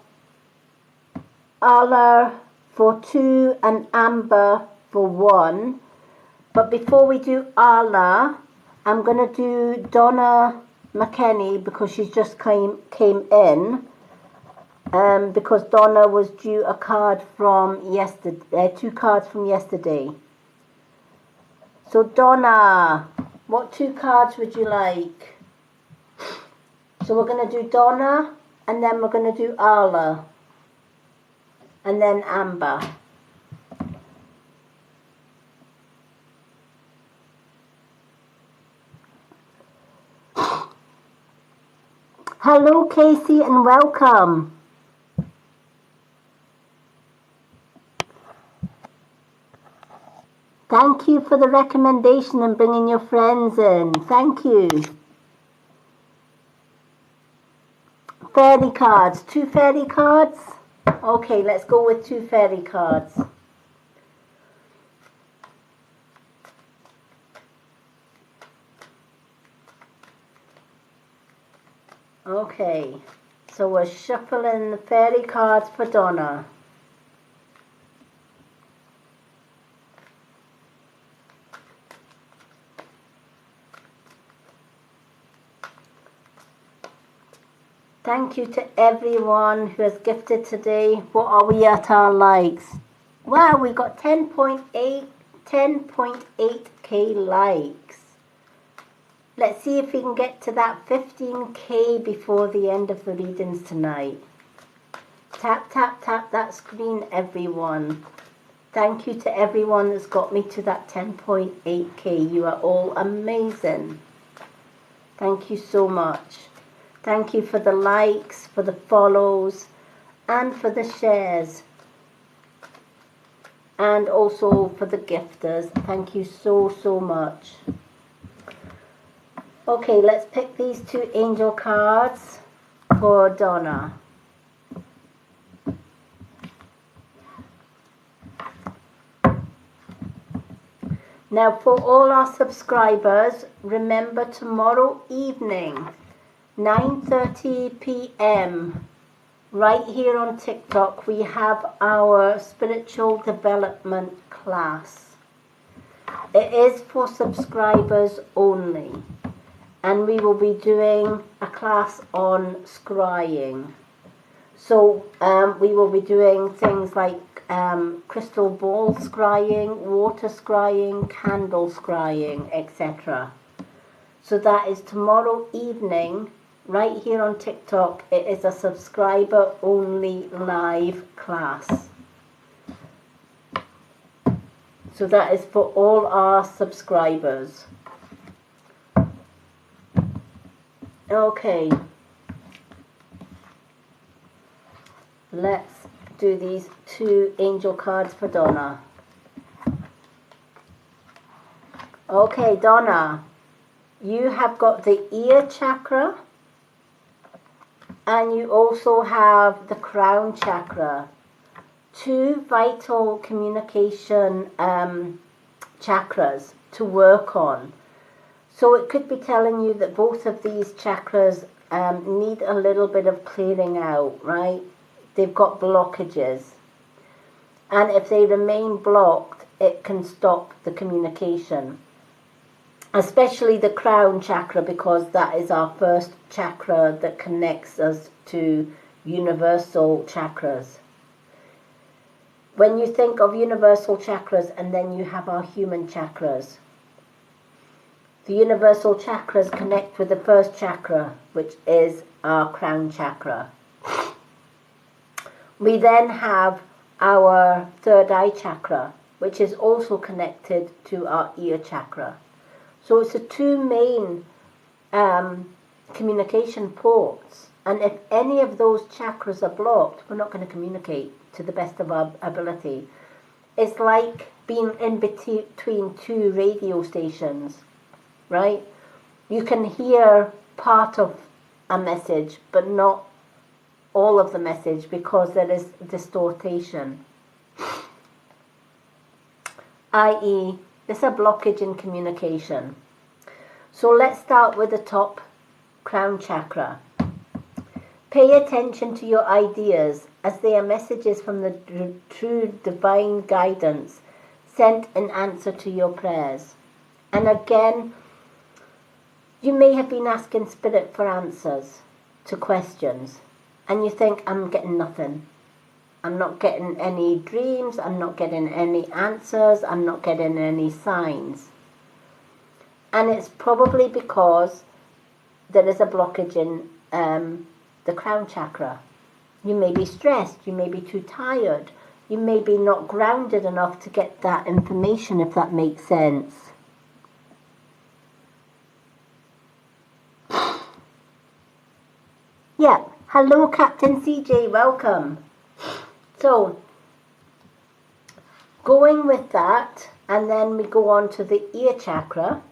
Arla for 2 and Amber for 1. But before we do Arla, I'm going to do Donna McKenney because she's just came in. Because Donna was due a card from yesterday, 2 cards from yesterday. So Donna, what 2 cards would you like? So we're going to do Donna, and then we're going to do Arla, and then Amber. Hello Casey and welcome. Thank you for the recommendation and bringing your friends in. Thank you. Fairy cards. 2 fairy cards? Okay, let's go with 2 fairy cards. Okay, so we're shuffling the fairy cards for Donna. Thank you to everyone who has gifted today. What are we at our likes? Wow, we got 10.8k likes. Let's see if we can get to that 15k before the end of the readings tonight. Tap, tap, tap that screen, everyone. Thank you to everyone that's got me to that 10.8k. You are all amazing. Thank you so much. Thank you for the likes, for the follows, and for the shares. And also for the gifters. Thank you so, so much. Okay, let's pick these 2 angel cards for Donna. Now, for all our subscribers, remember tomorrow evening, 9:30 p.m., right here on TikTok, we have our spiritual development class. It is for subscribers only, and we will be doing a class on scrying. So we will be doing things like crystal ball scrying, water scrying, candle scrying, etc. So that is tomorrow evening, right here on TikTok. It is a subscriber only live class. So that is for all our subscribers. Okay. Let's do these 2 angel cards for Donna. Okay, Donna, you have got the ear chakra and you also have the crown chakra. 2 vital communication chakras to work on. So it could be telling you that both of these chakras need a little bit of clearing out, right? They've got blockages. And if they remain blocked, it can stop the communication. Especially the crown chakra, because that is our first chakra that connects us to universal chakras. When you think of universal chakras, and then you have our human chakras. The universal chakras connect with the first chakra, which is our crown chakra. We then have our third eye chakra, which is also connected to our ear chakra. So it's the 2 main communication ports. And if any of those chakras are blocked, we're not going to communicate to the best of our ability. It's like being in between 2 radio stations, right? You can hear part of a message, but not all of the message, because there is distortion, i.e. there's a blockage in communication. So let's start with the top crown chakra. Pay attention to your ideas, as they are messages from the true divine guidance sent in answer to your prayers. And again, you may have been asking Spirit for answers to questions, and you think, I'm getting nothing. I'm not getting any dreams, I'm not getting any answers, I'm not getting any signs. And it's probably because there is a blockage in the crown chakra. You may be stressed, you may be too tired, you may be not grounded enough to get that information, if that makes sense. Yeah, hello Captain CJ, welcome. So, going with that, and then we go on to the ear chakra.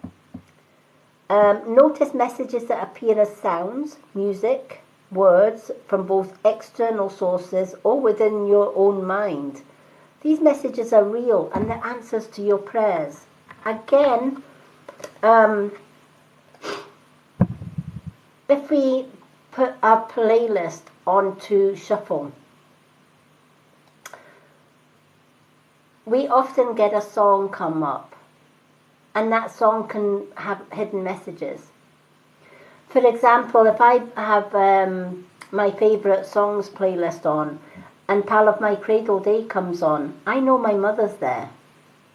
Notice messages that appear as sounds, music, words from both external sources or within your own mind. These messages are real and they're answers to your prayers. Again, if we put our playlist onto shuffle, we often get a song come up, and that song can have hidden messages. For example, if I have my favourite songs playlist on, and Pal of My Cradle Day comes on, I know my mother's there.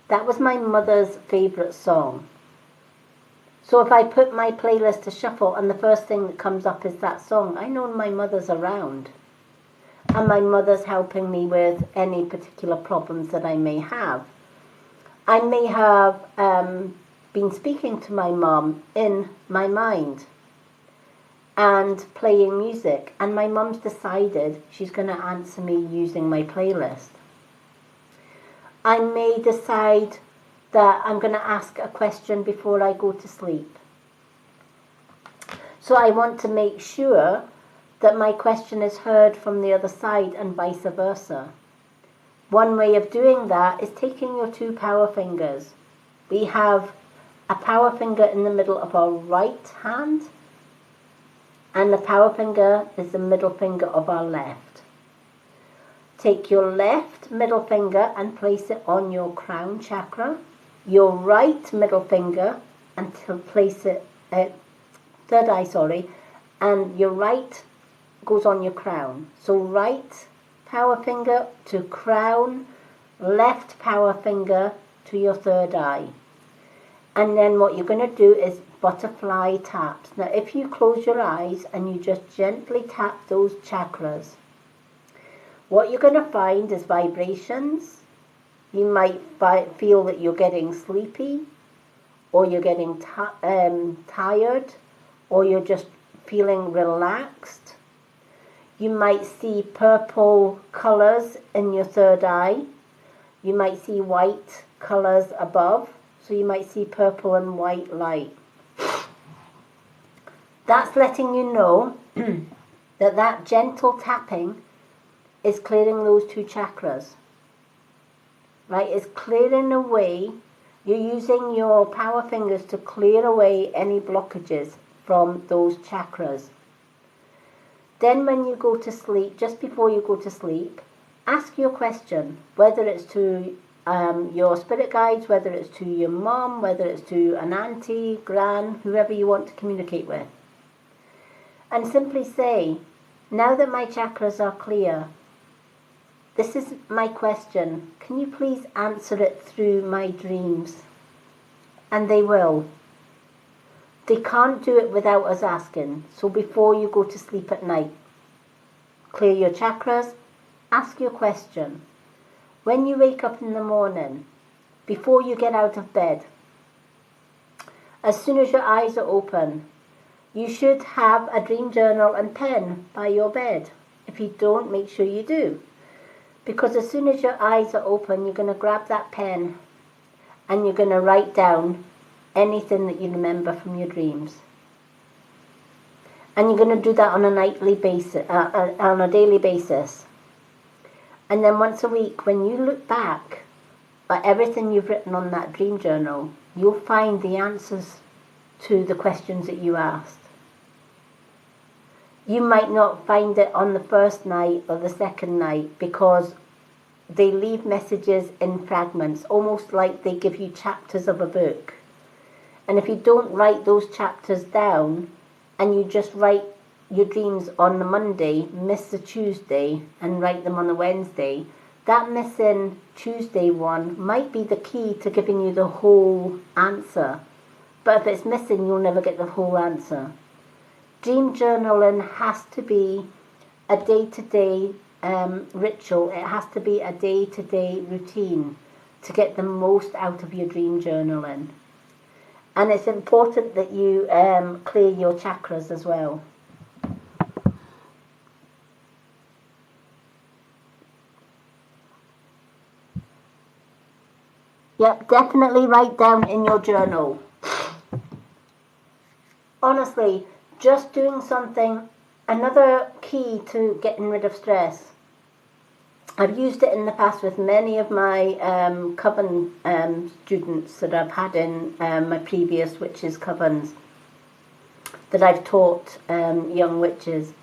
That was my mother's favourite song. So if I put my playlist to shuffle and the first thing that comes up is that song, I know my mother's around. And my mother's helping me with any particular problems that I may have. I may have been speaking to my mum in my mind and playing music, and my mum's decided she's going to answer me using my playlist. I may decide that I'm going to ask a question before I go to sleep. So I want to make sure that my question is heard from the other side, and vice versa. One way of doing that is taking your 2 power fingers, we have a power finger in the middle of our right hand, and the power finger is the middle finger of our left. Take your left middle finger and place it on your crown chakra, your right middle finger and place it, third eye, sorry, and your right goes on your crown. So right power finger to crown, left power finger to your third eye. And then what you're going to do is butterfly taps. Now if you close your eyes and you just gently tap those chakras, what you're going to find is vibrations. You might feel that you're getting sleepy, or you're getting tired, or you're just feeling relaxed. You might see purple colours in your third eye. You might see white colours above. So you might see purple and white light. That's letting you know that gentle tapping is clearing those two chakras. Right? It's clearing away. You're using your power fingers to clear away any blockages from those chakras. Then when you go to sleep, just before you go to sleep, ask your question, whether it's to your spirit guides, whether it's to your mom, whether it's to an auntie, gran, whoever you want to communicate with. And simply say, now that my chakras are clear, this is my question. Can you please answer it through my dreams? And they will. They can't do it without us asking. So before you go to sleep at night, clear your chakras, ask your question. When you wake up in the morning, before you get out of bed, as soon as your eyes are open, you should have a dream journal and pen by your bed. If you don't, make sure you do. Because as soon as your eyes are open, you're going to grab that pen and you're going to write down anything that you remember from your dreams. And you're going to do that on a nightly basis, on a daily basis. And then once a week, when you look back at everything you've written on that dream journal, you'll find the answers to the questions that you asked. You might not find it on the first night or the second night because they leave messages in fragments, almost like they give you chapters of a book. And if you don't write those chapters down and you just write your dreams on the Monday, miss the Tuesday and write them on the Wednesday, that missing Tuesday one might be the key to giving you the whole answer. But if it's missing, you'll never get the whole answer. Dream journaling has to be a day-to-day ritual. It has to be a day-to-day routine to get the most out of your dream journaling. And it's important that you clear your chakras as well. Yep, definitely write down in your journal. Honestly, just doing something, another key to getting rid of stress. I've used it in the past with many of my coven students that I've had in my previous witches' covens that I've taught young witches.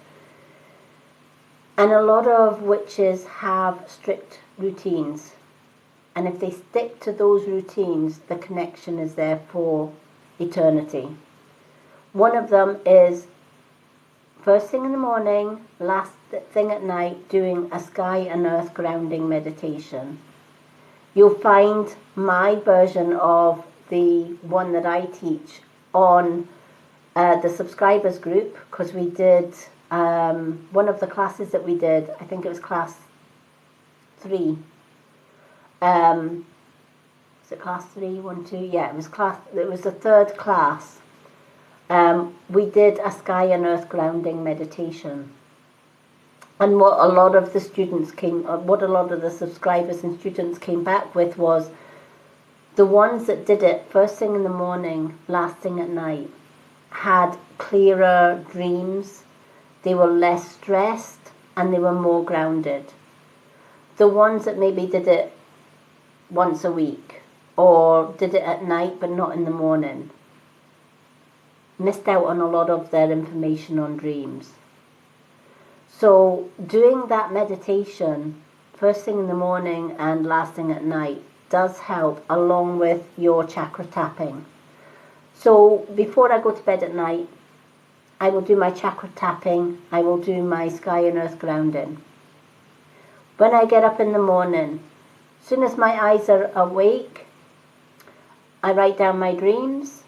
And a lot of witches have strict routines. And if they stick to those routines, the connection is there for eternity. One of them is first thing in the morning, last thing at night, doing a sky and earth grounding meditation. You'll find my version of the one that I teach on the subscribers group, because we did one of the classes that we did, I think it was class 3. Was it class 3, 1, 2? Yeah, it was the third class. We did a sky and earth grounding meditation. And what a lot of the subscribers and students came back with was the ones that did it first thing in the morning, last thing at night, had clearer dreams, they were less stressed, and they were more grounded. The ones that maybe did it once a week or did it at night but not in the morning, missed out on a lot of their information on dreams. So doing that meditation first thing in the morning and last thing at night does help, along with your chakra tapping. So before I go to bed at night, I will do my chakra tapping, I will do my sky and earth grounding. When I get up in the morning, as soon as my eyes are awake, I write down my dreams,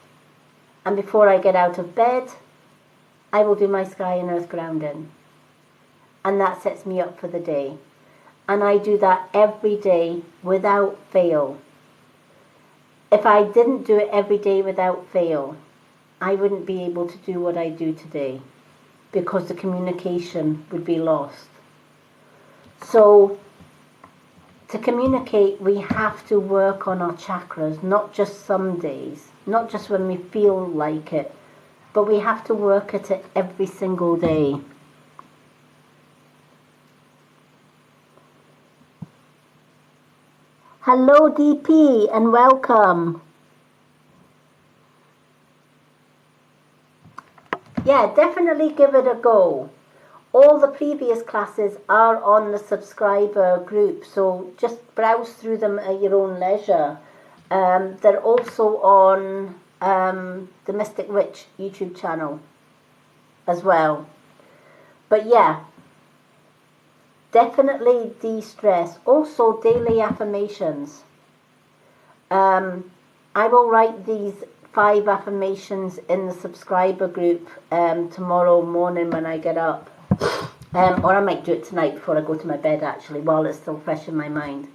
and before I get out of bed, I will do my sky and earth grounding. And that sets me up for the day. And I do that every day without fail. If I didn't do it every day without fail, I wouldn't be able to do what I do today, because the communication would be lost. So to communicate, we have to work on our chakras, not just some days, not just when we feel like it, but we have to work at it every single day. Hello DP and welcome. Yeah, definitely give it a go. All the previous classes are on the subscriber group, so just browse through them at your own leisure. They're also on the Mystic Witch YouTube channel as well. But yeah, definitely de-stress. Also daily affirmations. I will write these 5 affirmations in the subscriber group tomorrow morning when I get up. Or I might do it tonight before I go to my bed, actually, while it's still fresh in my mind.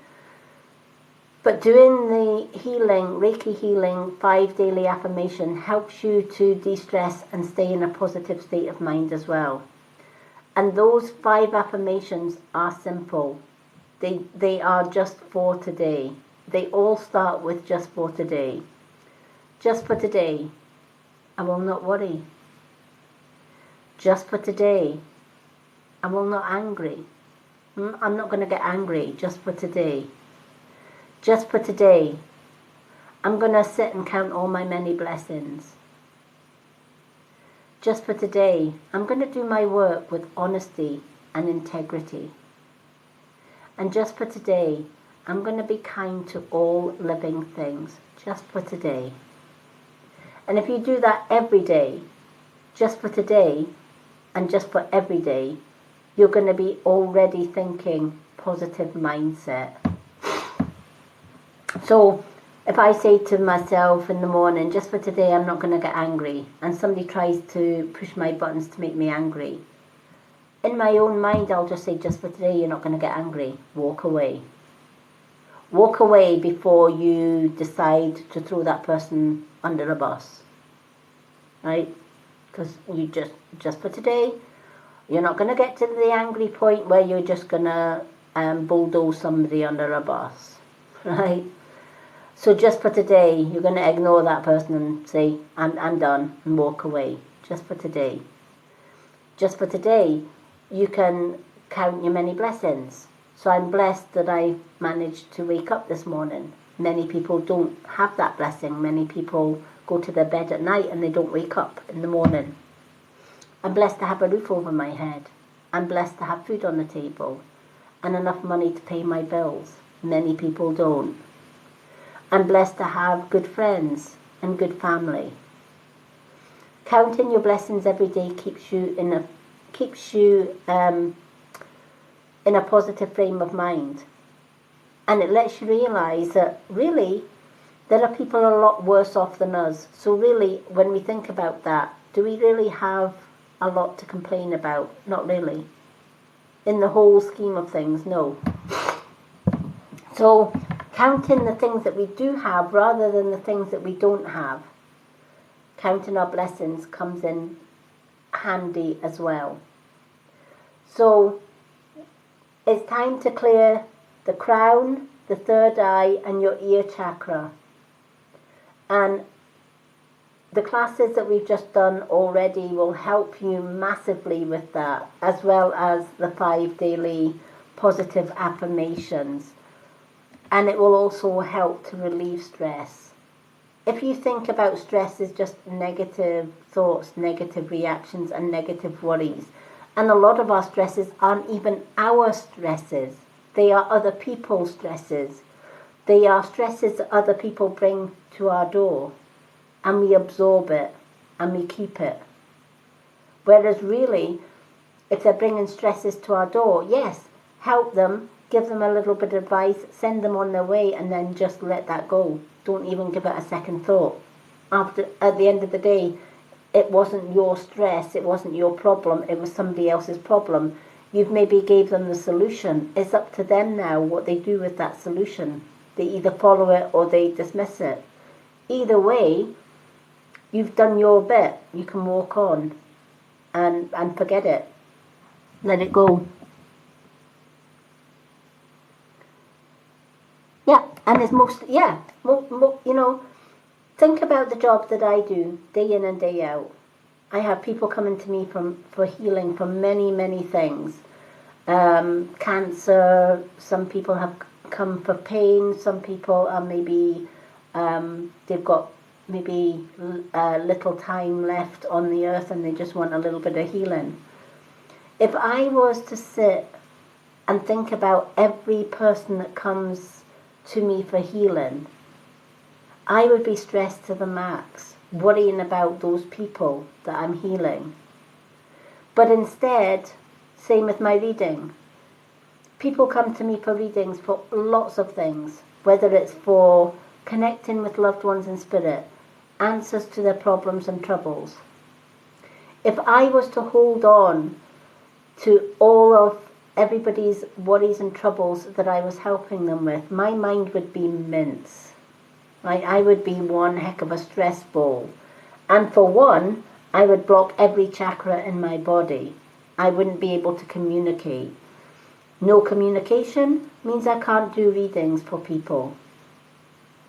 But doing the healing, Reiki healing, 5 daily affirmation helps you to de-stress and stay in a positive state of mind as well. And those 5 affirmations are simple. They are just for today. They all start with just for today. Just for today, I will not worry. Just for today, I will not angry. I'm not going to get angry just for today. Just for today, I'm going to sit and count all my many blessings. Just for today, I'm going to do my work with honesty and integrity. And just for today, I'm going to be kind to all living things. Just for today. And if you do that every day, just for today, and just for every day, you're going to be already thinking positive mindset. So if I say to myself in the morning, just for today, I'm not going to get angry, and somebody tries to push my buttons to make me angry, in my own mind, I'll just say, just for today, you're not going to get angry. Walk away. Walk away before you decide to throw that person under a bus. Right? Because you just for today, you're not going to get to the angry point where you're just going to bulldoze somebody under a bus. Right? So just for today, you're going to ignore that person and say, I'm done, and walk away. Just for today. Just for today, you can count your many blessings. So I'm blessed that I managed to wake up this morning. Many people don't have that blessing. Many people go to their bed at night and they don't wake up in the morning. I'm blessed to have a roof over my head. I'm blessed to have food on the table and enough money to pay my bills. Many people don't. I'm blessed to have good friends and good family. Counting your blessings every day keeps you in a positive frame of mind, and it lets you realize that really there are people a lot worse off than us. So really, when we think about that, do we really have a lot to complain about? Not really. In the whole scheme of things, no. So counting the things that we do have rather than the things that we don't have, counting our blessings comes in handy as well. So it's time to clear the crown, the third eye, and your ear chakra. And the classes that we've just done already will help you massively with that, as well as the 5 daily positive affirmations. and it will also help to relieve stress. If you think about stress as just negative thoughts, negative reactions, and negative worries, and a lot of our stresses aren't even our stresses, they are other people's stresses. They are stresses that other people bring to our door, and we absorb it and we keep it. Whereas really, if they're bringing stresses to our door, yes, help them, give them a little bit of advice, send them on their way, and then just let that go. Don't even give it a second thought. At the end of the day, it wasn't your stress, it wasn't your problem, it was somebody else's problem. You've maybe gave them the solution. It's up to them now what they do with that solution. They either follow it or they dismiss it. Either way, you've done your bit. You can walk on and forget it. Let it go. Yeah, and it's you know, think about the job that I do day in and day out. I have people coming to me for healing for many, many things. Cancer, some people have come for pain, some people are maybe, they've got maybe little time left on the earth and they just want a little bit of healing. If I was to sit and think about every person that comes to me for healing, I would be stressed to the max, worrying about those people that I'm healing. But instead, same with my reading. People come to me for readings for lots of things, whether it's for connecting with loved ones in spirit, answers to their problems and troubles. If I was to hold on to all of everybody's worries and troubles that I was helping them with, my mind would be mince. I would be one heck of a stress ball. And for one, I would block every chakra in my body. I wouldn't be able to communicate. No communication means I can't do readings for people.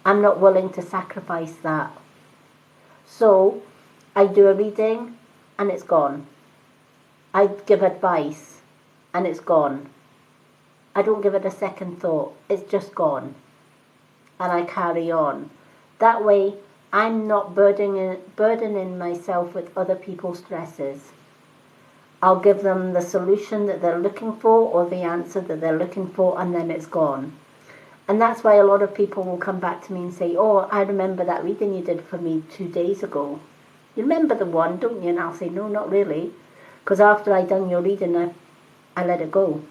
I'm not willing to sacrifice that. So I do a reading and it's gone. I give advice and it's gone. I don't give it a second thought. It's just gone. And I carry on. That way, I'm not burdening myself with other people's stresses. I'll give them the solution that they're looking for or the answer that they're looking for, and then it's gone. And that's why a lot of people will come back to me and say, oh, I remember that reading you did for me 2 days ago. You remember the one, don't you? And I'll say, no, not really. Because after I done your reading, I let it go.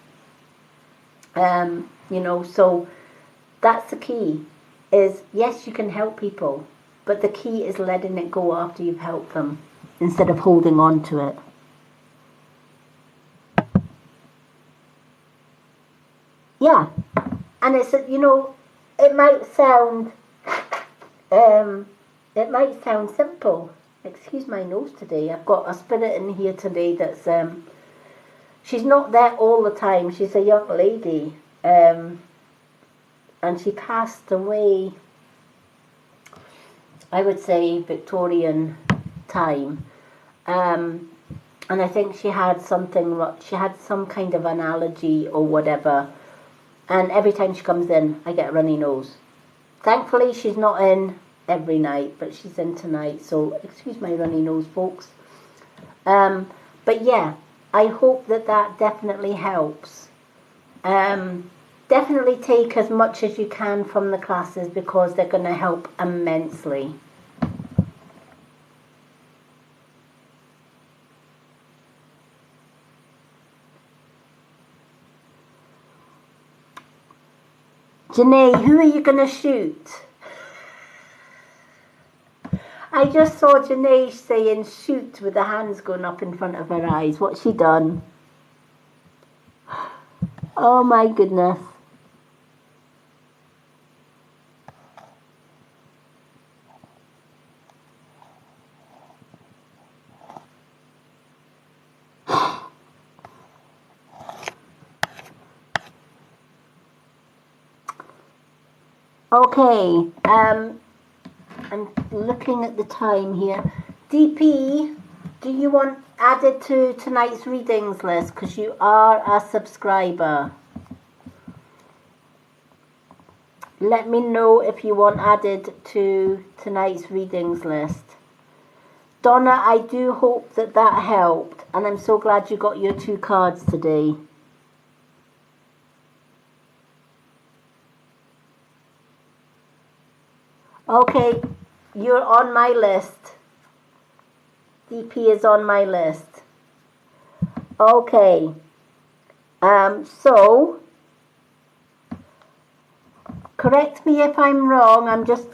So that's the key. Is yes, you can help people, but the key is letting it go after you've helped them instead of holding on to it. Yeah, and it's it might sound simple. Excuse my nose today. I've got a spirit in here today that's she's not there all the time. She's a young lady. And she passed away, I would say, Victorian time. And I think she had some kind of an allergy or whatever. And every time she comes in, I get a runny nose. Thankfully, she's not in every night, but she's in tonight. So, excuse my runny nose, folks. But yeah, I hope that definitely helps. Definitely take as much as you can from the classes because they're going to help immensely. Janae, who are you going to shoot? I just saw Janae saying shoot with the hands going up in front of her eyes. What's she done? Oh my goodness. Okay, I'm looking at the time here. DP, do you want added to tonight's readings list? Because you are a subscriber. Let me know if you want added to tonight's readings list. Donna, I do hope that that helped, and I'm so glad you got your 2 cards today. Okay, you're on my list. DP is on my list. Okay. So, correct me if I'm wrong. I'm just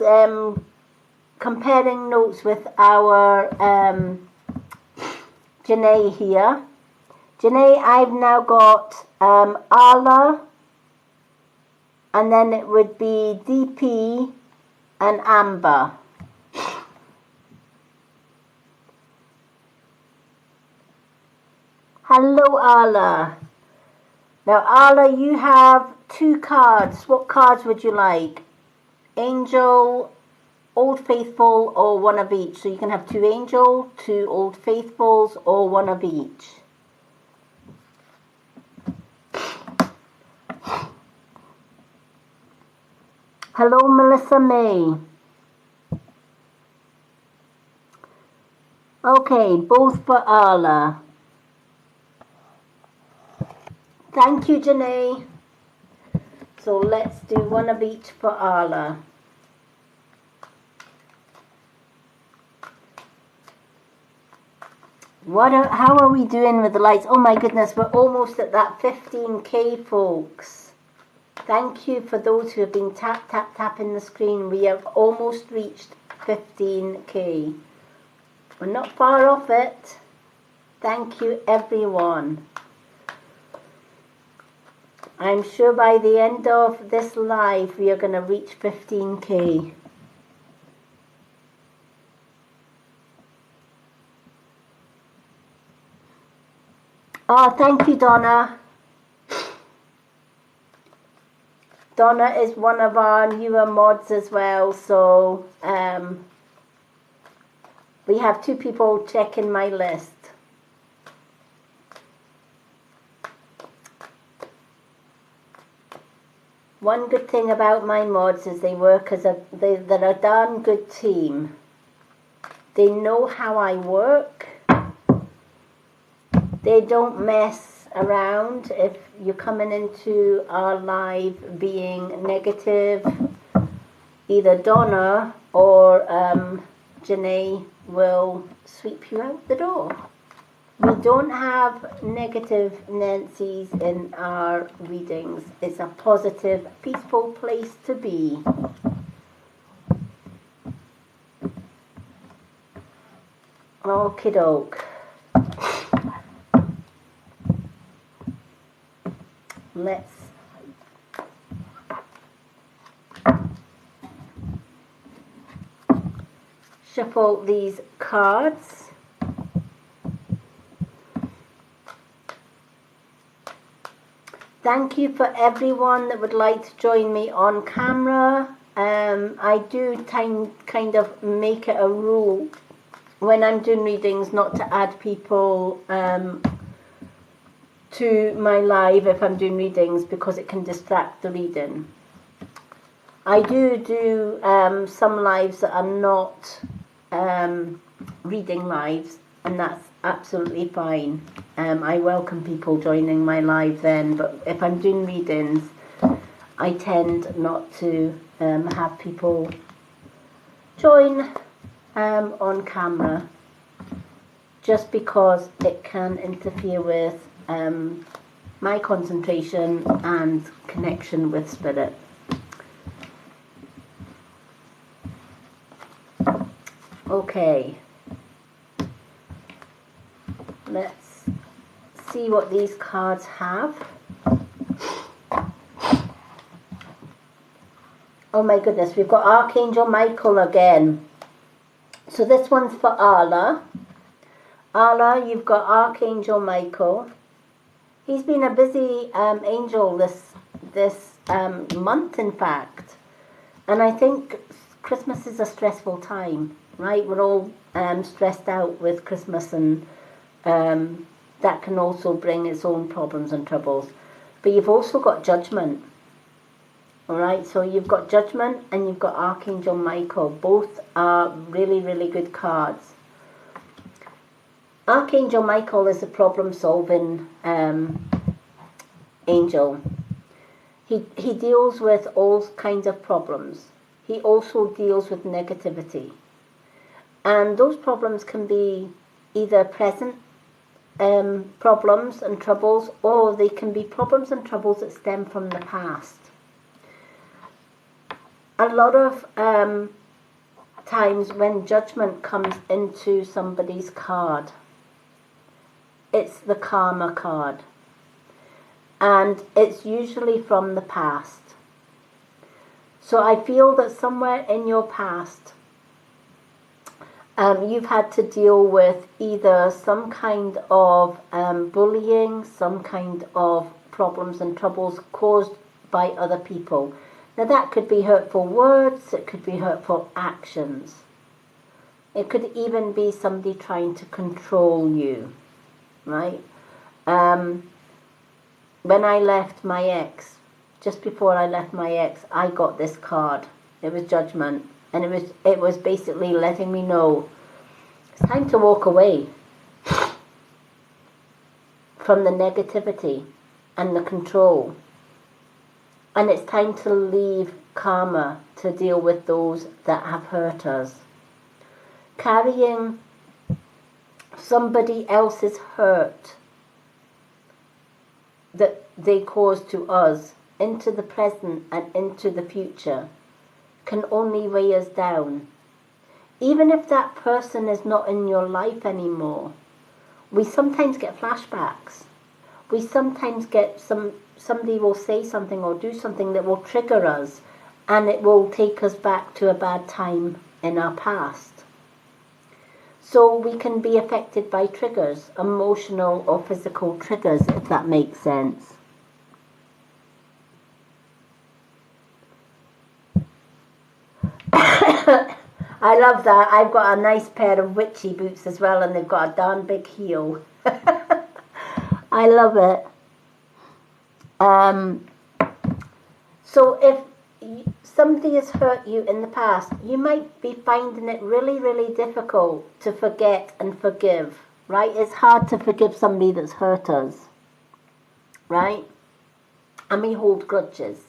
comparing notes with our Janae here. Janae, I've now got Arla, and then it would be DP and Amber. Hello, Arla. Now, Arla, you have 2 cards. What cards would you like? Angel, Old Faithful, or one of each? So you can have 2 Angel, 2 Old Faithfuls, or one of each. Hello, Melissa May. Okay, both for Arla. Thank you, Janae. So let's do one of each for Arla. How are we doing with the lights? Oh my goodness, we're almost at that 15k, folks. Thank you for those who have been tapping the screen. We have almost reached 15k. We're not far off it. Thank you, everyone. I'm sure by the end of this live, we are going to reach 15k. Oh, thank you, Donna. Donna is one of our newer mods as well, so we have 2 people checking my list. One good thing about my mods is they work as they're a darn good team. They know how I work. They don't mess around. If you're coming into our live being negative, either Donna or Janae will sweep you out the door. We don't have negative Nancy's in our readings. It's a positive, peaceful place to be. Okie doke. Let's shuffle these cards. Thank you for everyone that would like to join me on camera. I do kind of make it a rule when I'm doing readings not to add people to my live if I'm doing readings, because it can distract the reading. I do some lives that are not reading lives, and that's absolutely fine. I welcome people joining my live then, but if I'm doing readings, I tend not to have people join on camera, just because it can interfere with my concentration and connection with spirit. Okay, let's see what these cards have. Oh my goodness, we've got Archangel Michael again. So this one's for Arla. Arla, you've got Archangel Michael. He's been a busy angel this month, in fact. And I think Christmas is a stressful time, right? We're all stressed out with Christmas, and that can also bring its own problems and troubles. But you've also got Judgment. Alright, so you've got Judgment and you've got Archangel Michael. Both are really, really good cards. Archangel Michael is a problem-solving angel. He deals with all kinds of problems. He also deals with negativity. And those problems can be either present problems and troubles, or they can be problems and troubles that stem from the past. A lot of times when Judgment comes into somebody's card, it's the Karma card. And it's usually from the past. So I feel that somewhere in your past, you've had to deal with either some kind of bullying, some kind of problems and troubles caused by other people. Now that could be hurtful words, it could be hurtful actions. It could even be somebody trying to control you, right? When I left my ex, just before I left my ex, I got this card. It was Judgment. And it was basically letting me know it's time to walk away from the negativity and the control. And it's time to leave karma to deal with those that have hurt us. Carrying somebody else's hurt that they caused to us into the present and into the future can only weigh us down. Even if that person is not in your life anymore, we sometimes get flashbacks. We sometimes get somebody will say something or do something that will trigger us, and it will take us back to a bad time in our past. So we can be affected by triggers, emotional or physical triggers, if that makes sense. I love that. I've got a nice pair of witchy boots as well, and they've got a darn big heel. I love it. So if somebody has hurt you in the past, you might be finding it really, really difficult to forget and forgive, right? It's hard to forgive somebody that's hurt us, right? And we hold grudges,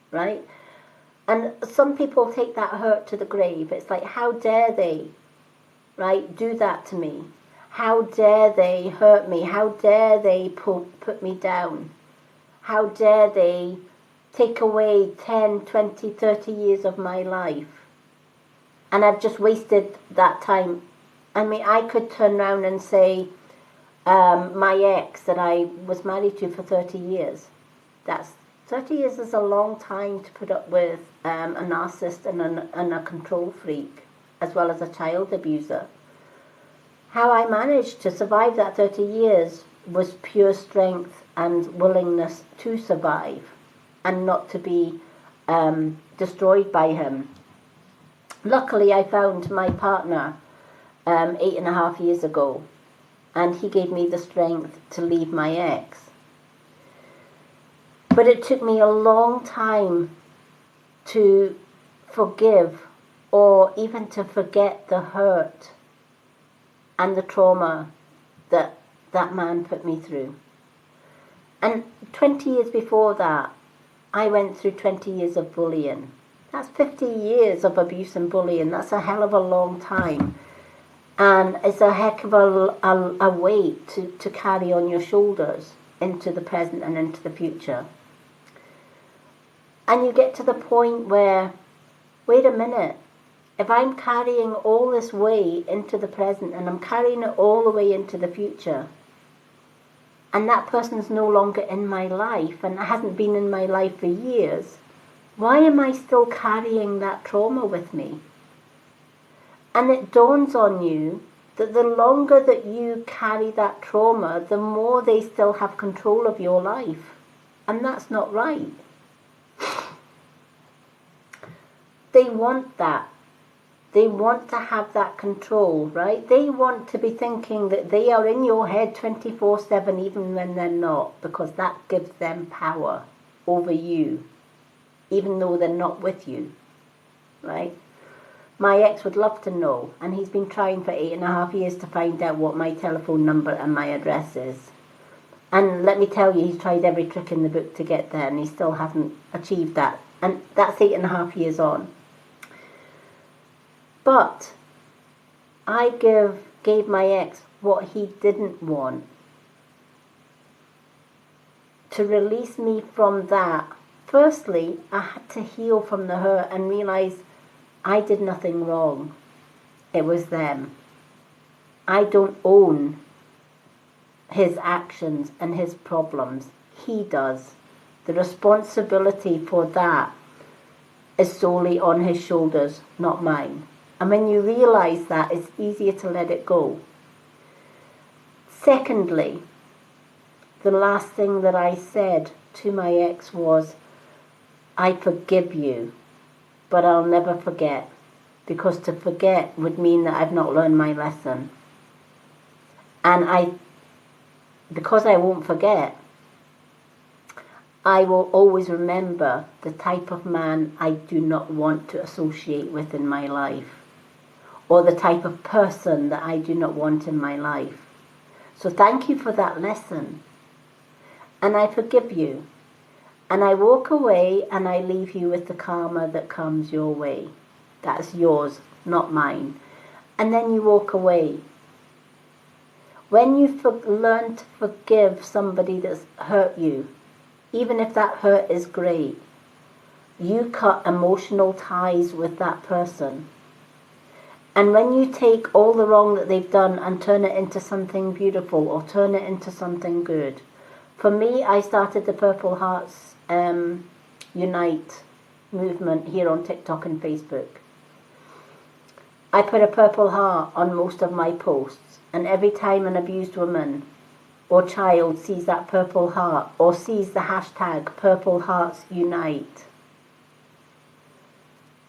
right? And some people take that hurt to the grave. It's like, how dare they, right, do that to me? How dare they hurt me? How dare they put me down? How dare they take away 10, 20, 30 years of my life? And I've just wasted that time. I mean, I could turn around and say, my ex that I was married to for 30 years, 30 years is a long time to put up with a narcissist and a control freak, as well as a child abuser. How I managed to survive that 30 years was pure strength and willingness to survive and not to be destroyed by him. Luckily, I found my partner 8.5 years ago, and he gave me the strength to leave my ex. But it took me a long time to forgive or even to forget the hurt and the trauma that that man put me through. And 20 years before that, I went through 20 years of bullying. That's 50 years of abuse and bullying. That's a hell of a long time. And it's a heck of a weight to carry on your shoulders into the present and into the future. And you get to the point where, wait a minute, if I'm carrying all this weight into the present and I'm carrying it all the way into the future, and that person's no longer in my life and hasn't been in my life for years, why am I still carrying that trauma with me? And it dawns on you that the longer that you carry that trauma, the more they still have control of your life. And that's not right. They want that. They want to have that control, right? They want to be thinking that they are in your head 24/7 even when they're not, because that gives them power over you. even though they're not with you, right? My ex would love to know, and he's been trying for 8.5 years to find out what my telephone number and my address is. And let me tell you, he's tried every trick in the book to get there, and he still hasn't achieved that. And that's 8.5 years on. But I gave my ex what he didn't want. To release me from that, firstly, I had to heal from the hurt and realize I did nothing wrong. It was them. I don't own his actions and his problems. He does. The responsibility for that is solely on his shoulders, not mine. And when you realize that, it's easier to let it go. Secondly, the last thing that I said to my ex was, I forgive you, but I'll never forget. Because to forget would mean that I've not learned my lesson. And because I won't forget, I will always remember the type of man I do not want to associate with in my life, or the type of person that I do not want in my life. So thank you for that lesson. And I forgive you. And I walk away and I leave you with the karma that comes your way. That's yours, not mine. And then you walk away. When you learn to forgive somebody that's hurt you, even if that hurt is great, you cut emotional ties with that person. And when you take all the wrong that they've done and turn it into something beautiful or turn it into something good. For me, I started the Purple Hearts Unite movement here on TikTok and Facebook. I put a purple heart on most of my posts, and every time an abused woman or child sees that purple heart or sees the hashtag Purple Hearts Unite,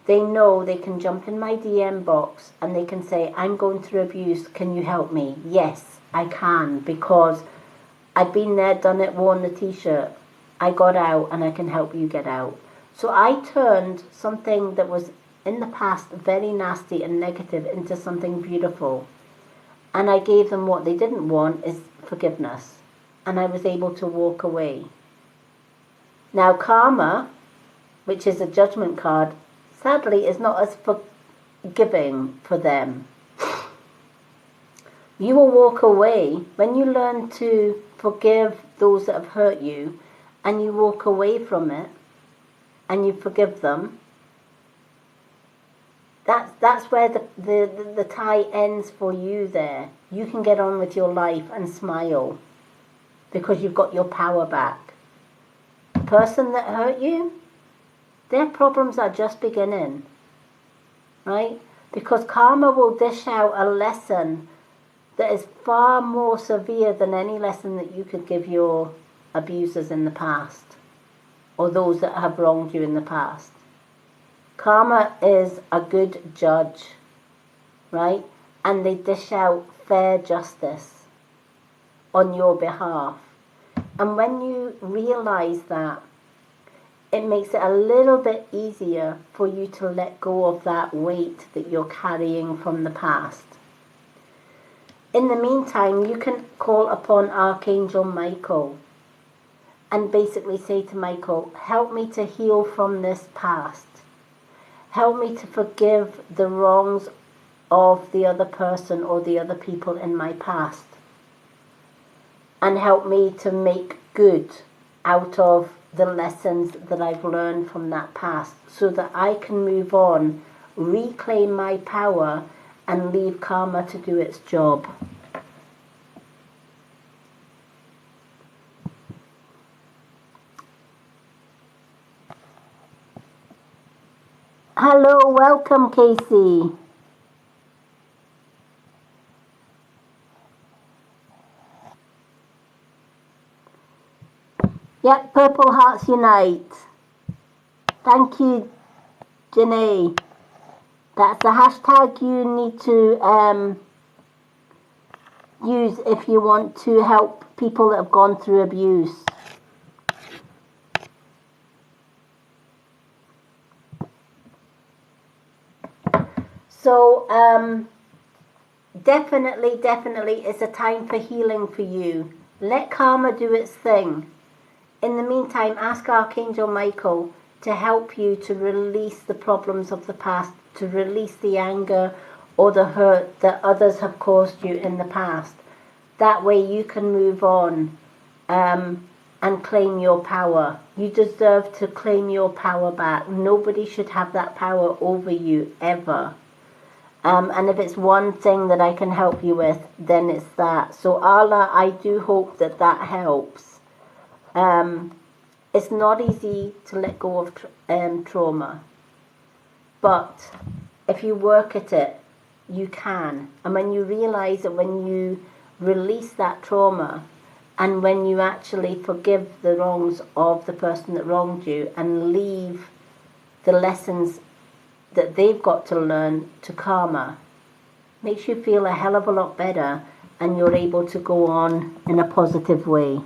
they know they can jump in my DM box and they can say, I'm going through abuse, can you help me? Yes, I can, because I've been there, done it, worn the t-shirt. I got out and I can help you get out. So I turned something that was in the past very nasty and negative into something beautiful. And I gave them what they didn't want, is forgiveness. And I was able to walk away. Now karma, which is a judgment card, sadly is not as forgiving for them. You will walk away when you learn to forgive those that have hurt you, and you walk away from it and you forgive them. That's where the tie ends for you there. You can get on with your life and smile because you've got your power back. The person that hurt you, their problems are just beginning, right? Because karma will dish out a lesson that is far more severe than any lesson that you could give your abusers in the past or those that have wronged you in the past. Karma is a good judge, right? And they dish out fair justice on your behalf. And when you realize that, it makes it a little bit easier for you to let go of that weight that you're carrying from the past. In the meantime, you can call upon Archangel Michael and basically say to Michael, help me to heal from this past. Help me to forgive the wrongs of the other person or the other people in my past. And help me to make good out of the lessons that I've learned from that past so that I can move on, reclaim my power, and leave karma to do its job. Hello, welcome, Casey. Yep, Purple Hearts Unite. Thank you, Janae. That's the hashtag you need to use if you want to help people that have gone through abuse. So definitely it's a time for healing for you. Let karma do its thing. In the meantime, ask Archangel Michael to help you to release the problems of the past, to release the anger or the hurt that others have caused you in the past. That way you can move on and claim your power. You deserve to claim your power back. Nobody should have that power over you ever. And if it's one thing that I can help you with, then it's that. So Allah, I do hope that that helps. It's not easy to let go of trauma, but if you work at it, you can. And when you realize that when you release that trauma, and when you actually forgive the wrongs of the person that wronged you and leave the lessons that they've got to learn to karma, makes you feel a hell of a lot better, and you're able to go on in a positive way.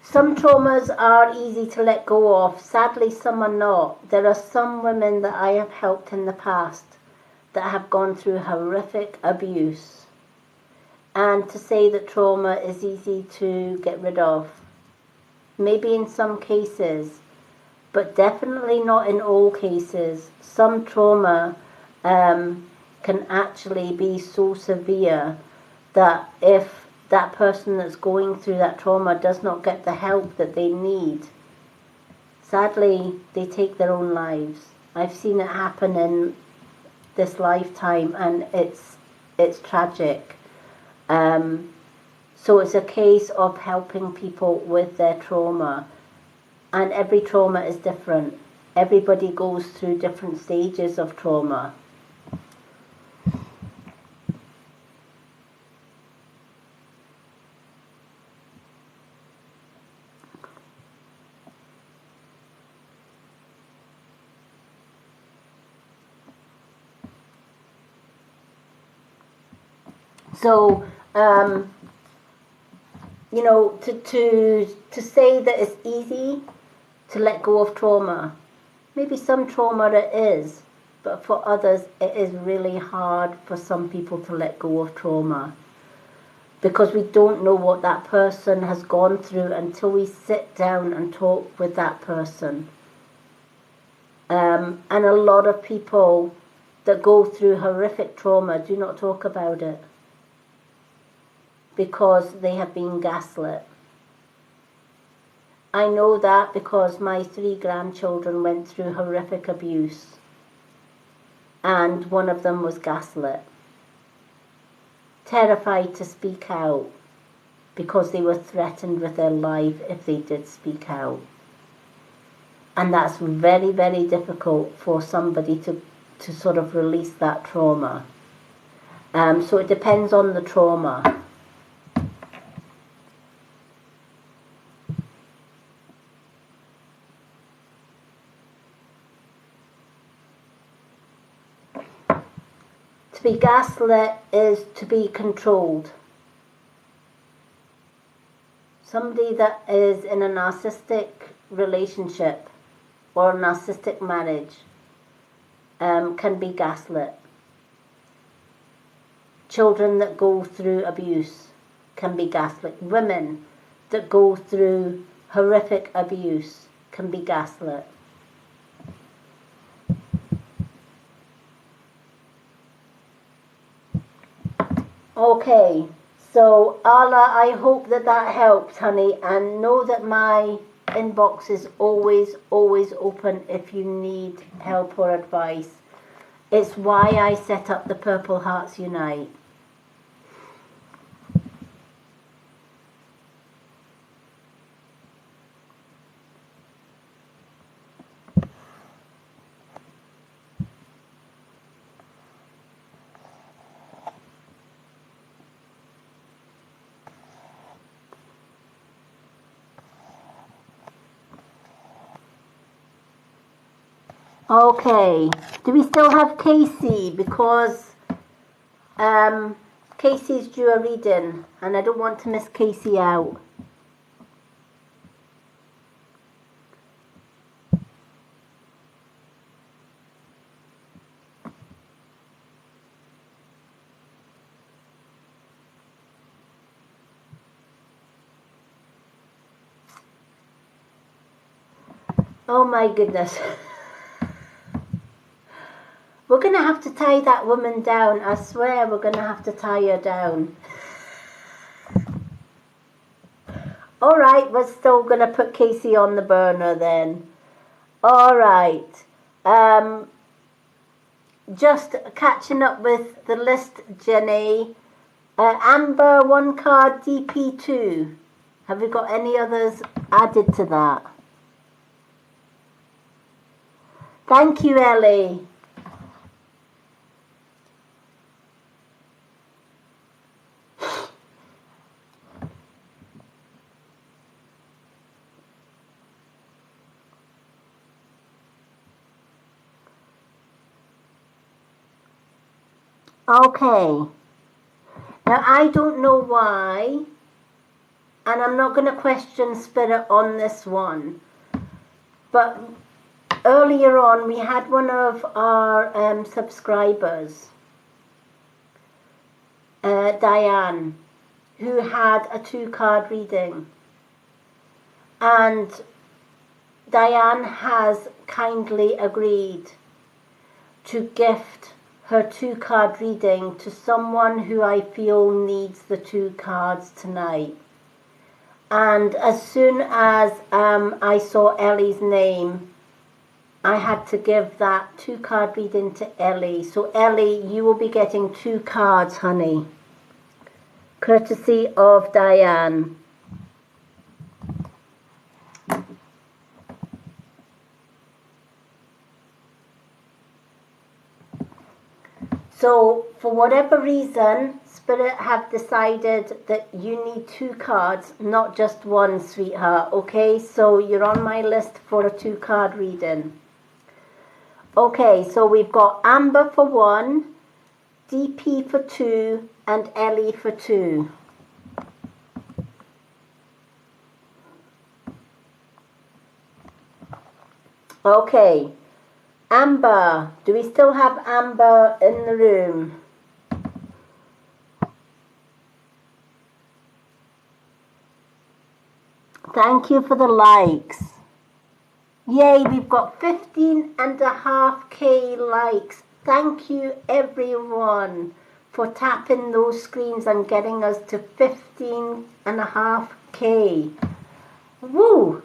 Some traumas are easy to let go of. Sadly, some are not. There are some women that I have helped in the past that have gone through horrific abuse. And to say that trauma is easy to get rid of, maybe in some cases, but definitely not in all cases. Some trauma can actually be so severe that if that person that's going through that trauma does not get the help that they need, sadly, they take their own lives. I've seen it happen in this lifetime, and it's tragic. So it's a case of helping people with their trauma, and every trauma is different. Everybody goes through different stages of trauma. So, you know, to say that it's easy to let go of trauma, maybe some trauma it is, but for others it is really hard for some people to let go of trauma, because we don't know what that person has gone through until we sit down and talk with that person. And a lot of people that go through horrific trauma do not talk about it, because they have been gaslit. I know that because my 3 grandchildren went through horrific abuse, and one of them was gaslit. Terrified to speak out because they were threatened with their life if they did speak out. And that's very, very difficult for somebody to sort of release that trauma. So it depends on the trauma. To be gaslit is to be controlled. Somebody that is in a narcissistic relationship or a narcissistic marriage can be gaslit. Children that go through abuse can be gaslit. Women that go through horrific abuse can be gaslit. Okay, so Allah, I hope that that helps, honey, and know that my inbox is always open if you need help or advice. It's why I set up the Purple Hearts Unite. Okay, do we still have Casey? Because Casey's due a reading and I don't want to miss Casey out. Oh my goodness. We're going to have to tie that woman down. I swear we're going to have to tie her down. Alright, we're still going to put Casey on the burner then. Alright. Just catching up with the list, Jenny. Amber, 1 card, DP2. Have we got any others added to that? Thank you, Ellie. Okay. Now, I don't know why, and I'm not going to question Spirit on this one, but earlier on we had one of our subscribers, Diane, who had a 2-card reading, and Diane has kindly agreed to gift her 2-card reading to someone who I feel needs the 2 cards tonight. And as soon as I saw Ellie's name, I had to give that 2-card reading to Ellie. So Ellie, you will be getting 2 cards, honey. Courtesy of Diane. So, for whatever reason, Spirit have decided that you need 2 cards, not just 1, sweetheart, okay? So, you're on my list for a 2-card reading. Okay, so we've got Amber for 1, DP for 2, and Ellie for 2. Okay. Amber, do we still have Amber in the room? Thank you for the likes. Yay, we've got 15.5k likes. Thank you everyone for tapping those screens and getting us to 15.5k. Woo!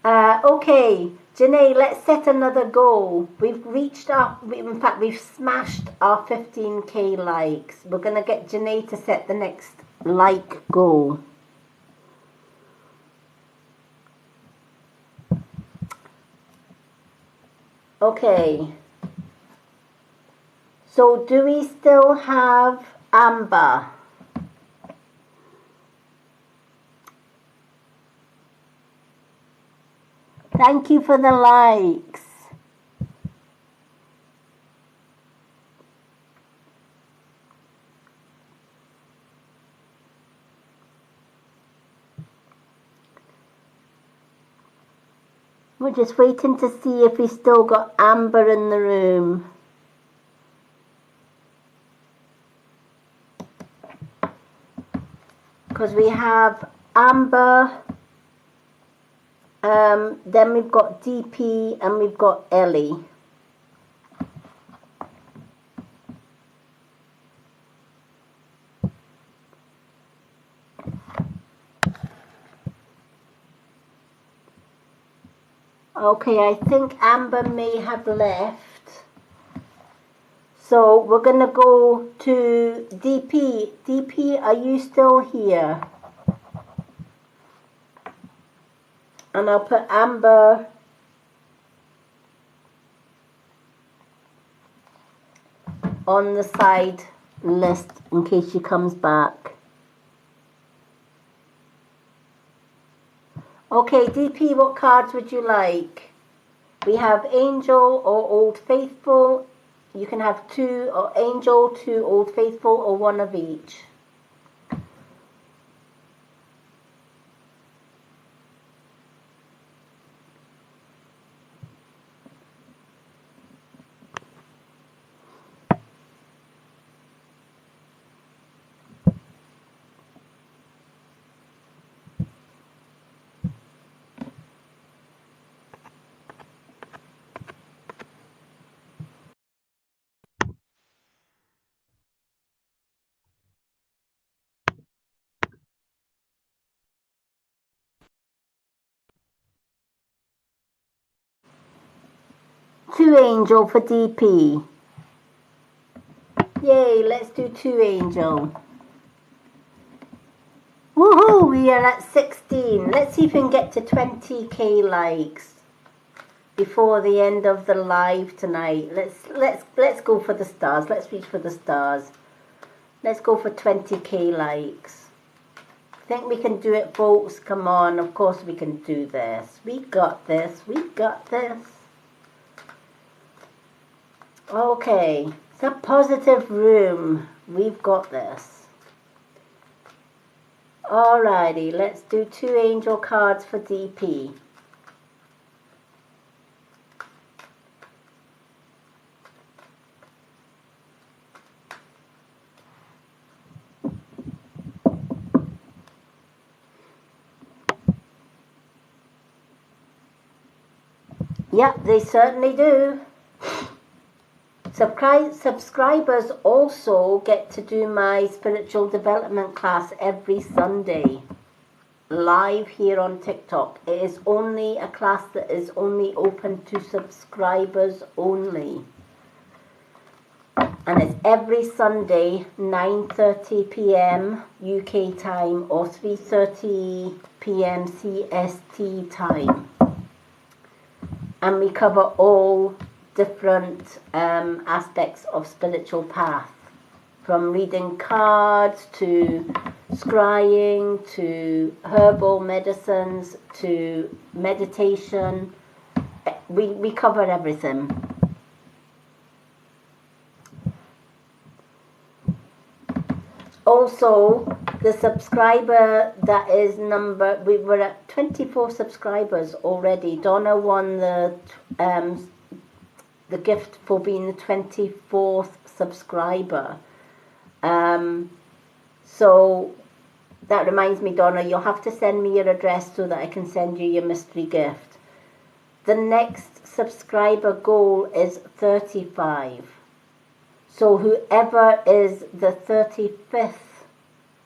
Okay. Janae, let's set another goal. We've reached in fact, we've smashed our 15k likes. We're going to get Janae to set the next like goal. Okay. So, do we still have Amber? Thank you for the likes. We're just waiting to see if we still got Amber in the room. Because we have Amber, then we've got DP, and we've got Ellie. Okay, I think Amber may have left. So we're going to go to DP. DP, are you still here? And I'll put Amber on the side list in case she comes back. Okay, DP, what cards would you like? We have Angel or Old Faithful. You can have 2 or Angel, 2 Old Faithful, or 1 of each. Two Angel for DP. Yay, let's do 2 Angel. Woohoo, we are at 16. Let's see if we can get to 20k likes before the end of the live tonight. Let's go for the stars. Let's reach for the stars. Let's go for 20k likes. Think we can do it, folks? Come on, of course we can do this. We got this. We got this. Okay, it's a positive room. We've got this. Alrighty, let's do 2 Angel cards for DP. Yep, they certainly do. Subscribers also get to do my spiritual development class every Sunday, live here on TikTok. It is only a class that is only open to subscribers only. And it's every Sunday, 9:30 p.m. UK time or 3:30 p.m. CST time. And we cover all different aspects of spiritual path, from reading cards to scrying to herbal medicines to meditation. We cover everything. Also, the subscriber that is we were at 24 subscribers already. Donna won the gift for being the 24th subscriber. So that reminds me, Donna, you'll have to send me your address so that I can send you your mystery gift. The next subscriber goal is 35. So whoever is the 35th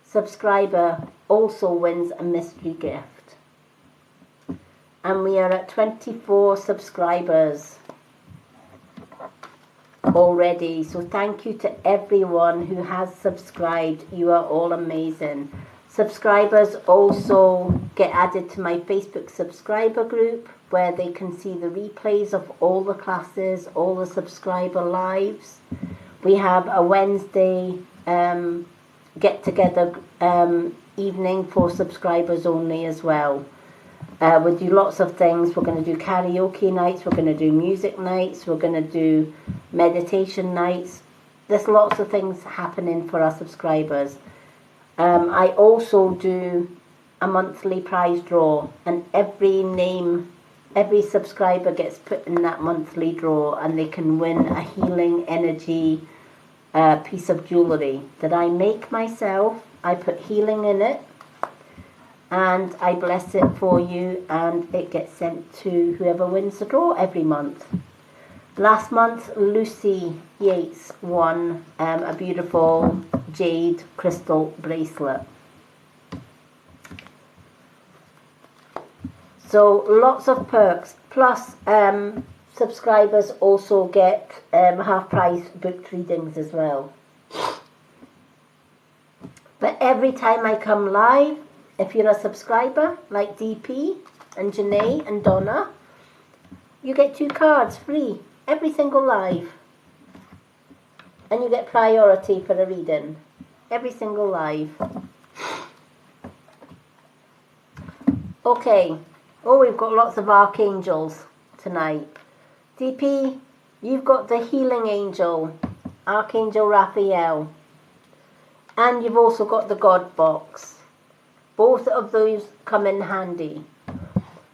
subscriber also wins a mystery gift. And we are at 24 subscribers already. So thank you to everyone who has subscribed. You are all amazing. Subscribers also get added to my Facebook subscriber group, where they can see the replays of all the classes, all the subscriber lives. We have a Wednesday get together evening for subscribers only as well. We do lots of things. We're going to do karaoke nights, we're going to do music nights, we're going to do meditation nights. There's lots of things happening for our subscribers. I also do a monthly prize draw, and every subscriber gets put in that monthly draw, and they can win a healing energy piece of jewellery that I make myself. I put healing in it and I bless it for you, and it gets sent to whoever wins the draw every month. Last month, Lucy Yates won a beautiful jade crystal bracelet. So lots of perks. Plus, subscribers also get half price booked readings as well. But every time I come live, if you're a subscriber like DP and Janae and Donna, you get 2 cards free every single live. And you get priority for a reading every single live. Okay. Oh, we've got lots of archangels tonight. DP, you've got the healing angel, Archangel Raphael, and you've also got the God box. Both of those come in handy.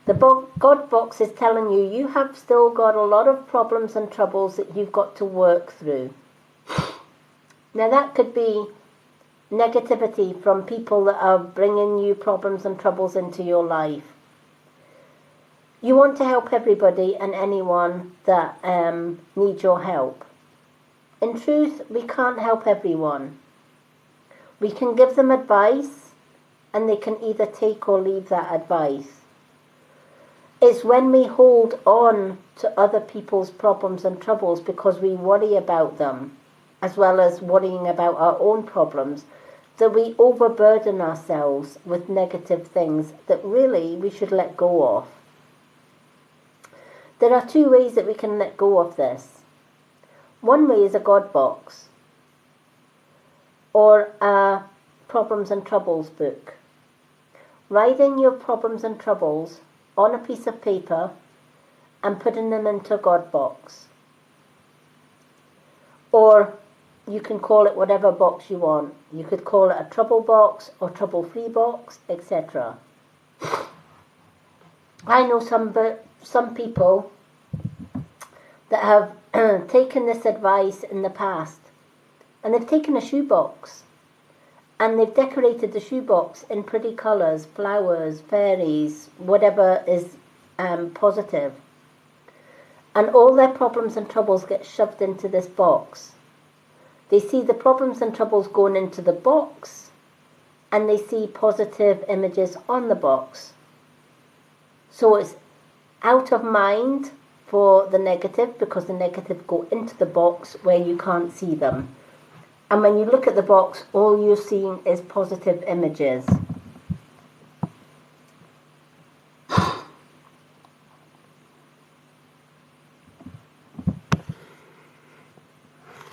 The God box is telling you you have still got a lot of problems and troubles that you've got to work through. Now that could be negativity from people that are bringing you problems and troubles into your life. You want to help everybody and anyone that needs your help. In truth, we can't help everyone. We can give them advice and they can either take or leave that advice. It's when we hold on to other people's problems and troubles because we worry about them, as well as worrying about our own problems, that we overburden ourselves with negative things that really we should let go of. There are two ways that we can let go of this. One way is a God box or a problems and troubles book. Writing your problems and troubles on a piece of paper and putting them into a God box. Or you can call it whatever box you want. You could call it a trouble box or trouble-free box, etc. I know some people that have taken this advice in the past, and they've taken a shoebox and they've decorated the shoebox in pretty colours, flowers, fairies, whatever is positive. And all their problems and troubles get shoved into this box. They see the problems and troubles going into the box, and they see positive images on the box. So it's out of mind for the negative, because the negative go into the box where you can't see them. And when you look at the box, all you're seeing is positive images.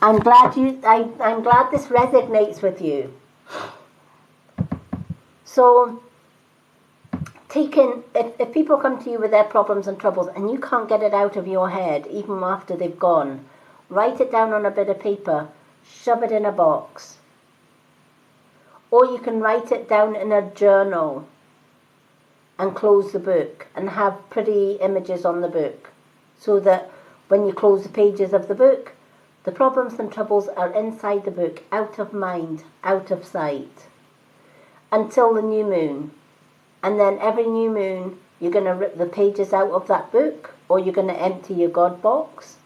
I'm glad this resonates with you. So, if people come to you with their problems and troubles and you can't get it out of your head, even after they've gone, write it down on a bit of paper, shove it in a box. Or you can write it down in a journal and close the book and have pretty images on the book, so that when you close the pages of the book, the problems and troubles are inside the book, out of mind, out of sight, until the new moon. And then every new moon, you're going to rip the pages out of that book, or you're going to empty your God box.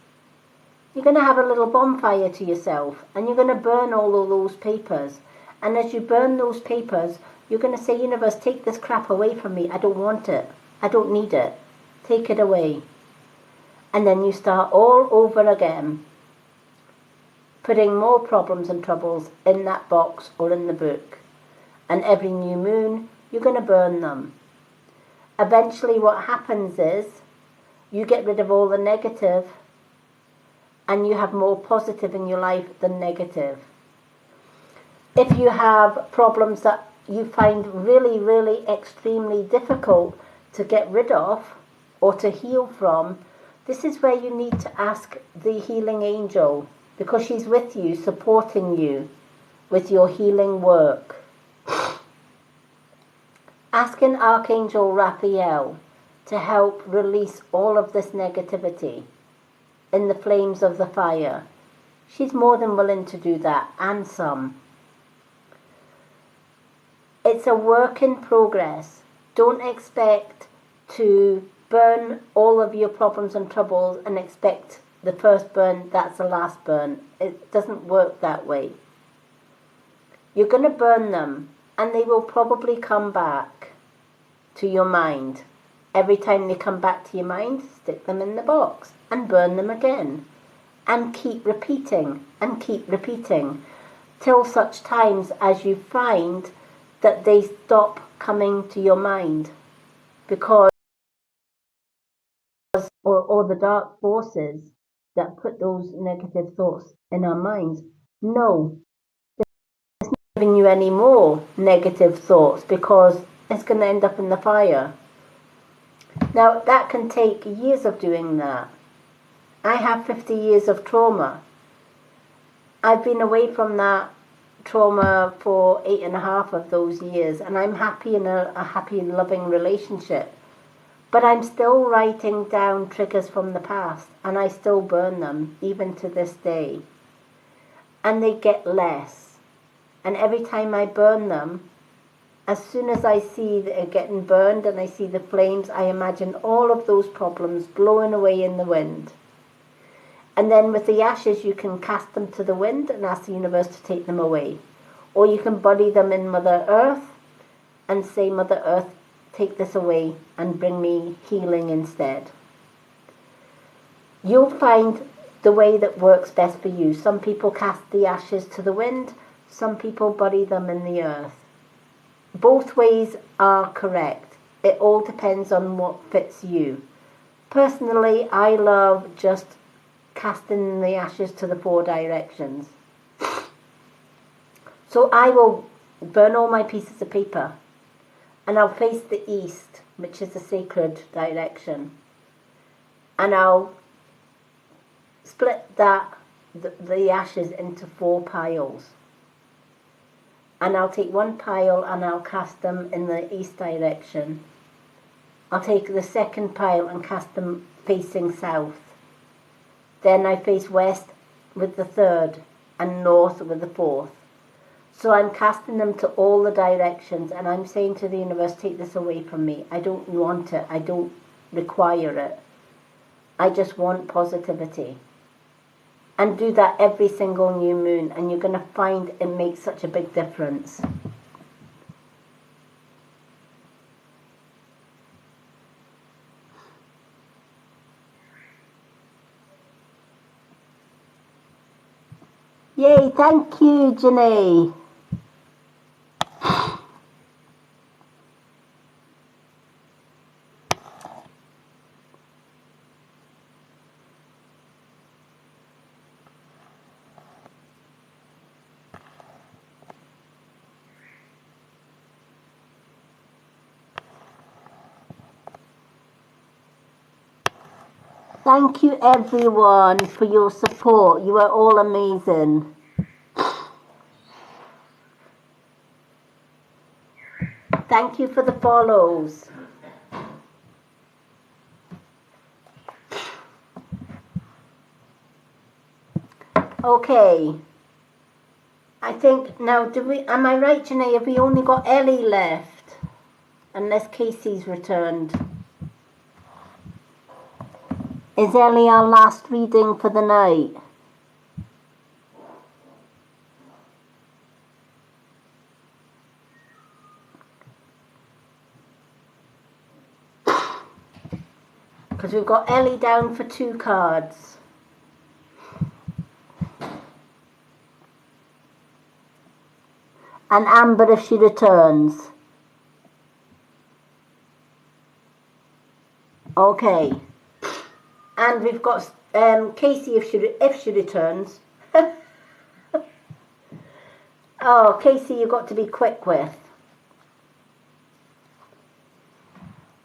You're going to have a little bonfire to yourself, and you're going to burn all of those papers. And as you burn those papers, you're going to say, universe, take this crap away from me. I don't want it. I don't need it. Take it away. And then you start all over again, putting more problems and troubles in that box or in the book. And every new moon, you're going to burn them. Eventually what happens is you get rid of all the negative and you have more positive in your life than negative. If you have problems that you find really, really extremely difficult to get rid of or to heal from, this is where you need to ask the healing angel, because she's with you, supporting you with your healing work. Asking Archangel Raphael to help release all of this negativity in the flames of the fire. She's more than willing to do that, and some. It's a work in progress. Don't expect to burn all of your problems and troubles and expect the first burn, that's the last burn. It doesn't work that way. You're going to burn them, and they will probably come back to your mind. Every time they come back to your mind, stick them in the box and burn them again. And keep repeating till such times as you find that they stop coming to your mind, because or the dark forces that put those negative thoughts in our minds, no, it's not giving you any more negative thoughts, because it's going to end up in the fire. Now that can take years of doing that. I have 50 years of trauma. I've been away from that trauma for 8.5 of those years, and I'm happy in a happy and loving relationship. But I'm still writing down triggers from the past, and I still burn them, even to this day. And they get less. And every time I burn them, as soon as I see it getting burned and I see the flames, I imagine all of those problems blowing away in the wind. And then with the ashes, you can cast them to the wind and ask the universe to take them away. Or you can bury them in Mother Earth and say, Mother Earth, take this away and bring me healing instead. You'll find the way that works best for you. Some people cast the ashes to the wind, some people bury them in the earth. Both ways are correct. It all depends on what fits you. Personally, I love just casting the ashes to the 4 directions. So I will burn all my pieces of paper and I'll face the east, which is the sacred direction. And I'll split the ashes into 4 piles. And I'll take one pile and I'll cast them in the east direction. I'll take the second pile and cast them facing south. Then I face west with the third and north with the fourth. So I'm casting them to all the directions and I'm saying to the universe, take this away from me. I don't want it. I don't require it. I just want positivity. And do that every single new moon and you're going to find it makes such a big difference. Yay, thank you, Janae. Thank you everyone for your support. You are all amazing. Thank you for the follows. Okay. I think now am I right, Janae? Have we only got Ellie left? Unless Casey's returned. Is Ellie our last reading for the night? Because we've got Ellie down for 2 cards. And Amber if she returns. Okay. And we've got Casey if she returns. Oh, Casey, you've got to be quick with.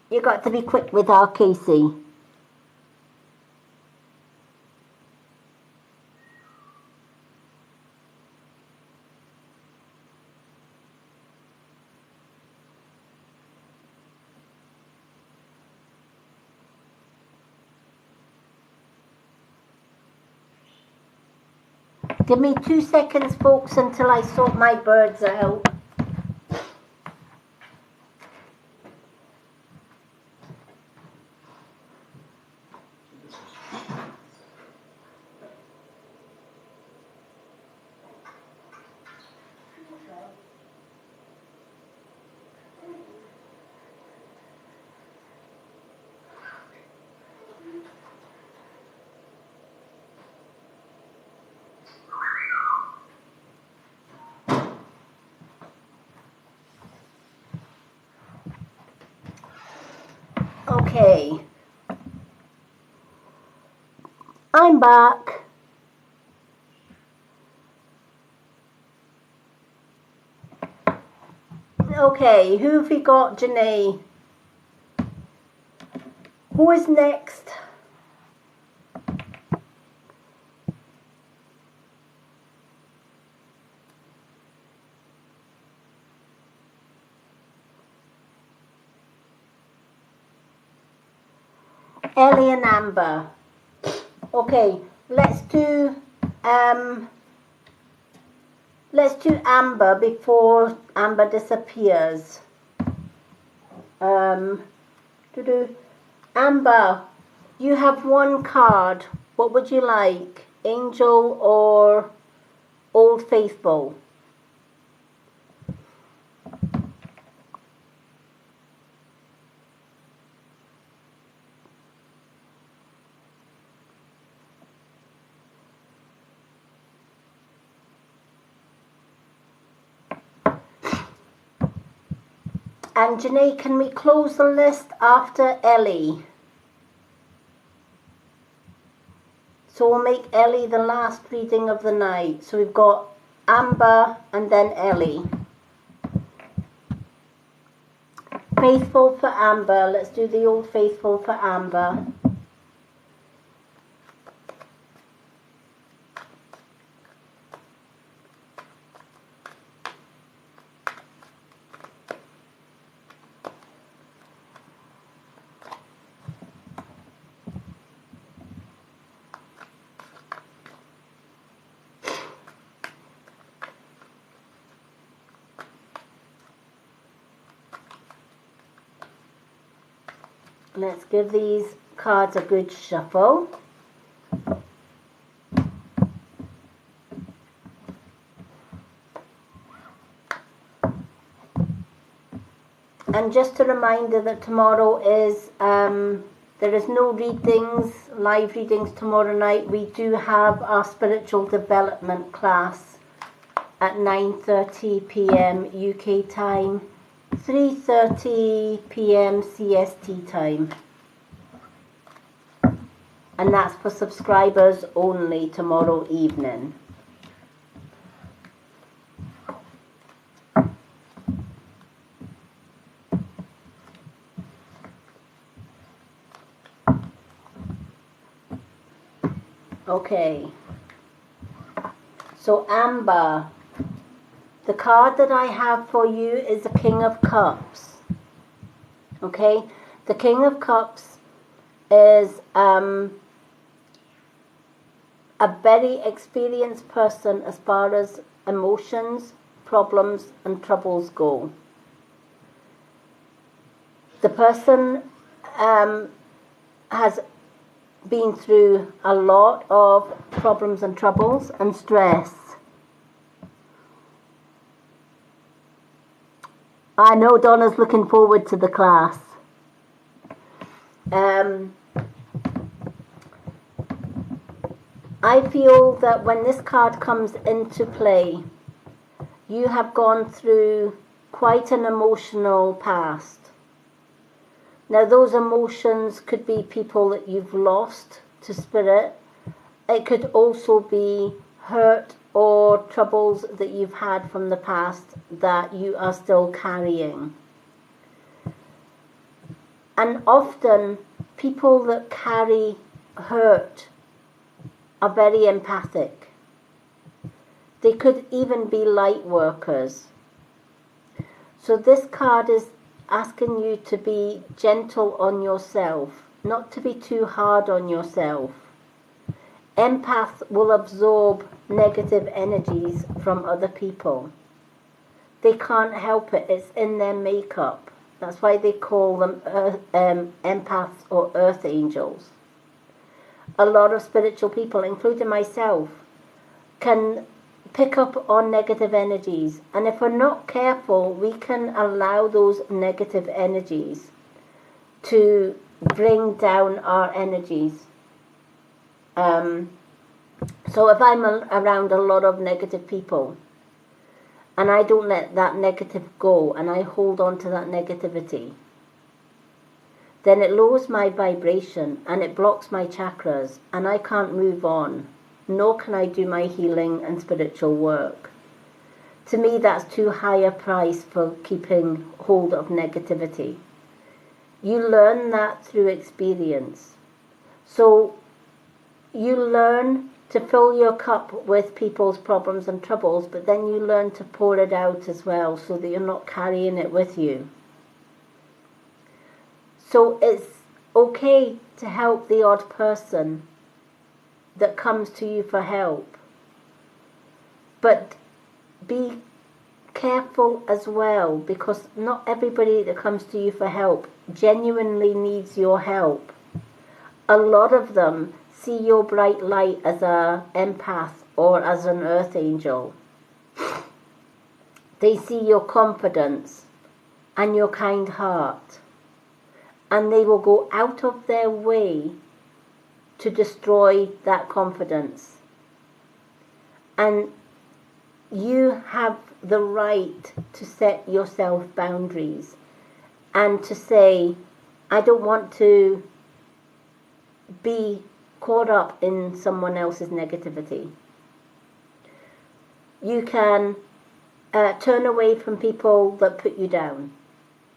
You've got to be quick with our Casey. Give me 2 seconds, folks, until I sort my birds out. Okay, I'm back. Okay, who have we got, Janae? Who is next? Ellie and Amber. Okay, let's do Amber before Amber disappears. Amber, you have one card. What would you like? Angel or Old Faithful? And Janae, can we close the list after Ellie? So we'll make Ellie the last reading of the night. So we've got Amber and then Ellie. Faithful for Amber. Let's do the Old Faithful for Amber. Let's give these cards a good shuffle. And just a reminder that tomorrow is, there is no readings, live readings tomorrow night. We do have our spiritual development class at 9:30 p.m. UK time. 3:30 p.m. CST time, and that's for subscribers only tomorrow evening. Okay, so Amber, the card that I have for you is the King of Cups. Okay? The King of Cups is a very experienced person as far as emotions, problems, and troubles go. The person has been through a lot of problems and troubles and stress. I know Donna's looking forward to the class. I feel that when this card comes into play, you have gone through quite an emotional past. Now, those emotions could be people that you've lost to spirit. It could also be hurt or troubles that you've had from the past that you are still carrying. And often people that carry hurt are very empathic. They could even be light workers. So this card is asking you to be gentle on yourself, not to be too hard on yourself. Empaths will absorb negative energies from other people. They can't help it. It's in their makeup. That's why they call them empaths or earth angels. A lot of spiritual people, including myself, can pick up on negative energies. And if we're not careful, we can allow those negative energies to bring down our energies. So if I'm around a lot of negative people and I don't let that negative go and I hold on to that negativity, then it lowers my vibration and it blocks my chakras and I can't move on, nor can I do my healing and spiritual work. To me, that's too high a price for keeping hold of negativity. You learn that through experience. So you learn to fill your cup with people's problems and troubles, but then you learn to pour it out as well so that you're not carrying it with you. So it's okay to help the odd person that comes to you for help. But be careful as well, because not everybody that comes to you for help genuinely needs your help. A lot of them see your bright light as an empath or as an earth angel. They see your confidence and your kind heart, and they will go out of their way to destroy that confidence. And you have the right to set yourself boundaries and to say, I don't want to be caught up in someone else's negativity. You can turn away from people that put you down.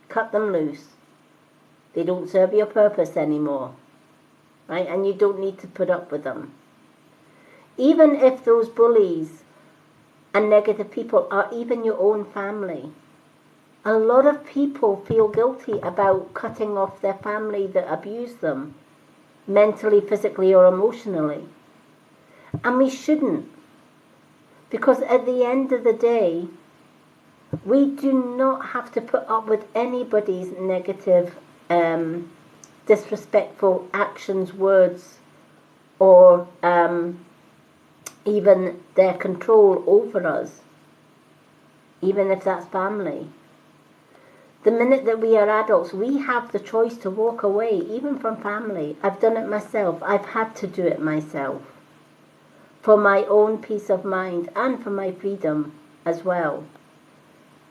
Cut them loose. They don't serve your purpose anymore, right? And you don't need to put up with them. Even if those bullies and negative people are even your own family. A lot of people feel guilty about cutting off their family that abuse them, mentally, physically, or emotionally. And we shouldn't. Because at the end of the day, we do not have to put up with anybody's negative, disrespectful actions, words, or even their control over us, even if that's family. The minute that we are adults, we have the choice to walk away, even from family. I've done it myself. I've had to do it myself, for my own peace of mind and for my freedom as well.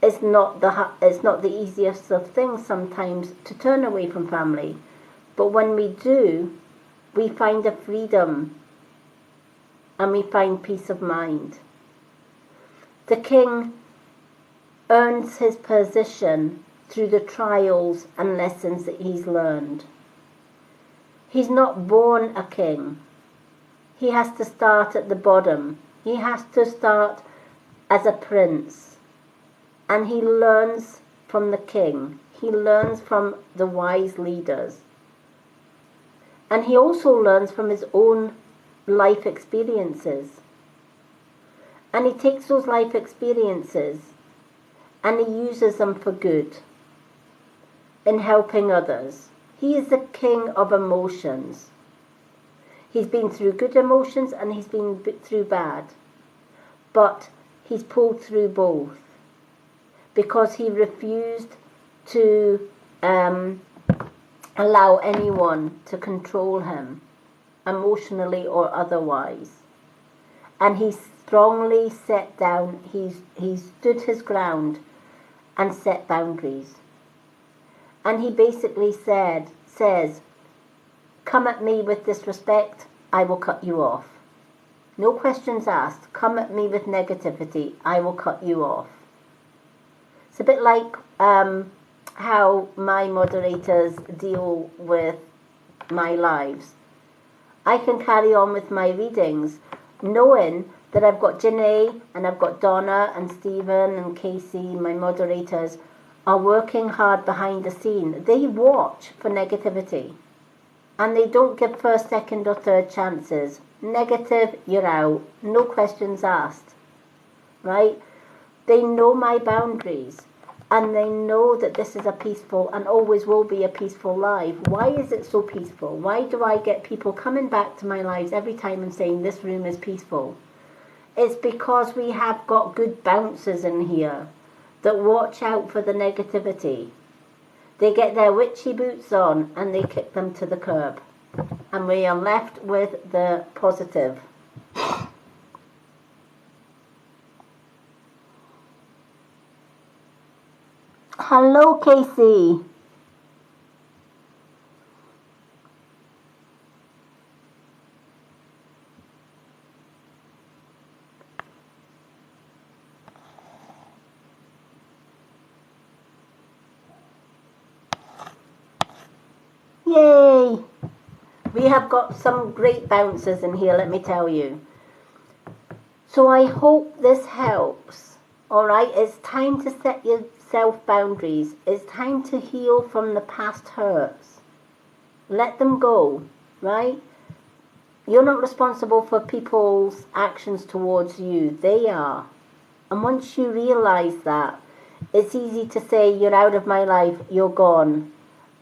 It's not the easiest of things sometimes to turn away from family, but when we do, we find a freedom and we find peace of mind. The king earns his position through the trials and lessons that he's learned. He's not born a king. He has to start at the bottom. He has to start as a prince. And he learns from the king. He learns from the wise leaders. And he also learns from his own life experiences. And he takes those life experiences and he uses them for good in helping others. He is the king of emotions. He's been through good emotions and he's been through bad. But he's pulled through both because he refused to allow anyone to control him, emotionally or otherwise. And he strongly set down, he stood his ground and set boundaries. And he basically says, come at me with disrespect, I will cut you off. No questions asked. Come at me with negativity, I will cut you off. It's a bit like how my moderators deal with my lives. I can carry on with my readings knowing that I've got Janae and I've got Donna and Stephen and Casey, my moderators, are working hard behind the scene. They watch for negativity and they don't give first, second or third chances. Negative, you're out. No questions asked. Right? They know my boundaries and they know that this is a peaceful and always will be a peaceful life. Why is it so peaceful? Why do I get people coming back to my lives every time and saying this room is peaceful? It's because we have got good bouncers in here that watch out for the negativity. They get their witchy boots on and they kick them to the curb. And we are left with the positive. Hello, Casey. Yay! We have got some great bouncers in here, let me tell you. So I hope this helps. Alright, it's time to set yourself boundaries. It's time to heal from the past hurts. Let them go, right? You're not responsible for people's actions towards you. They are. And once you realize that, it's easy to say, you're out of my life, you're gone,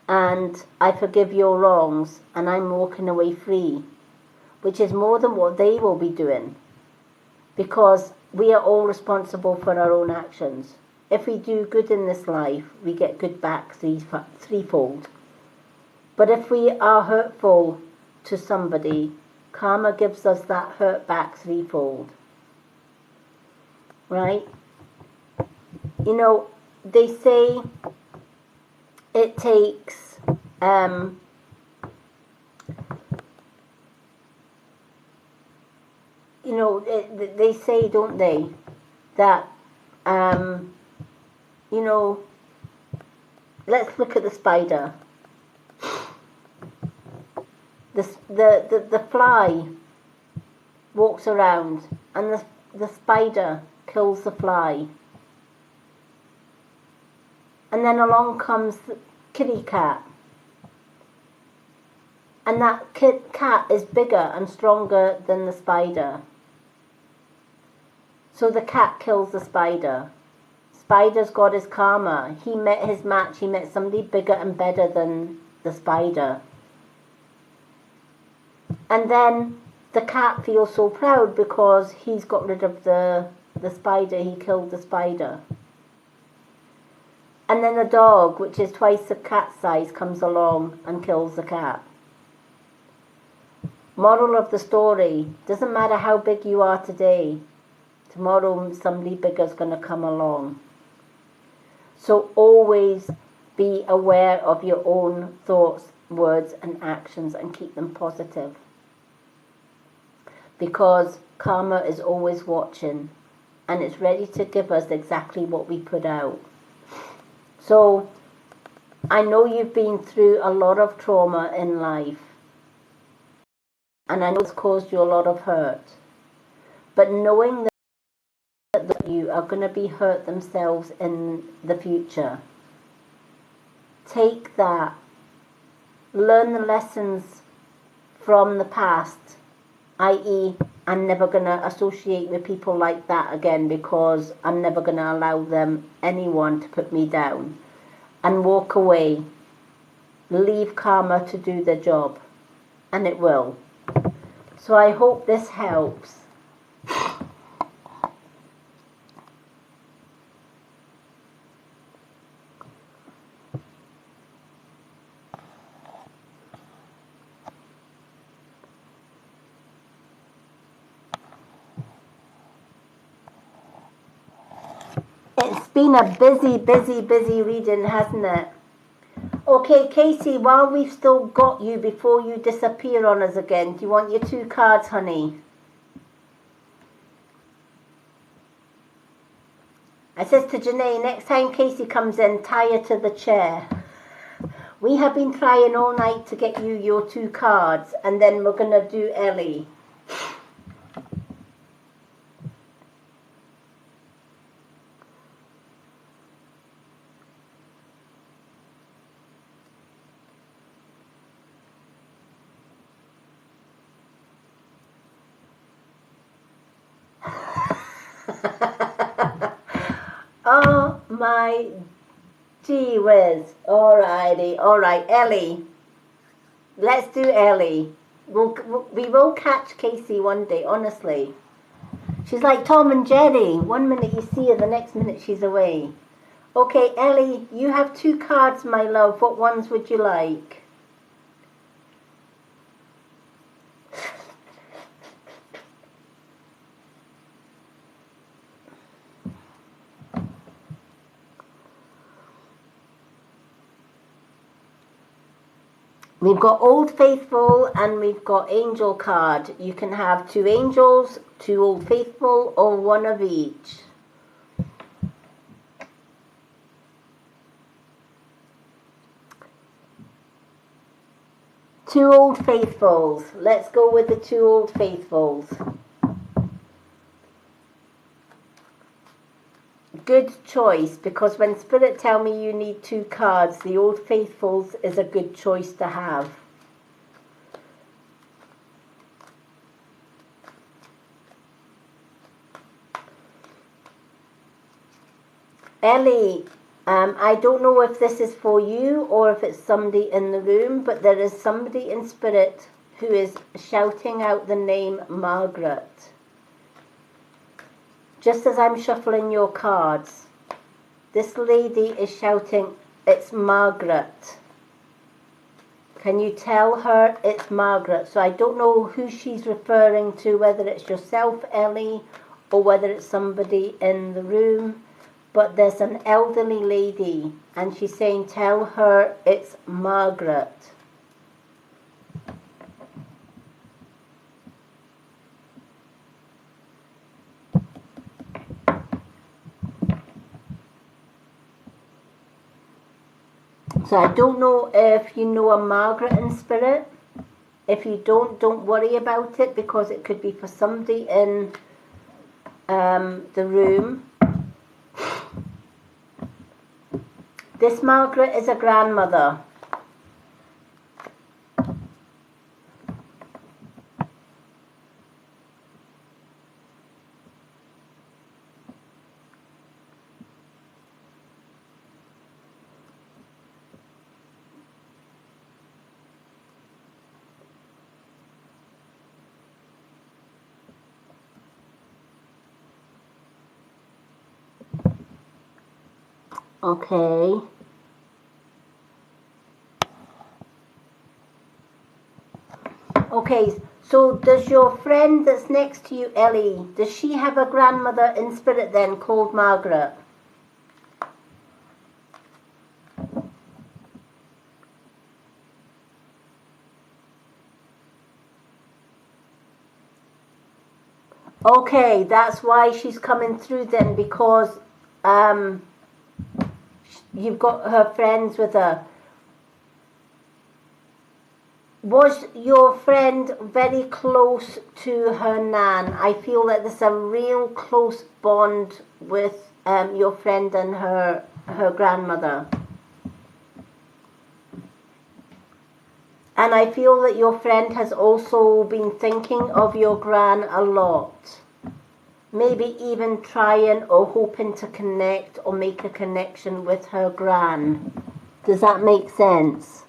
and I forgive your wrongs, and I'm walking away free, which is more than what they will be doing, because we are all responsible for our own actions. If we do good in this life, we get good back threefold. But if we are hurtful to somebody, karma gives us that hurt back threefold. Right? You know, they say it takes you know, they say, don't they, that you know, let's look at the spider. The fly walks around, and the spider kills the fly. And then along comes the kitty cat. And that cat is bigger and stronger than the spider. So the cat kills the spider. Spider's got his karma. He met his match. He met somebody bigger and better than the spider. And then the cat feels so proud because he's got rid of the spider. He killed the spider. And then the dog, which is twice the cat's size, comes along and kills the cat. Moral of the story, doesn't matter how big you are today, tomorrow somebody bigger is going to come along. So always be aware of your own thoughts, words and actions, and keep them positive. Because karma is always watching, and it's ready to give us exactly what we put out. So I know you've been through a lot of trauma in life, and I know it's caused you a lot of hurt. But knowing that you are going to be hurt themselves in the future, take that, learn the lessons from the past, i.e. I'm never going to associate with people like that again, because I'm never going to allow anyone to put me down, and walk away. Leave karma to do the job, and it will. So I hope this helps. It's been a busy reading, hasn't it? Okay, Casey, while we've still got you, before you disappear on us again, do you want your 2 cards, honey? I says to Janae, next time Casey comes in, tie her to the chair. We have been trying all night to get you your 2 cards, and then we're going to do Ellie. Oh my gee whiz. Alrighty, alright, Ellie. Let's do Ellie. We will catch Casey one day, honestly. She's like Tom and Jerry. One minute you see her, the next minute she's away. Okay, Ellie, you have 2 cards, my love. What ones would you like? We've got Old Faithful and we've got Angel card. You can have 2 angels, 2 Old Faithful, or 1 of each. Two Old Faithfuls. Let's go with the 2 Old Faithfuls. Good choice, because when Spirit tell me you need 2 cards, the Old Faithfuls is a good choice to have. Ellie, I don't know if this is for you or if it's somebody in the room, but there is somebody in spirit who is shouting out the name Margaret. Just as I'm shuffling your cards, this lady is shouting, it's Margaret. Can you tell her it's Margaret? So I don't know who she's referring to, whether it's yourself, Ellie, or whether it's somebody in the room. But there's an elderly lady, and she's saying, tell her it's Margaret. So I don't know if you know a Margaret in spirit. If you don't worry about it, because it could be for somebody in the room. This Margaret is a grandmother. Okay. Okay, so does your friend that's next to you, Ellie, does she have a grandmother in spirit then called Margaret? Okay, that's why she's coming through then, because you've got her friends with her. Was your friend very close to her nan? I feel that there's a real close bond with your friend and her grandmother. And I feel that your friend has also been thinking of your gran a lot. Maybe even trying or hoping to connect or make a connection with her gran. Does that make sense?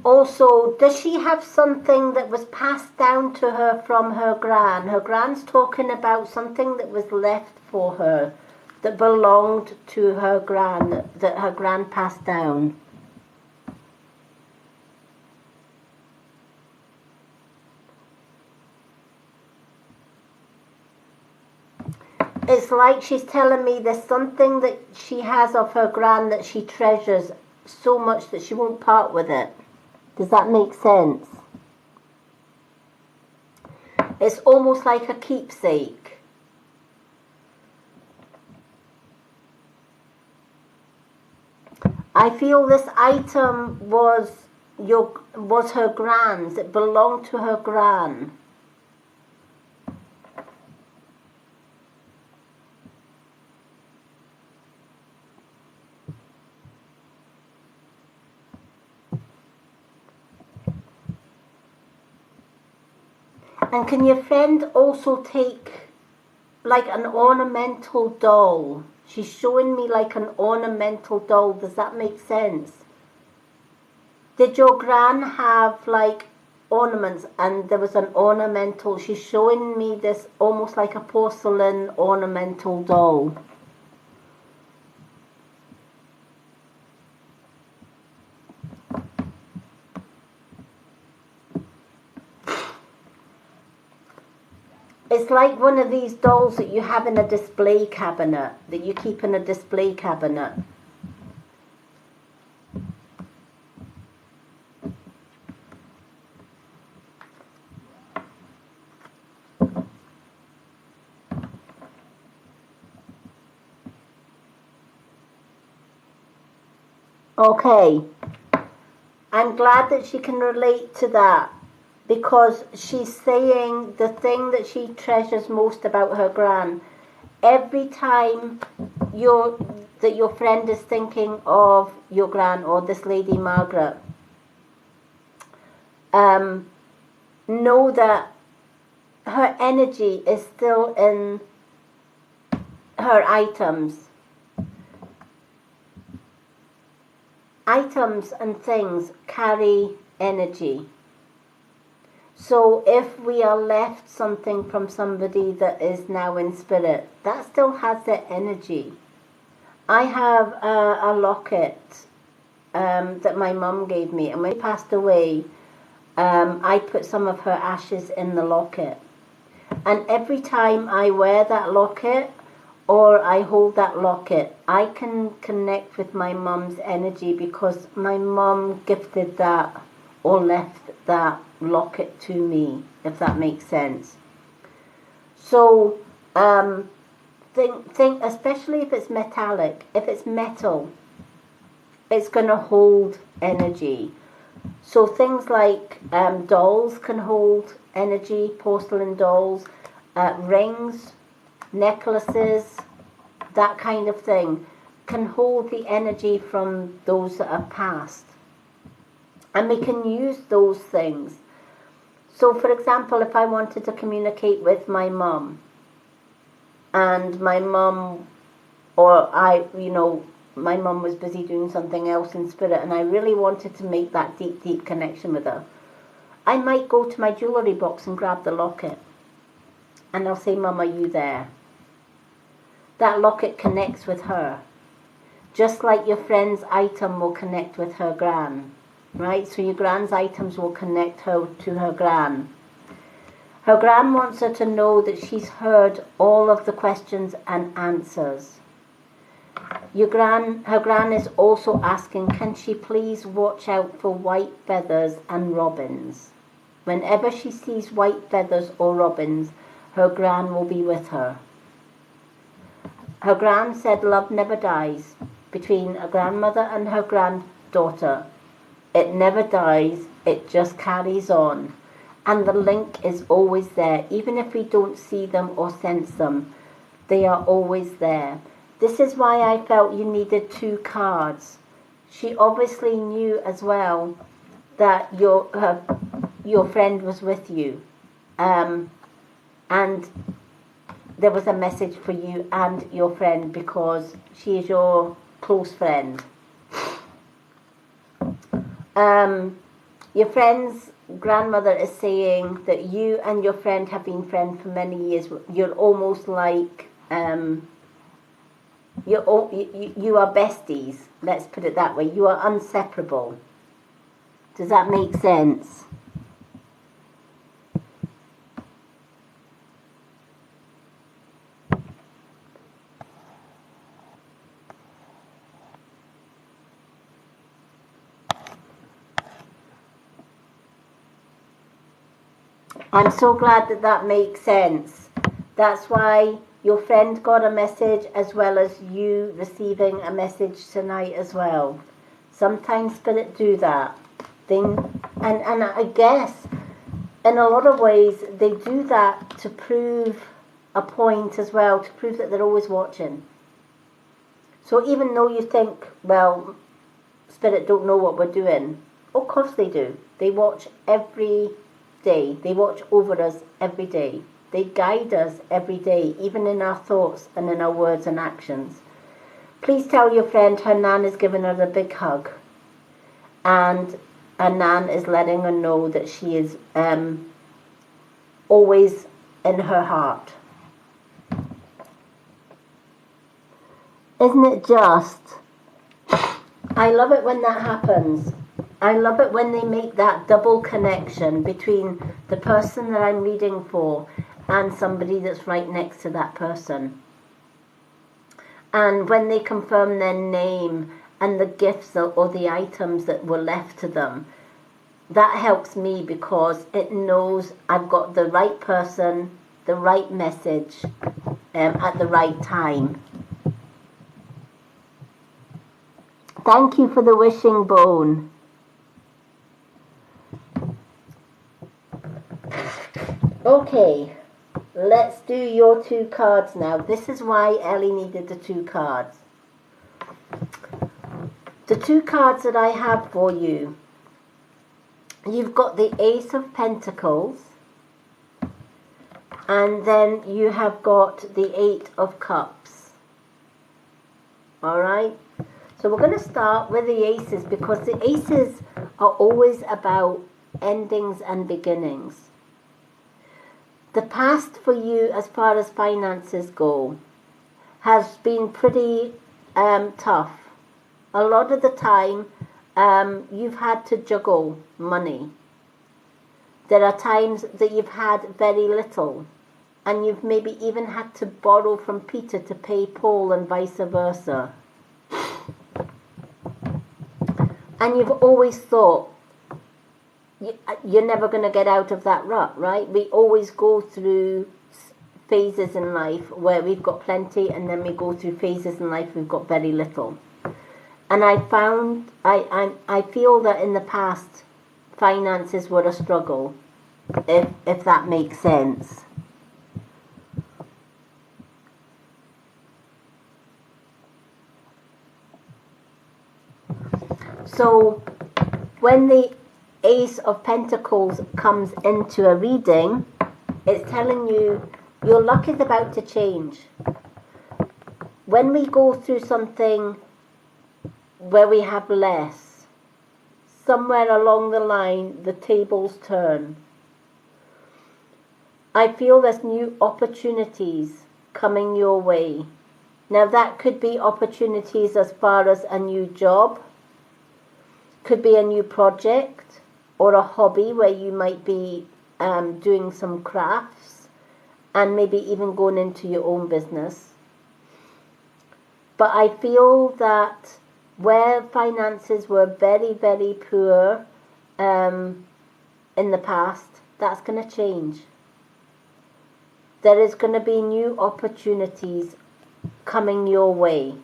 Also, does she have something that was passed down to her from her gran? Her gran's talking about something that was left for her, that belonged to her gran, that her gran passed down. It's like she's telling me there's something that she has of her gran that she treasures so much that she won't part with it. Does that make sense? It's almost like a keepsake. I feel this item was her gran's. It belonged to her gran. And can your friend also take like an ornamental doll? She's showing me like an ornamental doll. Does that make sense? Did your gran have like ornaments and there was an ornamental? She's showing me this almost like a porcelain ornamental doll. It's like one of these dolls that you have in a display cabinet, that you keep in a display cabinet. Okay. I'm glad that she can relate to that, because she's saying the thing that she treasures most about her gran every time your friend is thinking of your gran or this lady Margaret, know that her energy is still in her items. Items and things carry energy. So if we are left something from somebody that is now in spirit, that still has their energy. I have a locket that my mum gave me, and when she passed away, I put some of her ashes in the locket. And every time I wear that locket or I hold that locket, I can connect with my mum's energy because my mum gifted that or left that locket to me, if that makes sense. So think especially if it's metallic, if it's metal, it's going to hold energy. So things like dolls can hold energy, porcelain dolls, rings, necklaces, that kind of thing can hold the energy from those that have passed. And we can use those things. So for example, if I wanted to communicate with my mum, and my mum or my mum was busy doing something else in spirit, and I really wanted to make that deep connection with her, I might go to my jewellery box and grab the locket. And I'll say, Mum, are you there? That locket connects with her. Just like your friend's item will connect with her gran. Right? So your gran's items will connect her to her gran. Her gran wants her to know that she's heard all of the questions and answers. Her gran is also asking, can she please watch out for white feathers and robins? Whenever she sees white feathers or robins, her gran will be with her. Her gran said love never dies between a grandmother and her granddaughter. It never dies, it just carries on. And the link is always there. Even if we don't see them or sense them, they are always there. This is why I felt you needed 2 cards. She obviously knew as well that your friend was with you. And there was a message for you and your friend because she is your close friend. Your friend's grandmother is saying that you and your friend have been friends for many years. You're almost like you are besties. Let's put it that way. You are inseparable. Does that make sense? I'm so glad that makes sense. That's why your friend got a message as well as you receiving a message tonight as well. Sometimes spirit do that. And I guess in a lot of ways they do that to prove a point as well, to prove that they're always watching. So even though you think, well, spirit don't know what we're doing, of course they do. They watch every day. They watch over us every day. They guide us every day, even in our thoughts and in our words and actions. Please tell your friend her nan is giving her a big hug. And her nan is letting her know that she is always in her heart. Isn't it just? I love it when that happens. I love it when they make that double connection between the person that I'm reading for and somebody that's right next to that person. And when they confirm their name and the gifts or the items that were left to them, that helps me because it knows I've got the right person, the right message at the right time. Thank you for the wishing bone. Okay, Let's do your 2 cards now. This is why Ellie needed the 2 cards. The 2 cards that I have for you. You've got the Ace of Pentacles. And then you have got the 8 of Cups. Alright? So we're going to start with the Aces, because the Aces are always about endings and beginnings. The past for you, as far as finances go, has been pretty tough. A lot of the time, you've had to juggle money. There are times that you've had very little, and you've maybe even had to borrow from Peter to pay Paul, and vice versa. And you've always thought, you're never going to get out of that rut, right? We always go through phases in life where we've got plenty, and then we go through phases in life we've got very little. And I feel that in the past, finances were a struggle, if that makes sense. So when the Ace of Pentacles comes into a reading, it's telling you your luck is about to change. When we go through something where we have less, somewhere along the line the tables turn. I feel there's new opportunities coming your way. Now that could be opportunities as far as a new job, could be a new project, or a hobby where you might be doing some crafts, and maybe even going into your own business. But I feel that where finances were very, very poor in the past, that's going to change. There is going to be new opportunities coming your way.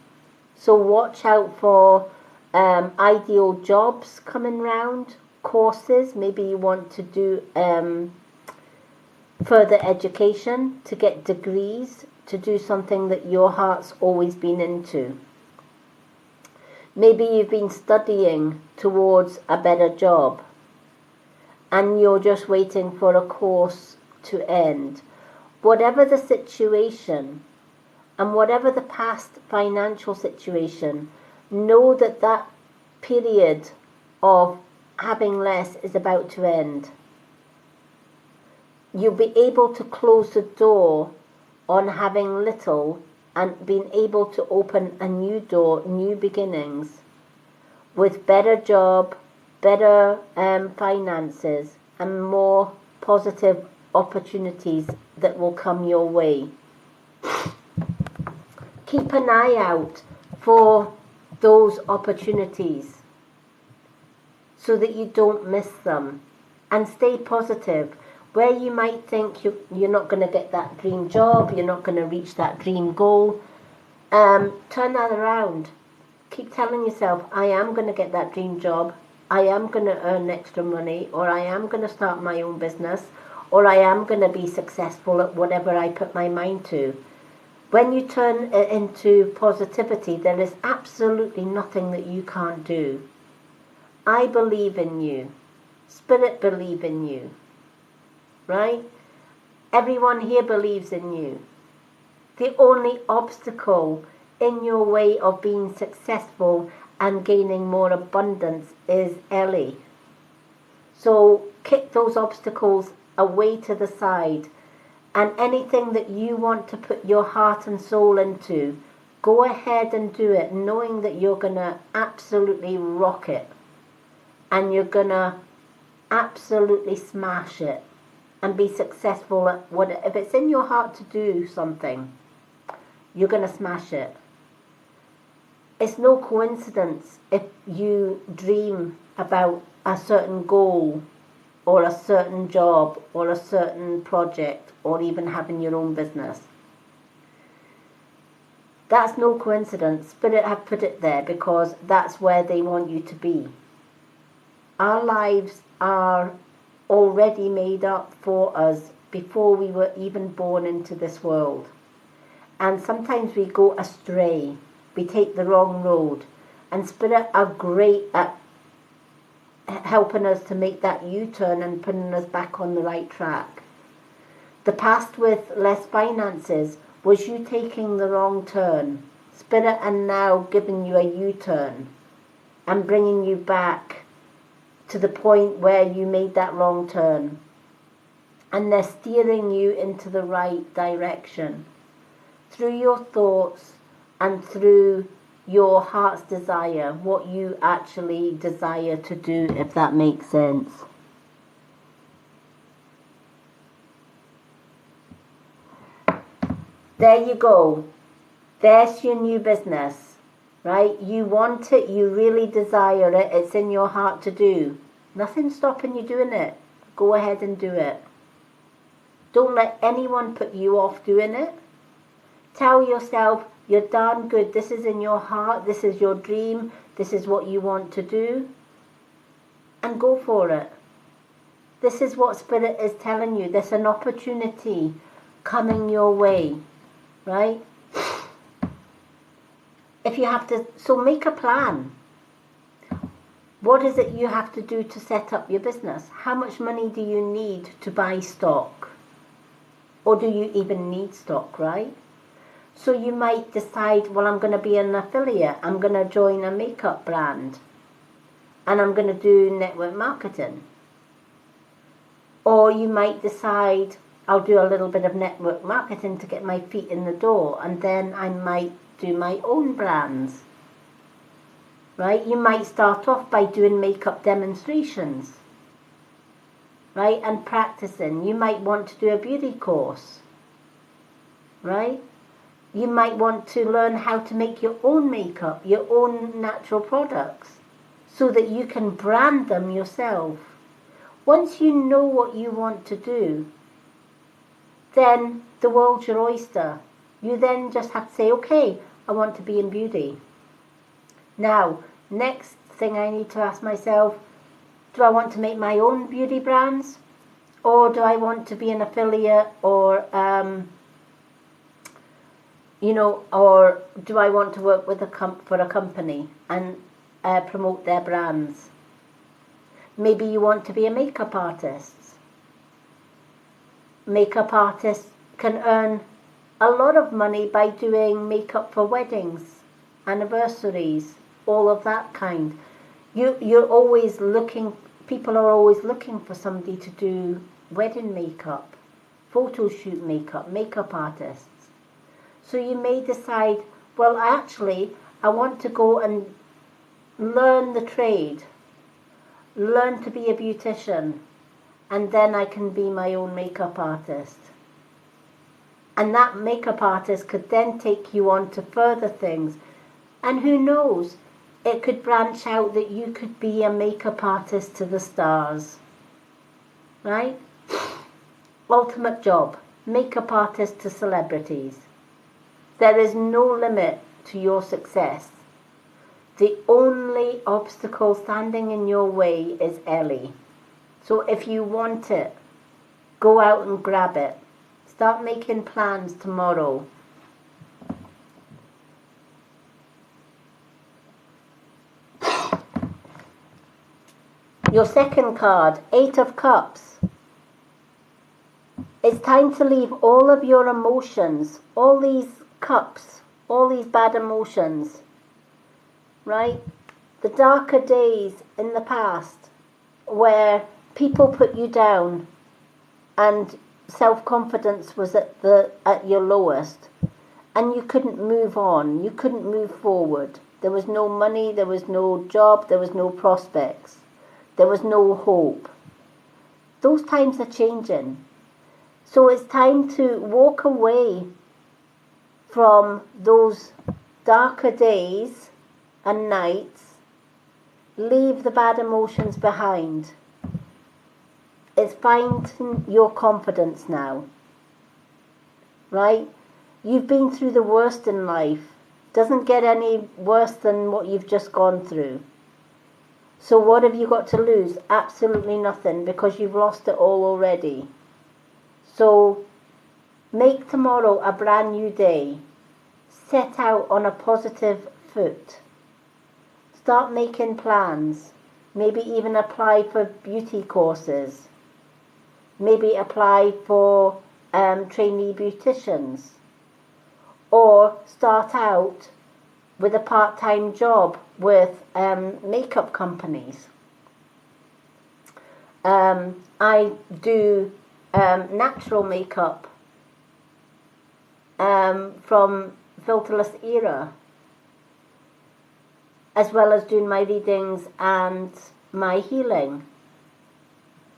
So watch out for ideal jobs coming round, courses. Maybe you want to do further education, to get degrees, to do something that your heart's always been into. Maybe you've been studying towards a better job and you're just waiting for a course to end. Whatever the situation and whatever the past financial situation, know that that period of having less is about to end. You'll be able to close the door on having little and being able to open a new door, new beginnings, with better job, better finances, and more positive opportunities that will come your way. Keep an eye out for those opportunities so that you don't miss them, and stay positive. Where you might think you're not going to get that dream job, you're not going to reach that dream goal, turn that around. Keep telling yourself, I am going to get that dream job, I am going to earn extra money, or I am going to start my own business, or I am going to be successful at whatever I put my mind to. When you turn it into positivity, there is absolutely nothing that you can't do. I believe in you. Spirit believe in you. Right? Everyone here believes in you. The only obstacle in your way of being successful and gaining more abundance is Ellie. So kick those obstacles away to the side, and anything that you want to put your heart and soul into, go ahead and do it, knowing that you're going to absolutely rock it, and you're going to absolutely smash it and be successful at what. If it's in your heart to do something, you're going to smash it. It's no coincidence if you dream about a certain goal or a certain job or a certain project or even having your own business. That's no coincidence. Spirit have put it there because that's where they want you to be. Our lives are already made up for us before we were even born into this world. And sometimes we go astray. We take the wrong road. And Spirit are great at helping us to make that U-turn and putting us back on the right track. The past with less finances was you taking the wrong turn. Spirit are now giving you a U-turn and bringing you back to the point where you made that wrong turn. And they're steering you into the right direction through your thoughts and through your heart's desire, what you actually desire to do, if that makes sense. There you go. There's your new business, right? You want it, you really desire it, it's in your heart to do. Nothing's stopping you doing it. Go ahead and do it. Don't let anyone put you off doing it. Tell yourself, you're darn good, this is in your heart, this is your dream, this is what you want to do. And go for it. This is what Spirit is telling you. There's an opportunity coming your way, right? If you have to, so make a plan. What is it you have to do to set up your business? How much money do you need to buy stock? Or do you even need stock, right? So you might decide, well, I'm going to be an affiliate. I'm going to join a makeup brand. And I'm going to do network marketing. Or you might decide, I'll do a little bit of network marketing to get my feet in the door. And then I might do my own brands. Right? You might start off by doing makeup demonstrations. Right? And practicing. You might want to do a beauty course. Right? You might want to learn how to make your own makeup, your own natural products, so that you can brand them yourself. Once you know what you want to do, then the world's your oyster. You then just have to say, okay, I want to be in beauty. Now, next thing I need to ask myself, do I want to make my own beauty brands? Or do I want to be an affiliate or or do I want to work with for a company and promote their brands? Maybe you want to be a makeup artist. Makeup artists can earn a lot of money by doing makeup for weddings, anniversaries, all of that kind. You're always looking, people are always looking for somebody to do wedding makeup, photo shoot makeup artists. So you may decide, well, actually, I want to go and learn the trade, learn to be a beautician, and then I can be my own makeup artist. And that makeup artist could then take you on to further things. And who knows, it could branch out that you could be a makeup artist to the stars. Right? Ultimate job, makeup artist to celebrities. There is no limit to your success. The only obstacle standing in your way is Ellie. So if you want it, go out and grab it. Start making plans tomorrow. Your second card, 8 of Cups. It's time to leave all of your emotions, all these cups, all these bad emotions, right? The darker days in the past where people put you down and self-confidence was at your lowest and you couldn't move on, you couldn't move forward. There was no money, there was no job, there was no prospects, there was no hope. Those times are changing. So it's time to walk away from those darker days and nights. Leave the bad emotions behind. It's finding your confidence now. Right? You've been through the worst in life. Doesn't get any worse than what you've just gone through. So what have you got to lose? Absolutely nothing, because you've lost it all already. So make tomorrow a brand new day. Set out on a positive foot. Start making plans. Maybe even apply for beauty courses. Maybe apply for trainee beauticians. Or start out with a part-time job with makeup companies. I do natural makeup from Filterless Era, as well as doing my readings and my healing.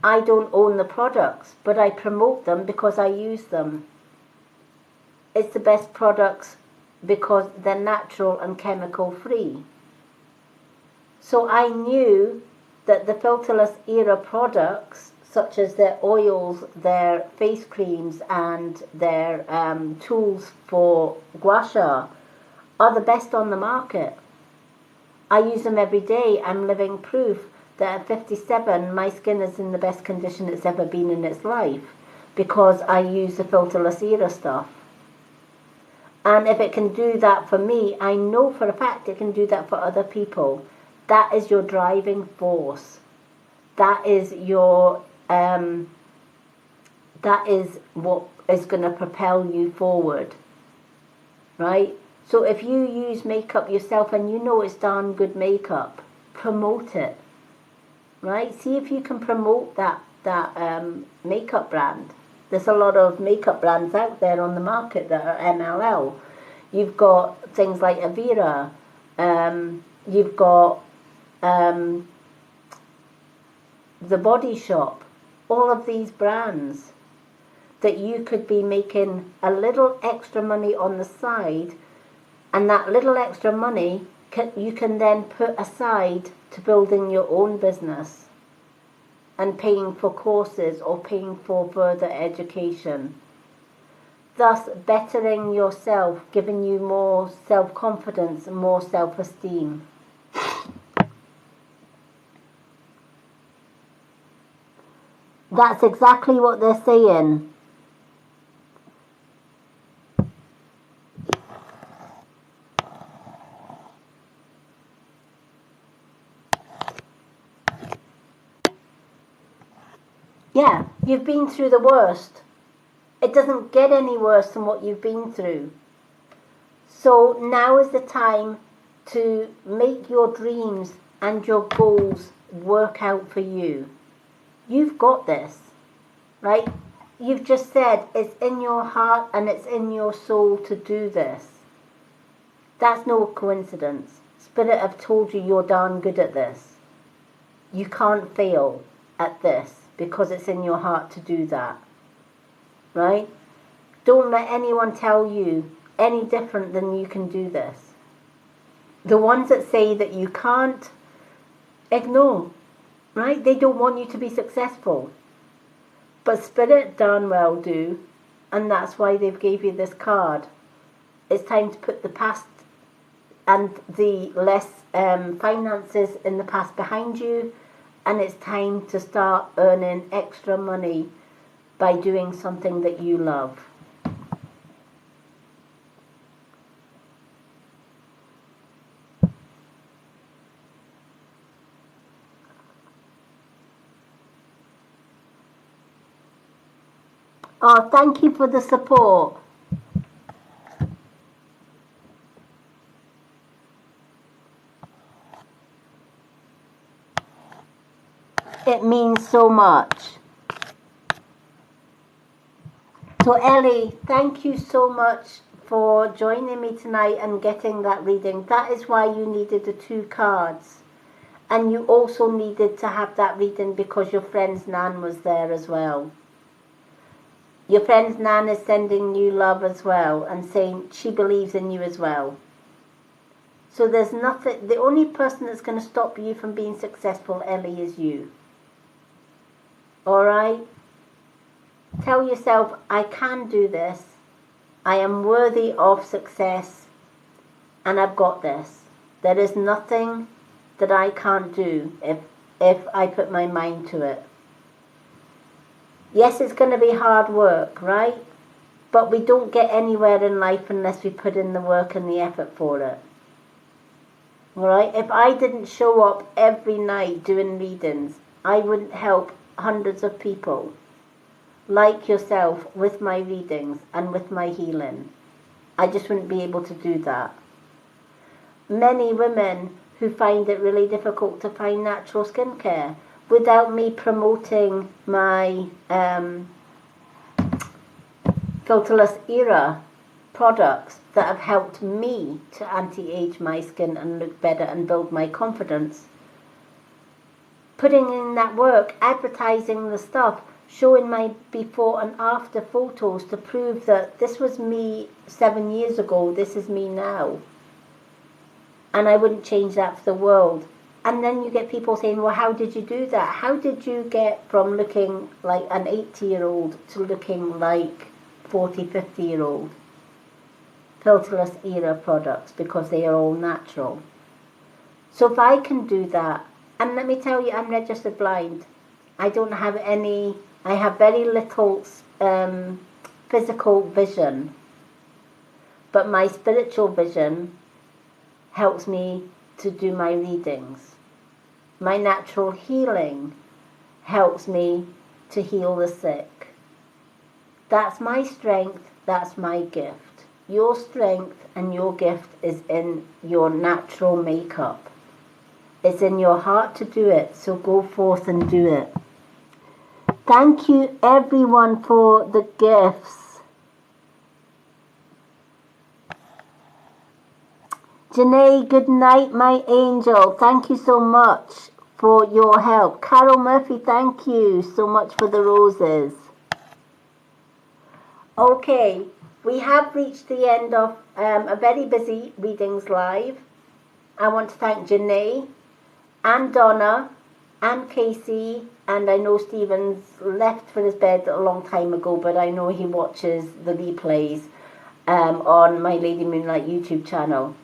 I don't own the products, but I promote them because I use them. It's the best products because they're natural and chemical free. So I knew that the Filterless Era products, such as their oils, their face creams and their tools for gua sha, are the best on the market. I use them every day. I'm living proof that at 57 my skin is in the best condition it's ever been in its life because I use the Filterless Era stuff. And if it can do that for me, I know for a fact it can do that for other people. That is your driving force. That is your that is what is going to propel you forward, right? So if you use makeup yourself and you know it's darn good makeup, promote it, right? See if you can promote that makeup brand. There's a lot of makeup brands out there on the market that are MLL. You've got things like Avira. You've got The Body Shop. All of these brands that you could be making a little extra money on the side, and that little extra money you can then put aside to building your own business and paying for courses or paying for further education, thus bettering yourself, giving you more self-confidence and more self-esteem. That's exactly what they're saying. Yeah, you've been through the worst. It doesn't get any worse than what you've been through. So now is the time to make your dreams and your goals work out for you. You've got this, right? You've just said it's in your heart and it's in your soul to do this. That's no coincidence. Spirit have told you you're darn good at this. You can't fail at this because it's in your heart to do that, right? Don't let anyone tell you any different than you can do this. The ones that say that you can't, ignore, right? They don't want you to be successful. But Spirit darn well do, and that's why they've gave you this card. It's time to put the past and the less finances in the past behind you, and it's time to start earning extra money by doing something that you love. Oh, thank you for the support. It means so much. So Ellie, thank you so much for joining me tonight and getting that reading. That is why you needed the 2 cards. And you also needed to have that reading because your friend's Nan was there as well. Your friend's Nan is sending you love as well and saying she believes in you as well. So there's nothing, the only person that's going to stop you from being successful, Ellie, is you. Alright? Tell yourself, I can do this. I am worthy of success. And I've got this. There is nothing that I can't do if I put my mind to it. Yes, it's going to be hard work, right? But we don't get anywhere in life unless we put in the work and the effort for it. Alright? If I didn't show up every night doing readings, I wouldn't help hundreds of people like yourself with my readings and with my healing. I just wouldn't be able to do that. Many women who find it really difficult to find natural skincare, without me promoting my Filterless Era products that have helped me to anti-age my skin and look better and build my confidence. Putting in that work, advertising the stuff, showing my before and after photos to prove that this was me 7 years ago, this is me now. And I wouldn't change that for the world. And then you get people saying, well, how did you do that? How did you get from looking like an 80-year-old to looking like 40, 50-year-old? Filterless Era products, because they are all natural. So if I can do that, and let me tell you, I'm registered blind. I don't have any, I have very little physical vision. But my spiritual vision helps me to do my readings. My natural healing helps me to heal the sick. That's my strength, that's my gift. Your strength and your gift is in your natural makeup. It's in your heart to do it, so go forth and do it. Thank you everyone for the gifts. Janae, good night, my angel. Thank you so much for your help. Carol Murphy, thank you so much for the roses. Okay, we have reached the end of a very busy Readings Live. I want to thank Janae and Donna and Casey, and I know Stephen's left for his bed a long time ago, but I know he watches the replays on my Lady Moonlight YouTube channel.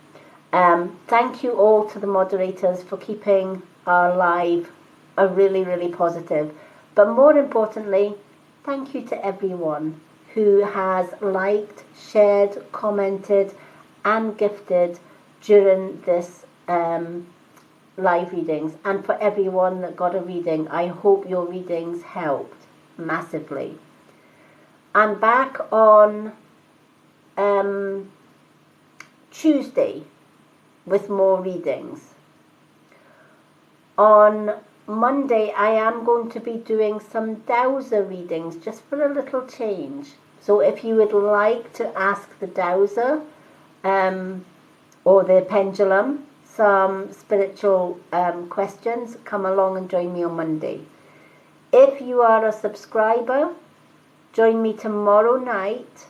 Thank you all to the moderators for keeping our live really, really positive. But more importantly, thank you to everyone who has liked, shared, commented, and gifted during this live readings. And for everyone that got a reading, I hope your readings helped massively. I'm back on Tuesday with more readings. On Monday, I am going to be doing some dowser readings just for a little change. So if you would like to ask the dowser or the pendulum some spiritual questions, come along and join me on Monday. If you are a subscriber, join me tomorrow night,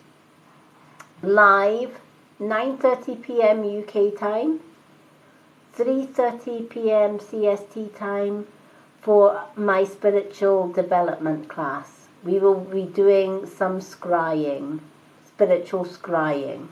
live, 9:30 p.m. UK time, 3:30 p.m. CST time for my spiritual development class. We will be doing some scrying, spiritual scrying.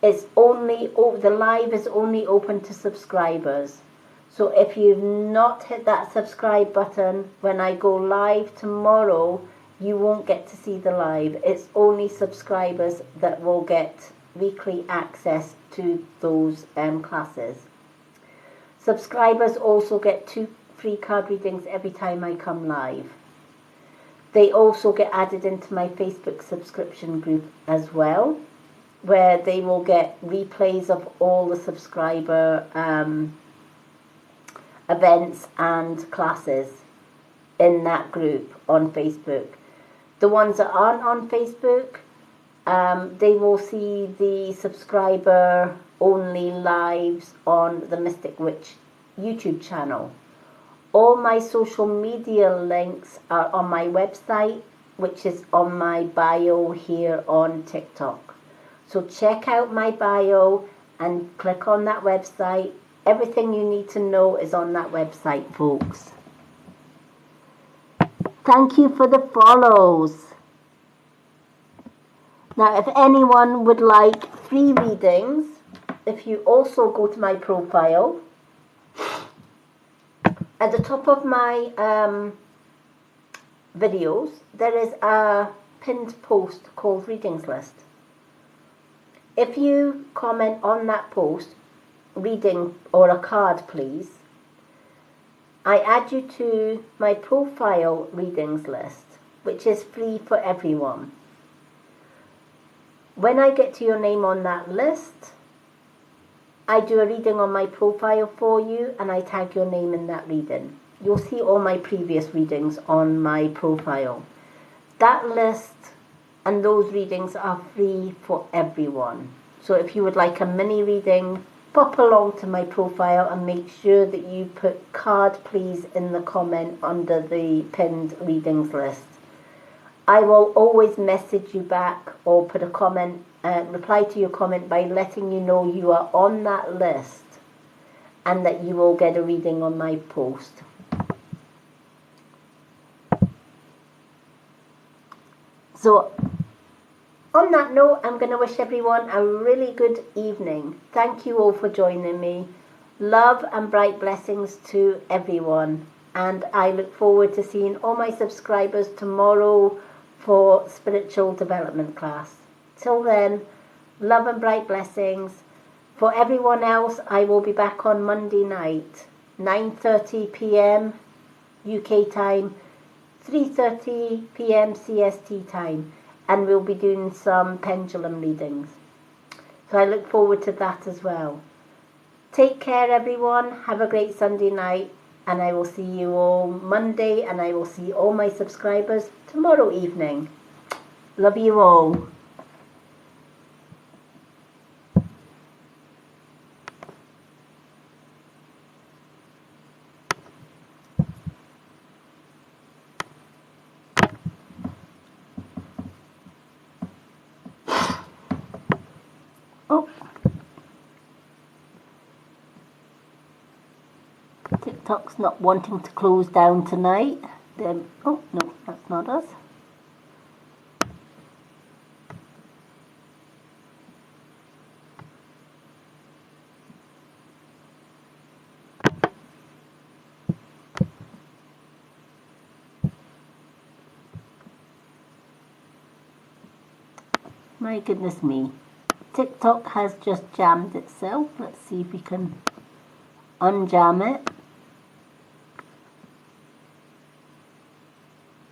It's only, the live is only open to subscribers. So if you've not hit that subscribe button, when I go live tomorrow, you won't get to see the live. It's only subscribers that will get weekly access to those classes. Subscribers also get 2 free card readings every time I come live. They also get added into my Facebook subscription group as well, where they will get replays of all the subscriber events and classes in that group on Facebook. The ones that aren't on Facebook, they will see the subscriber only lives on the Mystic Witch YouTube channel. All my social media links are on my website, which is on my bio here on TikTok. So check out my bio and click on that website. Everything you need to know is on that website, folks. Thank you for the follows. Now, if anyone would like free readings, if you also go to my profile, at the top of my videos, there is a pinned post called Readings List. If you comment on that post, reading or a card please, I add you to my profile readings list, which is free for everyone. When I get to your name on that list, I do a reading on my profile for you and I tag your name in that reading. You'll see all my previous readings on my profile. That list and those readings are free for everyone. So if you would like a mini reading, pop along to my profile and make sure that you put card please in the comment under the pinned readings list. I will always message you back or put a comment, reply to your comment by letting you know you are on that list and that you will get a reading on my post. So on that note, I'm going to wish everyone a really good evening. Thank you all for joining me. Love and bright blessings to everyone. And I look forward to seeing all my subscribers tomorrow for spiritual development class. Till then, love and bright blessings. For everyone else, I will be back on Monday night, 9:30 p.m. UK time, 3:30 p.m. CST time. And we'll be doing some pendulum readings. So I look forward to that as well. Take care everyone, have a great Sunday night, and I will see you all Monday, and I will see all my subscribers tomorrow evening. Love you all. Oh. TikTok's not wanting to close down tonight. Then, oh no, that's not us. My goodness me. TikTok has just jammed itself. Let's see if we can unjam it.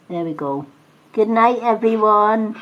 There we go. Good night, everyone.